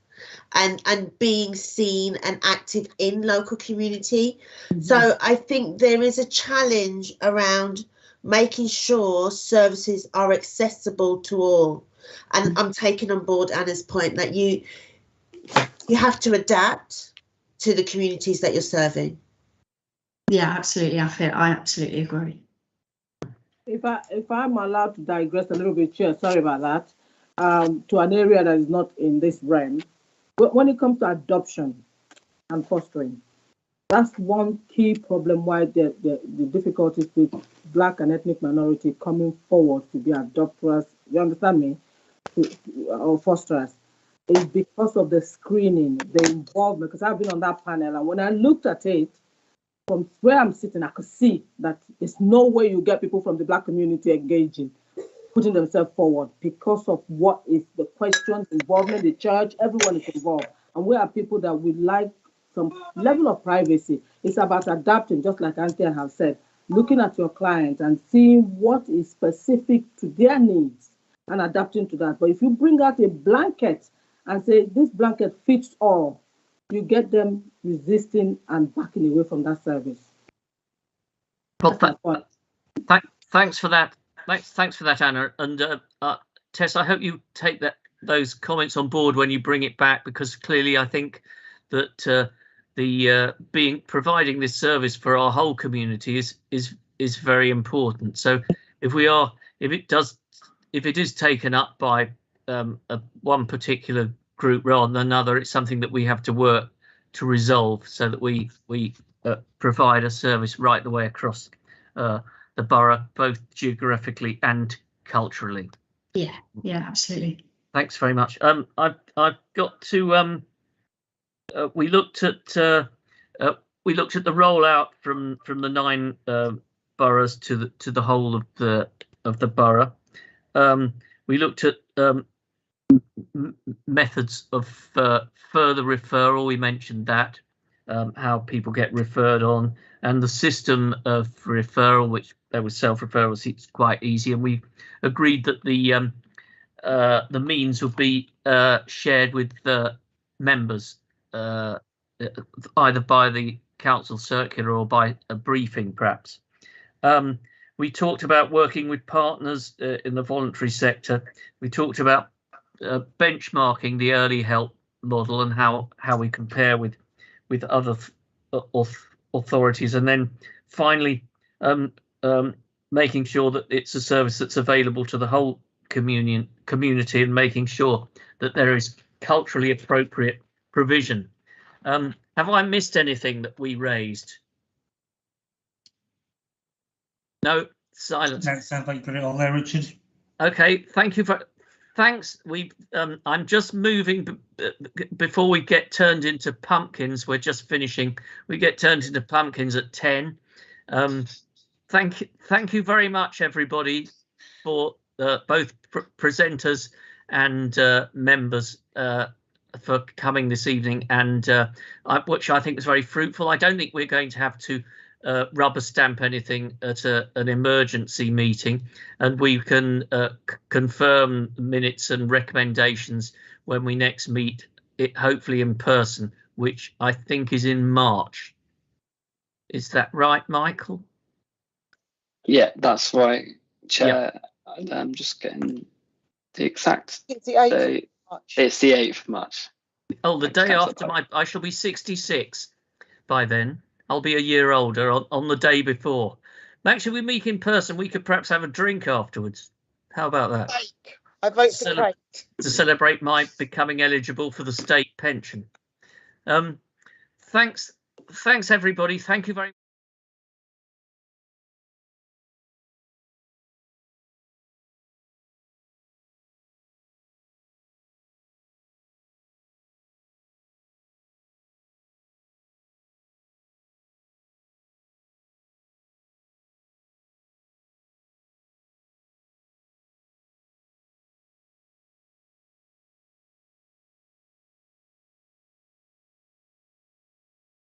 and being seen and active in local community. Mm-hmm. So I think there is a challenge around making sure services are accessible to all. And I'm taking on board Anna's point that you have to adapt to the communities that you're serving. Yeah, absolutely. I absolutely agree. If I'm allowed to digress a little bit, Chair, sorry about that, to an area that is not in this realm. When it comes to adoption and fostering, that's one key problem why the difficulties with Black and ethnic minority coming forward to be adopters, you understand me, or fosterers, is because of the screening, the involvement, because I've been on that panel, and when I looked at it, from where I'm sitting, I could see that there's no way you get people from the Black community engaging. putting themselves forward because of what is the questions, involvement, the church, everyone is involved. And we are people that would like some level of privacy. It's about adapting, just like Anthea has said, looking at your client and seeing what is specific to their needs and adapting to that. But if you bring out a blanket and say, this blanket fits all, you get them resisting and backing away from that service. Well, thanks for that. Thanks for that, Anna. And Tess, I hope you take those comments on board when you bring it back, because clearly I think that providing this service for our whole community is very important. So if it is taken up by one particular group rather than another, it's something that we have to work to resolve so that we provide a service right the way across the borough, both geographically and culturally. Yeah, absolutely. Thanks very much. I've got to. We looked at the rollout from the 9 boroughs to the whole of the borough. We looked at methods of further referral. We mentioned that, how people get referred on, and the system of referral, which there was self-referrals. It's quite easy, and we agreed that the means would be shared with the members, either by the council circular or by a briefing, perhaps. We talked about working with partners in the voluntary sector. We talked about benchmarking the early help model and how we compare with other authorities, and then finally making sure that it's a service that's available to the whole community, and making sure that there is culturally appropriate provision. Have I missed anything that we raised? No, silence. No, it sounds like you got it all there, Richard. Okay, thank you thanks. I'm just moving before we get turned into pumpkins. We're just finishing. We get turned into pumpkins at 10. Thank you very much, everybody, for both presenters and members for coming this evening, and which I think was very fruitful. I don't think we're going to have to rubber stamp anything at an emergency meeting, and we can confirm minutes and recommendations when we next meet, hopefully in person, which I think is in March. Is that right, Michael? Yeah, that's right, Chair. Yeah. I'm just getting the exact it's the 8th date. of March. It's the 8th of March. Oh, the day after I shall be 66 by then. I'll be a year older on the day before. Actually, we meet in person. We could perhaps have a drink afterwards. How about that? Cake. I vote for cake. To celebrate my becoming eligible for the state pension. Thanks, everybody. Thank you very much.